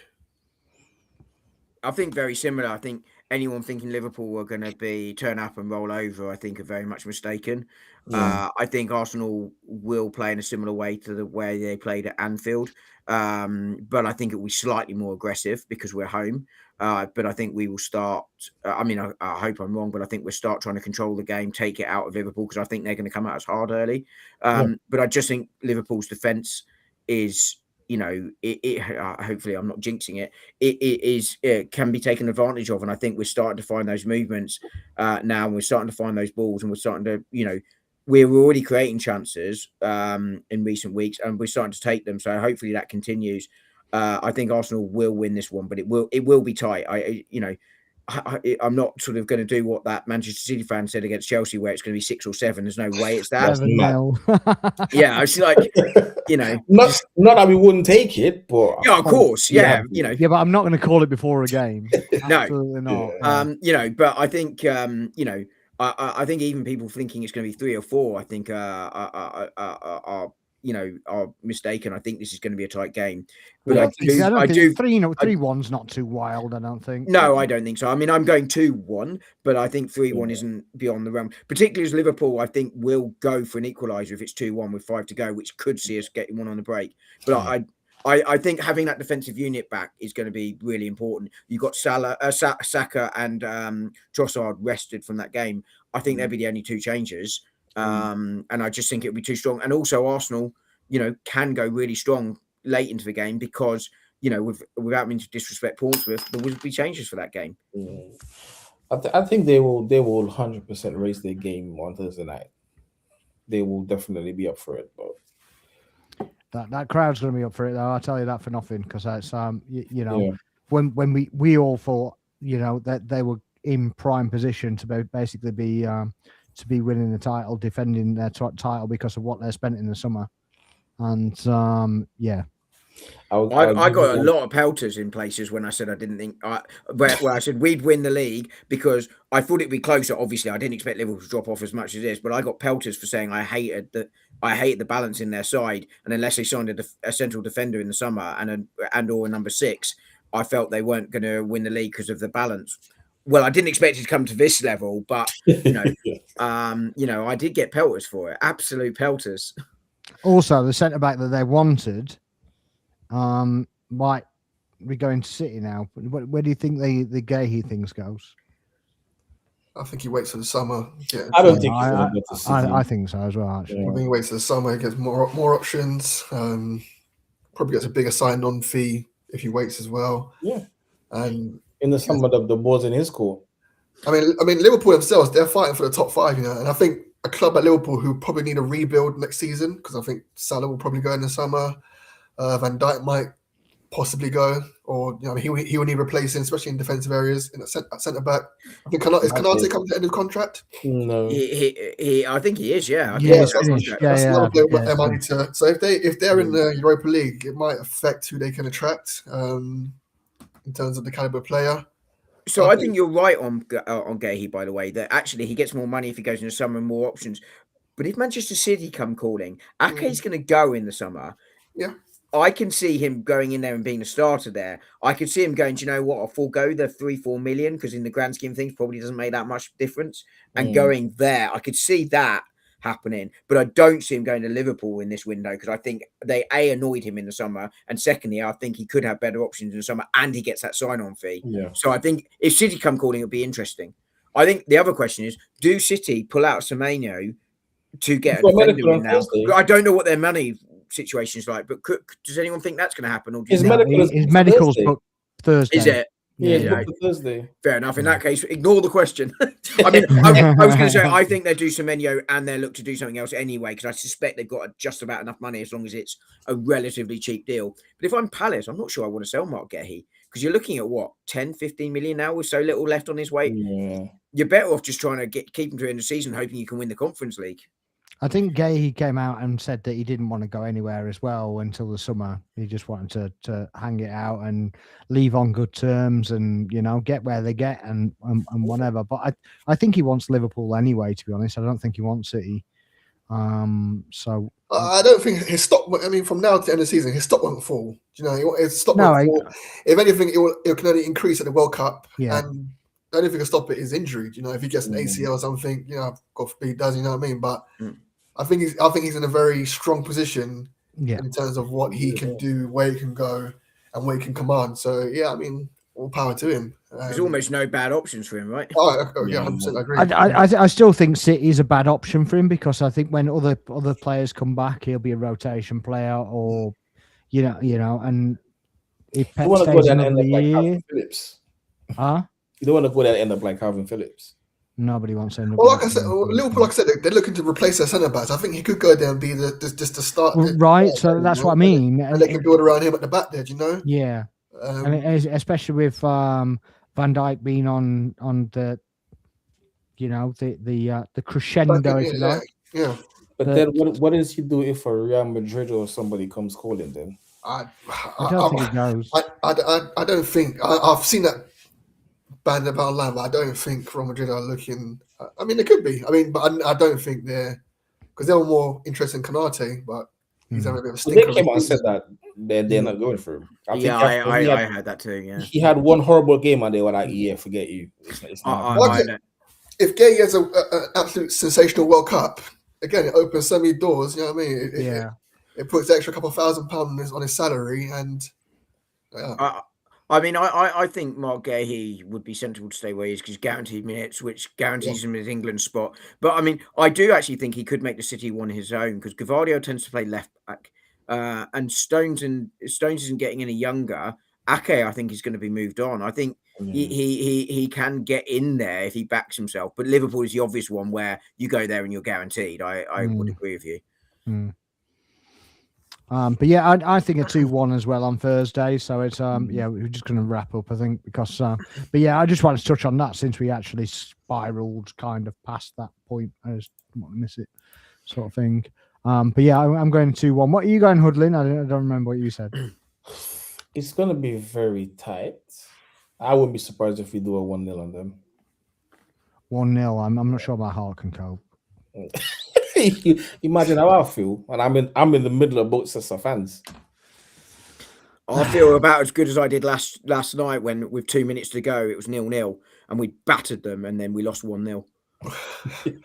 I think very similar. I think anyone thinking Liverpool are going to turn up and roll over, I think are very much mistaken. Yeah. I think Arsenal will play in a similar way to the way they played at Anfield. But I think it will be slightly more aggressive because we're home. But I think we will start. I hope I'm wrong, but I think we'll start trying to control the game, take it out of Liverpool because I think they're going to come at us hard early. But I just think Liverpool's defence is, hopefully I'm not jinxing it. It can be taken advantage of, and I think we're starting to find those movements now. And we're starting to find those balls, and we're starting to, we're already creating chances in recent weeks, and we're starting to take them. So hopefully that continues. I think Arsenal will win this one, but it will be tight. I'm not sort of going to do what that Manchester City fan said against Chelsea, where it's going to be 6 or 7. There's no way it's that. Yeah, I was like, not that we wouldn't take it, but yeah, of course, yeah, yeah, but I'm not going to call it before a game. No, absolutely not. But I think, I think even people thinking it's going to be 3 or 4, I think are mistaken. I think this is going to be a tight game. But I do 3-1's not too wild, I don't think. No, I don't think so. I mean, I'm going 2-1, but I think 3-1 isn't beyond the realm. Particularly as Liverpool, I think will go for an equaliser if it's 2-1 with 5 to go, which could see us getting one on the break. But I think having that defensive unit back is going to be really important. You've got Salah, Saka and Trossard rested from that game. I think they'll be the only 2 changes. And I just think it'll be too strong. And also Arsenal, can go really strong late into the game because, without meaning to disrespect Portsmouth, there will be changes for that game. I think they will 100% raise their game on Thursday night. they will definitely be up for it. But That crowd's going to be up for it, though. I'll tell you that for nothing, because it's you know, yeah. when we all thought, you know, that they were in prime position to basically be winning the title, defending their title because of what they spent in the summer, and yeah. I got a lot of pelters in places when I said I didn't think where I said we'd win the league because I thought it'd be closer. Obviously, I didn't expect Liverpool to drop off as much as it is, but I got pelters for saying I hated the balance in their side, and unless they signed a central defender in the summer and or a number 6, I felt they weren't going to win the league because of the balance. Well, I didn't expect it to come to this level, but you know, I did get pelters for it, absolute pelters. Also, the centre back that they wanted. Might be going to City now. Where do you think the Gahey things goes? I think he waits for the summer. I don't think he's going to go to City. I think so as well. Actually, I think he waits for the summer, gets more options. Probably gets a bigger sign-on fee if he waits as well. Yeah, and in the summer, the ball's in his court. I mean, Liverpool themselves, they're fighting for the top 5, you know, and I think a club like Liverpool who probably need a rebuild next season, because I think Salah will probably go in the summer. Van Dijk might possibly go, or you know, he will need replacing, especially in defensive areas. In at centre back, I think is Canate coming to the end of contract? No, I think he is. Yeah, that's another player they might need to. So if they're in the Europa League, it might affect who they can attract in terms of the caliber player. So I think you're right on Gahey, by the way, that actually he gets more money if he goes in the summer and more options. But if Manchester City come calling, Ake's going to go in the summer. Yeah. I can see him going in there and being a starter there. I could see him going, do you know what? I'll forego the 3-4 million because in the grand scheme of things, probably doesn't make that much difference. And going there, I could see that happening. But I don't see him going to Liverpool in this window because I think they annoyed him in the summer. And secondly, I think he could have better options in the summer and he gets that sign-on fee. Yeah. So I think if City come calling, it'll be interesting. I think the other question is, do City pull out Semenyo to get a defender in now? I don't know what their money situations like, but does anyone think that's going to happen? Or his medical's booked Thursday. Is it? Yeah, Thursday. Fair enough. In that case, ignore the question. I mean, I was going to say I think they do Semenyo and they look to do something else anyway because I suspect they've got just about enough money as long as it's a relatively cheap deal. But if I'm Palace, I'm not sure I want to sell Mark Gahey because you're looking at what 10, 15 million now with so little left on his weight. Yeah. You're better off just trying to keep him to the end of the season, hoping you can win the Conference League. I think Gahey came out and said that he didn't want to go anywhere as well until the summer. He just wanted to hang it out and leave on good terms and, you know, get where they get and whatever. But I think he wants Liverpool anyway, to be honest. I don't think he wants City. So I don't think his stock. I mean, from now to the end of the season, his stock won't fall. You know, his stock won't fall. If anything, it can only increase at the World Cup. Yeah. And the only thing to stop it is injury. You know, if he gets an ACL or something, you know, God forbid he does. You know what I mean? But I think he's in a very strong position in terms of what he can do, where he can go, and where he can command. So yeah, I mean, all power to him. There's almost no bad options for him, right? Oh yeah, 100% agree. I still think City is a bad option for him because I think when other players come back, he'll be a rotation player, or you know, and if Pep stays another year, Phillips. Huh? You don't want to go there and end up like Calvin Phillips. Nobody wants to end up. Well, like I said, Liverpool, like I said, they're looking to replace their centre backs. I think he could go there and be just the start. Right, so that's what I mean. And they can build around him at the back there, do you know? Yeah, and especially with Van Dijk being on the, you know, the crescendo, if you like. Yeah. But then, what does he do if a Real Madrid or somebody comes calling? Then I don't think he goes. I don't think I've seen that band about land, but I don't think Real Madrid are looking. I mean, they could be. I mean, but I don't think they're because they were more interested in Canate, but he's having a bit of a stinker. They came out and said that they're not going for him. I heard that too. Yeah, he had one horrible game and they were like, "Yeah, forget you." It's not. If Gay has an absolute sensational World Cup, again, it opens so many doors. You know what I mean? It puts extra couple £1,000 on his salary, and I mean, I think Mark Gahey would be sensible to stay where he is because guaranteed minutes, which guarantees him his England spot. But I mean, I do actually think he could make the City one his own because Gavardio tends to play left back, and Stones isn't getting any younger. Ake, I think, is going to be moved on. I think he can get in there if he backs himself. But Liverpool is the obvious one where you go there and you're guaranteed. I would agree with you. But yeah, I think a 2-1 as well on Thursday. So it's yeah, we're just going to wrap up, I think, because but yeah, I just wanted to touch on that since we actually spiraled kind of past that point. I just don't want to miss it, sort of thing. But yeah, I'm going 2-1. What are you going, Hoodlin? I don't remember what you said. It's going to be very tight. I wouldn't be surprised if we do a 1-0 on them. 1-0. I'm not sure my heart can cope. Imagine how I feel, and I'm in the middle of both sets of fans. I feel about as good as I did last night when, with 2 minutes to go, it was 0-0 and we battered them, and then we lost 1-0.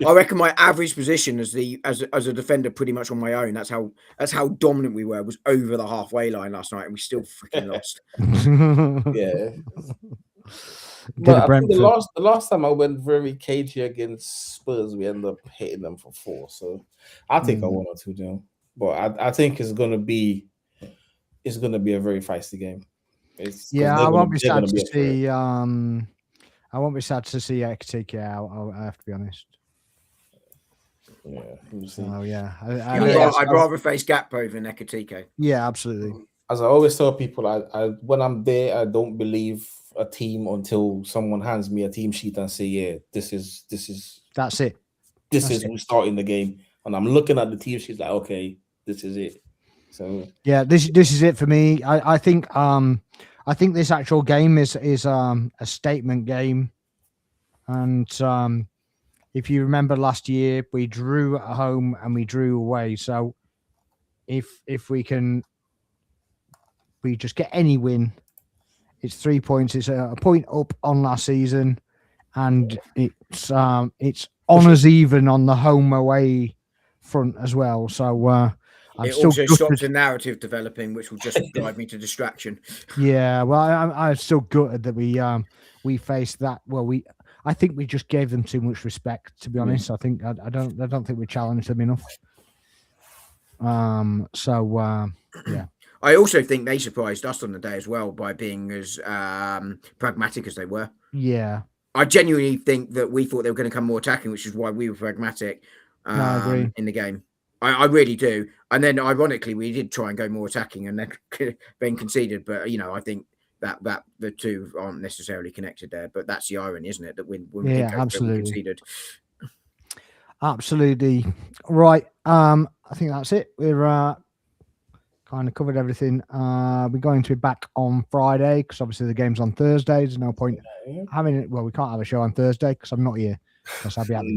I reckon my average position as a defender, pretty much on my own. That's how dominant we were. Was over the halfway line last night, and we still freaking lost. Yeah. But I think the last time I went very cagey against Spurs, we ended up hitting them for 4. So I think I 1 or 2-0. But I think it's gonna be a very feisty game. I won't be sad to see. I won't be sad to see Ekitike out. I have to be honest. Yeah. Oh yeah. I'd rather face Gakpo than Ekitike. Yeah, absolutely. As I always tell people, I when I'm there, I don't believe a team until someone hands me a team sheet and say, yeah, this is that's it. This is who's starting the game. And I'm looking at the team sheet like, okay, this is it. So yeah, this is it for me. I think this actual game is a statement game. And if you remember last year, we drew at home and we drew away. So if we just get any win, it's 3 points. It's a point up on last season, and it's honours even on the home away front as well. So it also stops the narrative developing, which will just drive me to distraction. Yeah, well, I'm still gutted that we faced that. Well, I think we just gave them too much respect. To be honest, I think I don't think we challenged them enough. Yeah. I also think they surprised us on the day as well by being as pragmatic as they were. Yeah. I genuinely think that we thought they were going to come more attacking, which is why we were pragmatic I agree. in the game. I really do. And then, ironically, we did try and go more attacking and then conceded. But, I think that the two aren't necessarily connected there. But that's the irony, isn't it? That when we did go, absolutely. We conceded. Absolutely. Right. I think that's it. We're kind of covered everything. We're going to be back on Friday because obviously the game's on Thursday. There's no point having it. Well, we can't have a show on Thursday because I'm not here. Because I'll be at the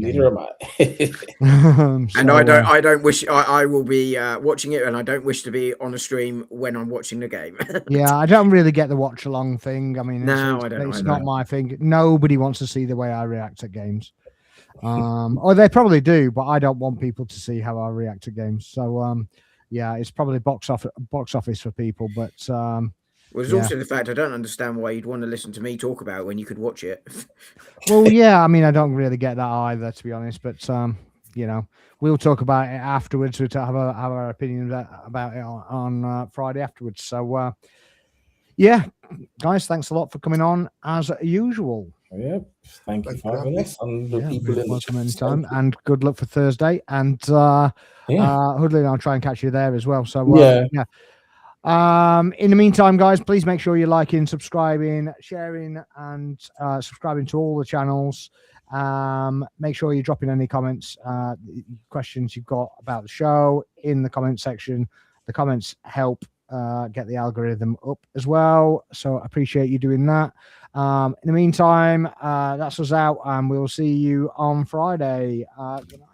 game. And I don't wish I will be watching it, and I don't wish to be on a stream when I'm watching the game. Yeah, I don't really get the watch along thing. I mean, it's not my thing. Nobody wants to see the way I react at games. Or they probably do, but I don't want people to see how I react to games. So yeah, it's probably box office for people, but well, there's also the fact I don't understand why you'd want to listen to me talk about it when you could watch it. Well, yeah, I mean, I don't really get that either, to be honest. But we'll talk about it afterwards. We'll have our opinion about it on Friday afterwards. So, yeah, guys, thanks a lot for coming on as usual. Yeah, thank you for having us. And the people in the time, and good luck for Thursday. And Hoodley, I'll try and catch you there as well. So yeah. In the meantime, guys, please make sure you're liking, subscribing, sharing, and subscribing to all the channels. Make sure you're dropping any comments, questions you've got about the show in the comment section. The comments help get the algorithm up as well. So I appreciate you doing that. In the meantime, that's us out, and we'll see you on Friday. Good night.